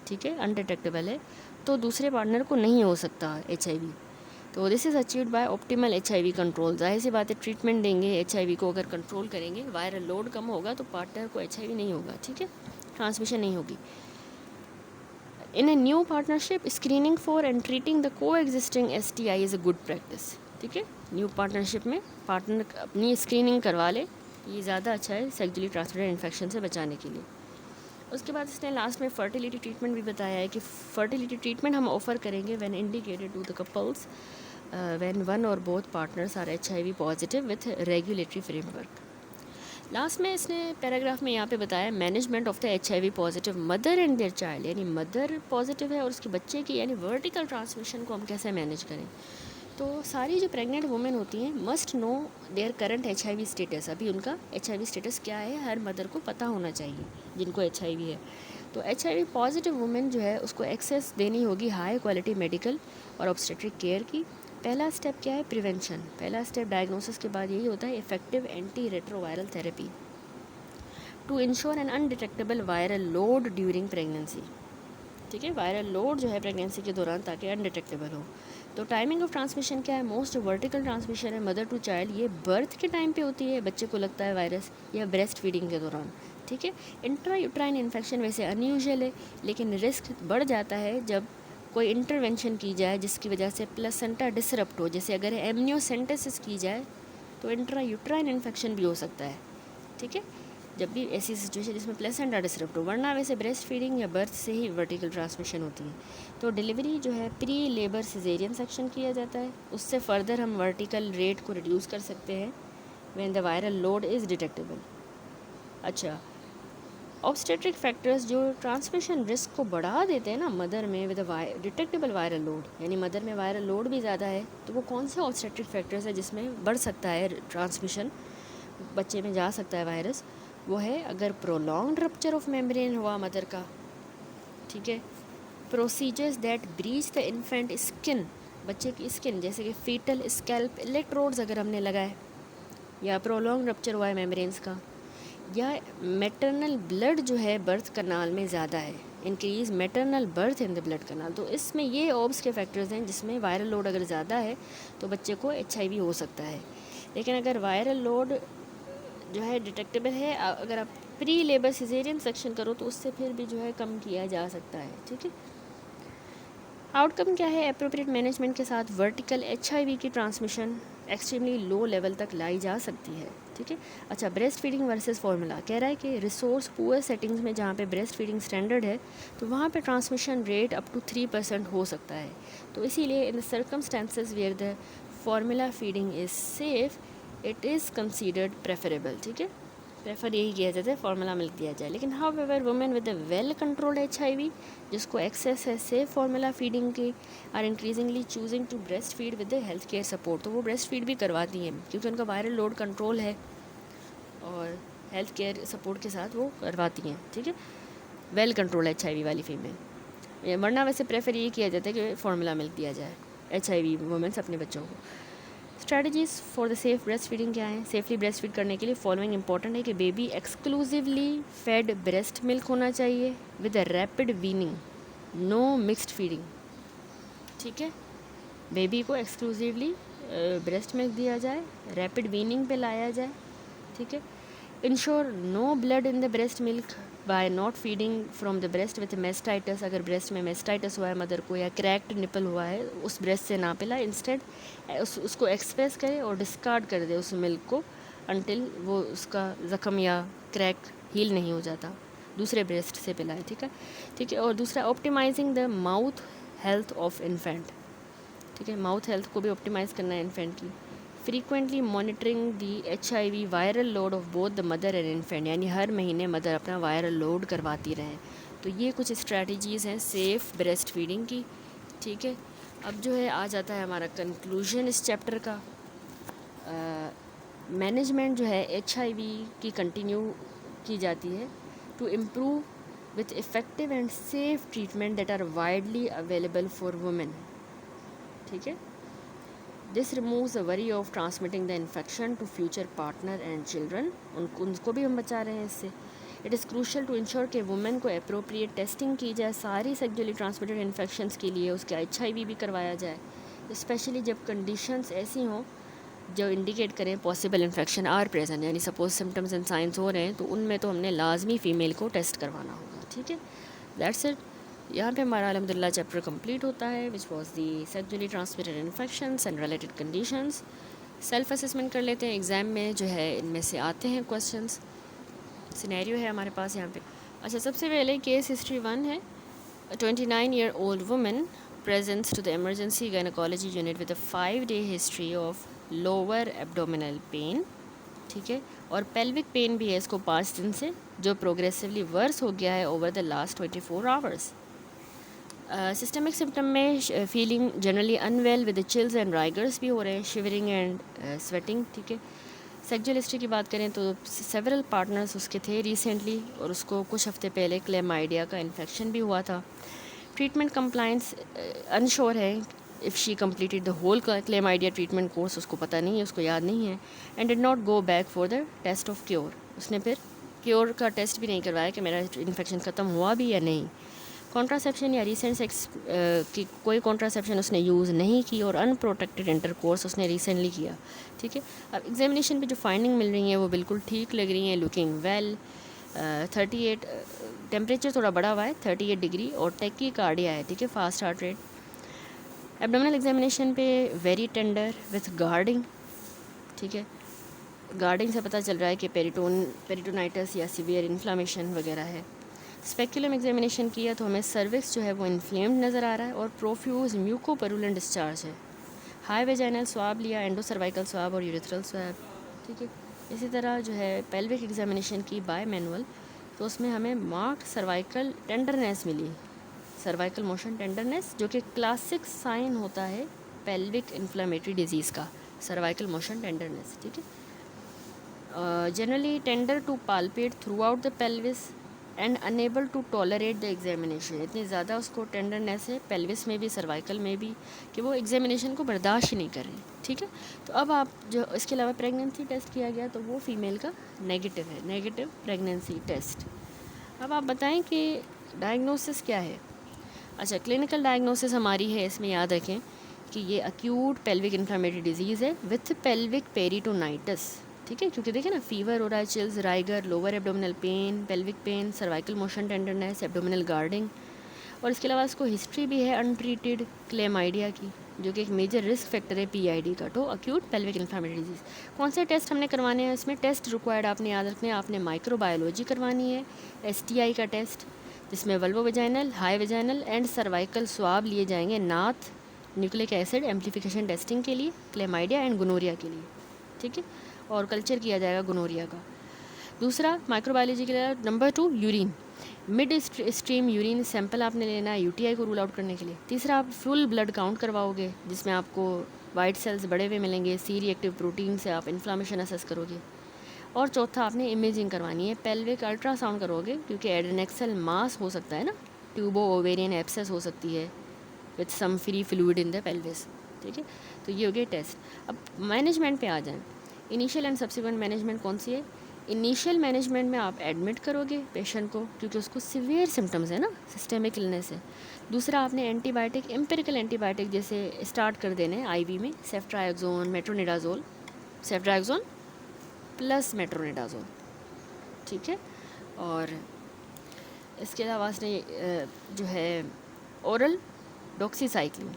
ठीक है, अनडिटेक्टेबल है, तो दूसरे पार्टनर को नहीं हो सकता HIV। तो this is achieved by optimal HIV control. जाहिर सी बात है, ट्रीटमेंट देंगे HIV को, अगर कंट्रोल करेंगे, वायरल लोड कम होगा तो पार्टनर को HIV नहीं होगा, ठीक है, ट्रांसमिशन नहीं होगी। In a new partnership screening for and treating the co existing STI is a good practice, ठीक है। न्यू पार्टनरशिप में पार्टनर अपनी स्क्रीनिंग करवा ले, ये ज़्यादा अच्छा है सेक्सुअली ट्रांसमिटेड इन्फेक्शन से बचाने के लिए। उसके बाद इसने लास्ट में फर्टिलिटी ट्रीटमेंट भी बताया है कि फर्टिलिटी ट्रीटमेंट हम ऑफ़र करेंगे when indicated to the couples when one or both partners are HIV positive with regulatory framework. Last में इसने पैराग्राफ में यहाँ पे बताया management of the HIV positive mother and their child, यानी मदर पॉजिटिव है और उसके बच्चे की, यानी वर्टिकल ट्रांसमिशन को हम कैसे मैनेज करें। तो सारी जो प्रेग्नेंट वुमेन होती हैं must know their current HIV status, अभी उनका HIV स्टेटस क्या है हर मदर को पता होना चाहिए जिनको HIV है। तो HIV पॉजिटिव वुमेन जो है उसको एक्सेस देनी होगी हाई क्वालिटी मेडिकल और ऑब्स्टेट्रिक केयर की। पहला स्टेप क्या है? प्रिवेंशन। पहला स्टेप डायग्नोसिस के बाद यही होता है effective antiretroviral therapy to ensure an undetectable viral load during pregnancy, ठीक है, वायरल लोड जो है प्रेगनेंसी के दौरान ताकि अनडिटेक्टेबल हो। तो टाइमिंग ऑफ ट्रांसमिशन क्या है? मोस्ट वर्टिकल ट्रांसमिशन है मदर टू चाइल्ड, ये बर्थ के टाइम पे होती है, बच्चे को लगता है वायरस, या ब्रेस्ट फीडिंग के दौरान, ठीक है। इंट्रा यूट्राइन इन्फेक्शन वैसे अनयूजुअल है, लेकिन रिस्क बढ़ जाता है जब कोई इंटरवेंशन की जाए जिसकी वजह से प्लेसेंटा डिसरप्ट हो, जैसे अगर एमनियोसेंटेसिस की जाए तो इंट्रा यूट्राइन इन्फेक्शन भी हो सकता है, ठीक है, जब भी ऐसी सिचुएशन जिसमें प्लेसेंटा डिसरप्ट हो, वरना वैसे ब्रेस्ट फीडिंग या बर्थ से ही वर्टिकल ट्रांसमिशन होती है। तो डिलीवरी जो है प्री लेबर सिजेरियन सेक्शन किया जाता है, उससे फर्दर हम वर्टिकल रेट को रिड्यूस कर सकते हैं when the viral load is detectable. अच्छा, ऑब्स्टेट्रिक फैक्टर्स जो ट्रांसमिशन रिस्क को बढ़ा देते हैं ना मदर में विद डिटेक्टेबल वायरल लोड, यानी मदर में वायरल लोड भी ज़्यादा है, तो वो कौन से ऑब्स्टेट्रिक फैक्टर्स है जिसमें बढ़ सकता है ट्रांसमिशन, बच्चे में जा सकता है वायरस? वो है अगर प्रोलॉन्ग्ड रप्चर ऑफ मेम्ब्रेन हुआ मदर का, ठीक है, procedures that breach the infant skin, बच्चे की स्किन जैसे कि फीटल स्कैल्प इलेक्ट्रोड्स अगर हमने लगाए, या प्रोलॉन्ग रप्चर हुआ है मेम्ब्रेन्स का, या मैटरनल ब्लड जो है बर्थ कनाल में ज़्यादा है, increase maternal birth in the blood canal. तो इसमें ये ऑब्स के फैक्टर्स हैं जिसमें वायरल लोड अगर ज़्यादा है तो बच्चे को HIV हो सकता है। लेकिन अगर वायरल लोड जो है डिटेक्टेबल है, अगर आप प्री लेबर सिजेरियन सेक्शन करो तो उससे फिर भी जो है कम किया जा सकता है, ठीक है। आउटकम क्या है? अप्रोप्रिएट मैनेजमेंट के साथ वर्टिकल HIV की ट्रांसमिशन एक्सट्रीमली लो लेवल तक लाई जा सकती है, ठीक है। अच्छा, ब्रेस्ट फीडिंग वर्सेस फार्मूला कह रहा है कि रिसोर्स पुअर सेटिंग्स में जहाँ पे ब्रेस्ट फीडिंग स्टैंडर्ड है तो वहाँ पे ट्रांसमिशन रेट अप टू 3% हो सकता है। तो इसीलिए in the circumstances where the formula feeding is safe it is considered preferable, ठीक है, प्रेफर यही किया जाता है फार्मूला मिल्क दिया जाए। लेकिन however women with a well controlled HIV जिसको एक्सेस है सेफ फार्मूला फीडिंग की are increasingly choosing to breast feed with health care support, तो वो ब्रेस्ट फीड भी करवाती हैं क्योंकि उनका वायरल लोड कंट्रोल है और हेल्थ केयर सपोर्ट के साथ वो करवाती हैं, ठीक है, वेल कंट्रोल HIV वाली फीमेल। वरना वैसे प्रेफर ये किया जाता है कि फार्मूला मिल्क दिया जाए HIV वुमेन्स अपने बच्चों को। Strategies for the safe breast feeding क्या है? सेफली ब्रेस्ट फीड करने के लिए फॉलोइंग इंपॉर्टेंट है कि baby exclusively fed breast milk होना चाहिए with a rapid weaning, no mixed feeding, ठीक है, बेबी को एक्सक्लूसिवली ब्रेस्ट मिल्क दिया जाए, रैपिड वीनिंग पे लाया जाए, ठीक है। Ensure no blood in the breast milk by not feeding from the breast with mastitis, अगर ब्रेस्ट में मेस्टाइटस हुआ है मदर को या क्रैक्ड निपल हुआ है उस ब्रेस्ट से ना पिला, इंस्टेड उसको एक्सप्रेस करे और डिस्कार्ड कर दे उस मिल्क को अनटिल वो उसका ज़ख़म या क्रैक हील नहीं हो जाता, दूसरे ब्रेस्ट से पिलाए, ठीक है, ठीक है। और दूसरा optimising the mouth health of infant, ठीक है, माउथ हेल्थ को भी ऑप्टिमाइज़ करना है इन्फेंट की। Frequently monitoring the HIV viral load of both the mother and infant, यानी हर महीने मदर अपना वायरल लोड करवाती रहें। तो ये कुछ स्ट्रैटेजीज़ हैं सेफ़ ब्रेस्ट फीडिंग की, ठीक है। अब जो है आ जाता है हमारा कंक्लूजन इस चैप्टर का। मैनेजमेंट जो है HIV की कंटिन्यू की जाती है to improve with effective and safe treatment that are widely available for women. ठीक है, this removes the worry of transmitting the infection to future partner and children. उनको भी हम बचा रहे हैं इससे। It is crucial to ensure कि वुमेन को अप्रोप्रिएट टेस्टिंग की जाए सारी सेक्सुअली ट्रांसमिटेड इन्फेक्शंस के लिए, उसके HIV भी करवाया जाए, स्पेशली जब कंडीशंस ऐसी हों जो इंडिकेट करें पॉसिबल इन्फेक्शन आर प्रेजेंट, यानी सपोज सिम्टम्स एंड साइंस हो रहे हैं तो उनमें तो हमने लाजमी फ़ीमेल को टेस्ट करवाना होगा। ठीक है, दैट्स इट। यहाँ पे हमारा अल्हम्दुलिल्लाह चैप्टर कंप्लीट होता है, which was the sexually transmitted infections and related conditions. Self assessment कर लेते हैं। एग्ज़ाम में जो है इनमें से आते हैं क्वेश्चंस। सिनेरियो है हमारे पास यहाँ पे। अच्छा, सबसे पहले केस हिस्ट्री 1 है। 29-year-old woman presents to the emergency gynecology unit with a 5-day history of lower abdominal pain। ठीक है, और पेल्विक पेन भी है इसको 5 दिन से, जो प्रोग्रेसिवली वर्स हो गया है over the last 24 hours. Systemic symptom में feeling generally unwell with chills and rigors भी हो रहे हैं, शिवरिंग एंड स्वेटिंग। ठीक है, सेक्सुअल हिस्ट्री की बात करें तो सेवरल पार्टनर्स उसके थे रिसेंटली, और उसको कुछ हफ्ते पहले क्लेमाइडिया का इन्फेक्शन भी हुआ था। ट्रीटमेंट कंप्लाइंस अनश्योर है if she completed the whole chlamydia treatment course, उसको पता नहीं है, उसको याद नहीं है। And did not go back for the test of cure, उसने फिर क्योर का टेस्ट भी नहीं करवाया कि मेरा इन्फेक्शन ख़त्म हुआ भी या नहीं। कॉन्ट्रासेप्शन या रिसेंट सेक्स की कोई कॉन्ट्रासेप्शन उसने यूज़ नहीं की, और अनप्रोटेक्टेड इंटरकोर्स उसने रिसेंटली किया। ठीक है, अब एग्जामिनेशन पे जो फाइंडिंग मिल रही है वो बिल्कुल ठीक लग रही हैं, लुकिंग वेल। 38 टेम्परेचर थोड़ा बढ़ा हुआ है 38 डिग्री, और टेकी कार्डिया है। ठीक है, fast heart rate. Abdominal examination पे वेरी टेंडर विथ गार्डिंग। ठीक है, गार्डिंग से पता चल रहा है कि पेरिटोनाइटिस या सीवियर इन्फ्लामेशन वगैरह है। स्पेक्युलम एग्जामिनेशन किया तो हमें सर्विक्स जो है वो इन्फ्लेम्ड नज़र आ रहा है, और प्रोफ्यूज म्यूकोपरुलेंट डिस्चार्ज है। हाई वेजाइनल स्वाब लिया, एंडो सर्वाइकल स्वाब और यूरिथ्रल स्वाब। ठीक है, इसी तरह जो है पेल्विक एग्जामिनेशन की बाय मैनुअल, तो उसमें हमें मार्क्ड सर्वाइकल टेंडरनेस मिली, सर्वाइकल मोशन टेंडरनेस, जो कि क्लासिक साइन होता है पेल्विक इन्फ्लेमेटरी डिजीज़ का, सर्वाइकल मोशन टेंडरनेस। ठीक है, generally tender to palpate throughout the pelvis and unable to tolerate the examination. इतनी ज़्यादा उसको टेंडरनेस है पेल्विस में भी, सर्वाइकल में भी, कि वो एग्जामिनेशन को बर्दाश्त ही नहीं कर रही। ठीक है, तो अब आप जो इसके अलावा प्रेगनेंसी टेस्ट किया गया तो वो फीमेल का नेगेटिव है, नेगेटिव प्रेगनेंसी टेस्ट। अब आप बताएं कि डायग्नोसिस क्या है। अच्छा, क्लिनिकल डायग्नोसिस हमारी है, इसमें याद रखें कि ये अक्यूट पेल्विक इन्फ्लेमेटरी डिजीज़ है विथ पेल्विक पेरिटोनाइटिस। ठीक है, क्योंकि देखिए ना, फीवर हो रहा है, chills, rigor, lower abdominal pain, pelvic pain, cervical motion tenderness, abdominal guarding, और इसके अलावा इसको हिस्ट्री भी है अनट्रीटेड क्लेमाइडिया की, जो कि एक मेजर रिस्क फैक्टर है PID का, तो अक्यूट पेल्विक इन्फ्लेमेटरी डिजीज़। कौन से टेस्ट हमने करवाने हैं इसमें? टेस्ट रिक्वायर्ड आपने याद रखने हैं, आपने माइक्रोबायोलॉजी करवानी है, STI का टेस्ट, जिसमें Volvo vaginal, high vaginal and cervical swab लिए जाएंगे नाथ न्यूक्लिक एसिड एम्प्लीफिकेशन टेस्टिंग के लिए, क्लेमाइडिया एंड गुनोरिया के लिए। ठीक है, और कल्चर किया जाएगा गुनोरिया का। दूसरा माइक्रोबायोलॉजी के लिए number 2 urine, mid stream urine sample आपने लेना है UTI को रूल आउट करने के लिए। तीसरा आप फुल ब्लड काउंट करवाओगे, जिसमें आपको वाइट सेल्स बड़े हुए मिलेंगे, C रिएक्टिव प्रोटीन से आप इन्फ्लामेशन असेस करोगे। और चौथा आपने इमेजिंग करवानी है, पेल्विक अल्ट्रासाउंड करोगे, क्योंकि एडेनेक्सल मास हो सकता है ना, ट्यूबो ओवेरियन एब्सेस हो सकती है with some free fluid in the pelvis. ठीक है, तो ये हो गए टेस्ट। अब मैनेजमेंट पे आ जाएं। इनिशियल एंड सब्सिक्वेंट मैनेजमेंट कौन सी है? इनिशियल मैनेजमेंट में आप एडमिट करोगे पेशेंट को, क्योंकि उसको सीवियर सिम्टम्स है ना, सिस्टेमिक इलनेस है। दूसरा, आपने एंटीबायोटिक, एम्पिरिकल एंटीबायोटिक जैसे स्टार्ट कर देने IV में, सेफ्ट्राइक्सोन, मेट्रोनिडाजोल, सेफ्ट्राइक्सोन प्लस मेट्रोनिडाजोल। ठीक है, और इसके अलावा उसने जो है ओरल डॉक्सीसाइक्लिन।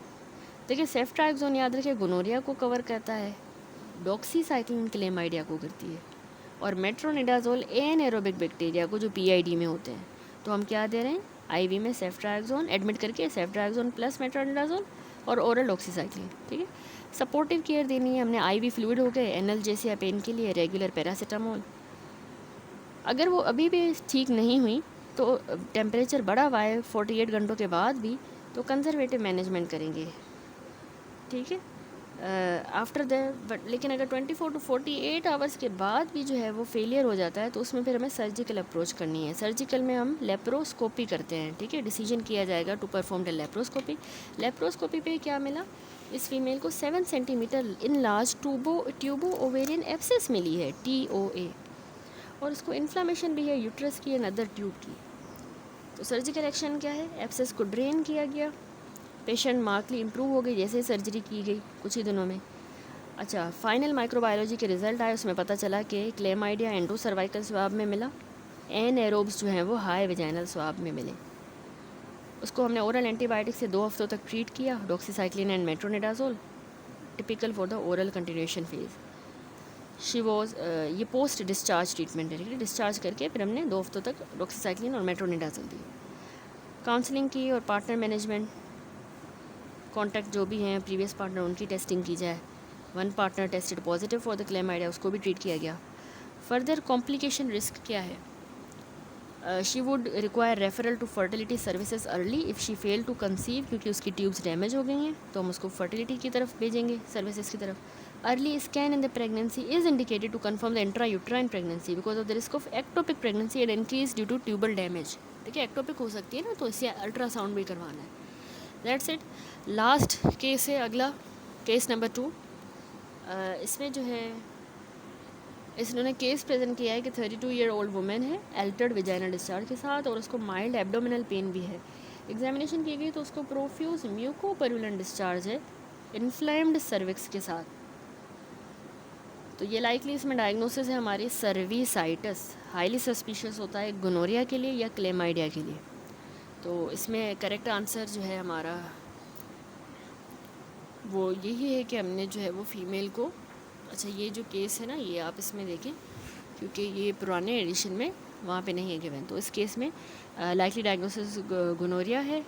देखिए, सेफ्ट्राइक्सोन याद रखिए गुनोरिया को कवर करता है, डॉक्सीसाइक्लिन क्लेमाइडिया को करती है, और मेट्रोनिडाजोल एनाएरोबिक बैक्टीरिया को जो PID में होते हैं। तो हम क्या दे रहे हैं IV में? सेफ्ट्राइक्सोन एडमिट करके, सेफ्ट्राइक्सोन प्लस मेट्रोनिडाजोल और ओरल डॉक्सीसाइक्लिन। ठीक है, सपोर्टिव केयर देनी है हमने, IV फ्लूइड हो गए, एनाल्जेसिया पेन के लिए रेगुलर पैरासीटामोल। अगर वो अभी भी ठीक नहीं हुई तो टेम्परेचर बढ़ा हुआ है 48 घंटों के बाद भी, तो कंजर्वेटिव मैनेजमेंट करेंगे। ठीक है, आफ्टर दैट बट लेकिन अगर 24 to 48 आवर्स के बाद भी जो है वो फेलियर हो जाता है तो उसमें फिर हमें सर्जिकल अप्रोच करनी है। सर्जिकल में हम लेप्रोस्कोपी करते हैं, ठीक है। डिसीजन किया जाएगा to perform the laparoscopy. Laparoscopy पे क्या मिला, इस फीमेल को 7 centimetre in large tubo ovarian abscess मिली है, TOA, और उसको इन्फ्लामेशन भी है यूट्रस की एंड अदर ट्यूब की। तो सर्जिकल एक्शन क्या है, एब्सेस को ड्रेन किया गया, पेशेंट मार्कली इम्प्रूव हो गई जैसे सर्जरी की गई कुछ ही दिनों में। अच्छा, फाइनल माइक्रोबायोलॉजी के रिजल्ट आए, उसमें पता चला कि क्लेमाइडिया एंडो सर्वाइकल स्वाब में मिला, एरोब्स जो हैं वो हाई वेजाइनल स्वाब में मिले। उसको हमने ओरल एंटीबायोटिक से 2 हफ्तों तक ट्रीट किया, doxycycline and metronidazole, typical for the oral continuation phase. She was ये पोस्ट डिस्चार्ज ट्रीटमेंट है, ठीक है। डिस्चार्ज करके फिर हमने 2 हफ्तों तक डॉक्सीसाइक्लिन और मेट्रोनिडाजोल दी। काउंसलिंग की और पार्टनर मैनेजमेंट, कॉन्टैक्ट जो भी हैं प्रीवियस पार्टनर उनकी टेस्टिंग की जाए। 1 partner tested positive for the chlamydia, उसको भी ट्रीट किया गया। फर्दर कॉम्प्लिकेशन रिस्क क्या है, she would require referral to fertility services early if she fail to conceive, क्योंकि उसकी ट्यूब्स डैमेज हो गई हैं तो हम उसको फर्टिलिटी की तरफ भेजेंगे, सर्विसेज की तरफ। Early scan in the pregnancy is indicated to confirm the intrauterine pregnancy because of the risk of ectopic pregnancy and increase due to tubal damage. देखिए एक्टोपिक हो सकती है ना, तो इससे अल्ट्रासाउंड भी करवाना है। That's it. लास्ट केस है अगला, केस नंबर 2। इसमें जो है इन्होंने केस प्रेजेंट किया है कि 32 ईयर ओल्ड वुमेन है, एल्टर्ड विजाइनल डिस्चार्ज के साथ, और उसको माइल्ड एब्डोमिनल पेन भी है। एग्जामिनेशन की गई तो उसको प्रोफ्यूज म्यूकोपरुलेंट डिस्चार्ज है इन्फ्लेम्ड सर्विक्स के साथ। तो ये लाइकली इसमें डायग्नोसिस है हमारी सर्विसाइटिस, हाईली सस्पिशियस होता है गोनोरिया के लिए या क्लेमाइडिया के लिए। तो इसमें करेक्ट आंसर जो है हमारा वो यही है कि हमने जो है वो फीमेल को, अच्छा ये जो केस है ना ये आप इसमें देखें क्योंकि ये पुराने एडिशन में वहाँ पे नहीं है गिवन। तो इस केस में लाइकली डायग्नोसिस गोनोरिया है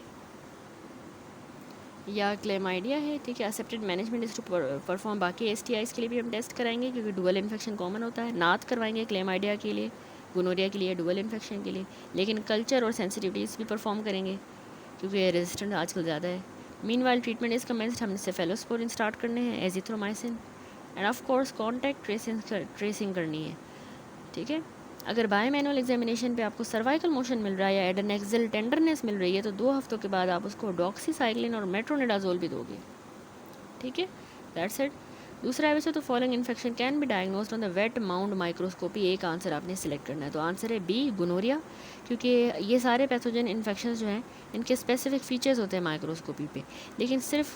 या क्लेमाइडिया है, ठीक है। Accepted management is to perform, बाकी STIs के लिए भी हम टेस्ट कराएंगे क्योंकि डुअल इन्फेक्शन कॉमन होता है। नात करवाएंगे क्लेमाइडिया के लिए, गोनोरिया के लिए, डुअल इन्फेक्शन के लिए, लेकिन कल्चर और सेंसिटिविटीज़ भी परफॉर्म करेंगे क्योंकि रेजिस्टेंट आजकल ज़्यादा है। मीनवाइल ट्रीटमेंट इज कमेंस्ड, हमने सेफेलोस्पोरिन स्टार्ट करने हैं, azithromycin, end of course contact tracing करनी है, ठीक है। अगर बाय मैनुअल एग्जामिनेशन पे आपको सर्वाइकल मोशन मिल रहा है या एडेनेक्सल टेंडरनेस मिल रही है तो 2 हफ्तों के बाद आप उसको डॉक्सीसाइक्लिन और मेट्रोनिडाजोल भी दोगे, ठीक है। That's it. दूसरा है वैसे तो following infection can be diagnosed on the wet mount microscopy, एक आंसर आपने सिलेक्ट करना है। तो आंसर है B, गोनोरिया, क्योंकि ये सारे पैथोजन इन्फेक्शन जो हैं इनके स्पेसिफिक फीचर्स होते हैं माइक्रोस्कोपी पे, लेकिन सिर्फ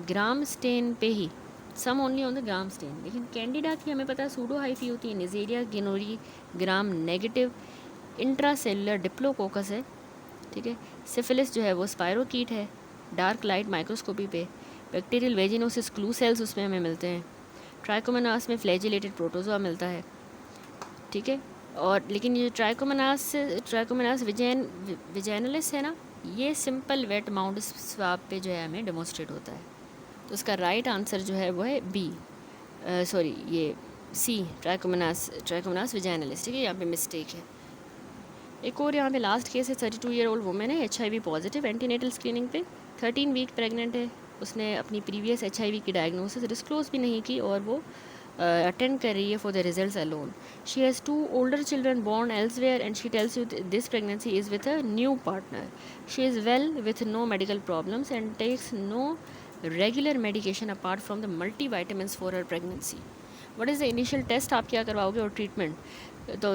ग्राम स्टेन पे ही, some only on the gram stain. लेकिन कैंडिडा की हमें पता है सूडो हाइफी होती है, Neisseria gonorrhoeae gram negative intracellular diplococcus है, ठीक है। सिफिलिस जो है वो स्पायरोकीट है, डार्क लाइट माइक्रोस्कोपी पे। बैक्टीरियल वेजिनोसिस क्लू सेल्स उसमें हमें मिलते हैं। ट्राइकोमोनास में फ्लैजिलेटेड प्रोटोजोआ मिलता है, ठीक है। और लेकिन ये ट्राइकोमोनास विजैनलिस है ना, ये सिंपल वेट माउंट स्वाब पे जो है हमें डेमोस्ट्रेट होता है। तो उसका राइट आंसर जो है वो है B, सॉरी ये C, ट्राइकोमोनास विजैनलिस, ठीक है। यहाँ पे मिस्टेक है। एक और यहाँ पे लास्ट केस है, 32 ईयर ओल्ड वुमेन है, HIV पॉजिटिव, एंटीनेटल स्क्रीनिंग पे, 13 वीक प्रेग्नेंट है। उसने अपनी प्रीवियस HIV की डायग्नोसिस डिस्क्लोज भी नहीं की और वो अटेंड कर रही है for the results alone. She has 2 older children born elsewhere and she tells you this pregnancy is with a new partner. She is well with no medical problems and takes no regular medication apart from the multivitamins for her pregnancy. What is the initial test आप क्या करवाओगे और treatment? तो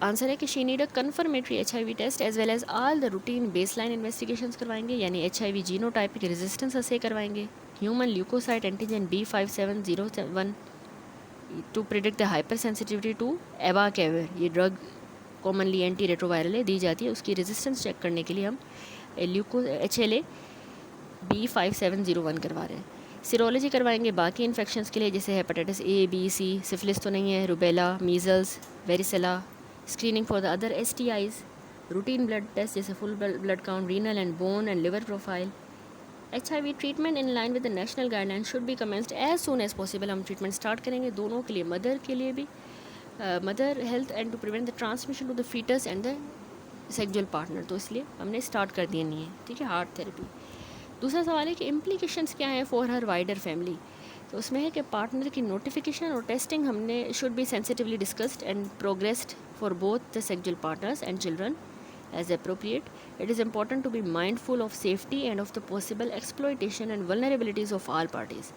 answer है कि she need a confirmatory HIV test as well as all the routine baseline investigations करवाएंगे, यानी HIV genotypic resistance assay करवाएंगे, human leukocyte antigen B5701 to predict the hypersensitivity to abacavir, ये drug commonly anti retroviral है दी जाती है, उसकी resistance check करने के लिए हम HLA B5701 करवा रहे हैं। सीरोलॉजी करवाएंगे बाकी इन्फेक्शंस के लिए जैसे hepatitis A, B, C, syphilis तो नहीं है, rubella, measles, varicella, screening for the other STIs, routine blood test जैसे full blood count, renal and bone and liver profile. HIV treatment in line with the national guideline should be commenced as soon as possible, हम treatment start करेंगे दोनों के लिए, mother के लिए भी, mother health and to prevent the transmission to the foetus and the sexual partner, तो इसलिए हमने स्टार्ट कर दिया नहीं है, ठीक है। Heart therapy. दूसरा सवाल है कि इम्प्लीकेशंस क्या हैं फॉर हर वाइडर फैमिली, तो उसमें है कि पार्टनर की नोटिफिकेशन और टेस्टिंग हमने should be sensitively discussed and progressed for both the sexual partners and children as appropriate. It is important to be mindful of safety and of the possible exploitation and vulnerabilities of all parties.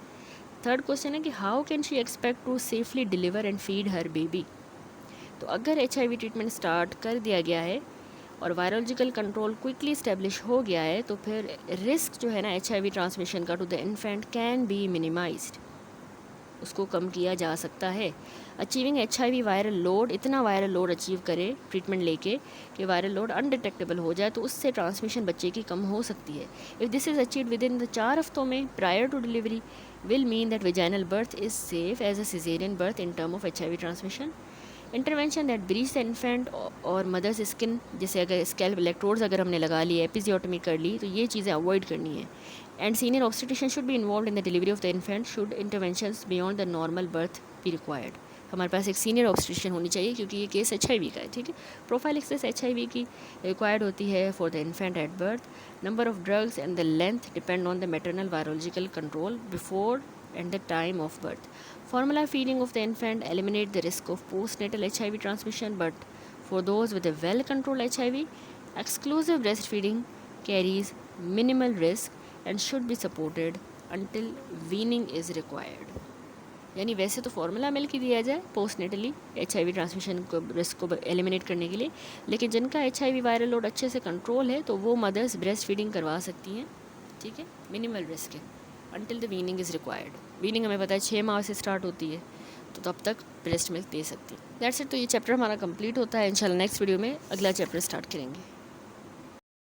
Third question है कि how can she expect to safely deliver and feed her baby. तो अगर HIV treatment start कर दिया गया है और virological control quickly establish हो गया है तो फिर रिस्क जो है ना HIV ट्रांसमिशन का to the infant can be minimised, उसको कम किया जा सकता है. अचीविंग HIV वायरल लोड, इतना वायरल लोड अचीव करे ट्रीटमेंट लेके कि वायरल लोड अनडिटेक्टेबल हो जाए, तो उससे ट्रांसमिशन बच्चे की कम हो सकती है. If this is achieved within the 4 हफ्तों में prior to delivery will mean that vaginal birth is safe as a caesarean birth in term of HIV transmission. Intervention that breach the infant और mother's skin, जैसे अगर scalp electrodes अगर हमने लगा लिए, episiotomy कर ली, तो ये चीज़ें अवॉइड करनी है. And senior obstetrician should be involve in the delivery of the infant should interventions beyond the normal birth be required. हमारे पास एक सीनियर ऑब्स्टिट्रिशियन होनी चाहिए क्योंकि ये केस HIV का है. ठीक है, प्रोफाइलिक्सिस HIV की रिक्वायर्ड होती है for the infant at birth. Number of drugs and the length depend on the maternal virological control before and the time of birth. Formula feeding of the infant eliminate the risk of postnatal HIV transmission, but for those with a well-controlled HIV, exclusive breastfeeding carries minimal risk and should be supported until weaning is required. यानी वैसे तो formula milk ही दिया जाए पोस्टनेटली HIV transmission को risk को eliminate करने के लिए, लेकिन जिनका HIV वायरल लोड अच्छे से कंट्रोल है तो वो मदर्स ब्रेस्ट फीडिंग करवा सकती हैं. ठीक है, मिनिमल रिस्क है until the weaning is required. weaning हमें पता है 6 माह से स्टार्ट होती है, तो तब तक ब्रेस्ट मिल्क दे सकती है. That's it. तो ये चैप्टर हमारा कंप्लीट होता है. इंशाल्लाह नेक्स्ट वीडियो में अगला चैप्टर स्टार्ट करेंगे.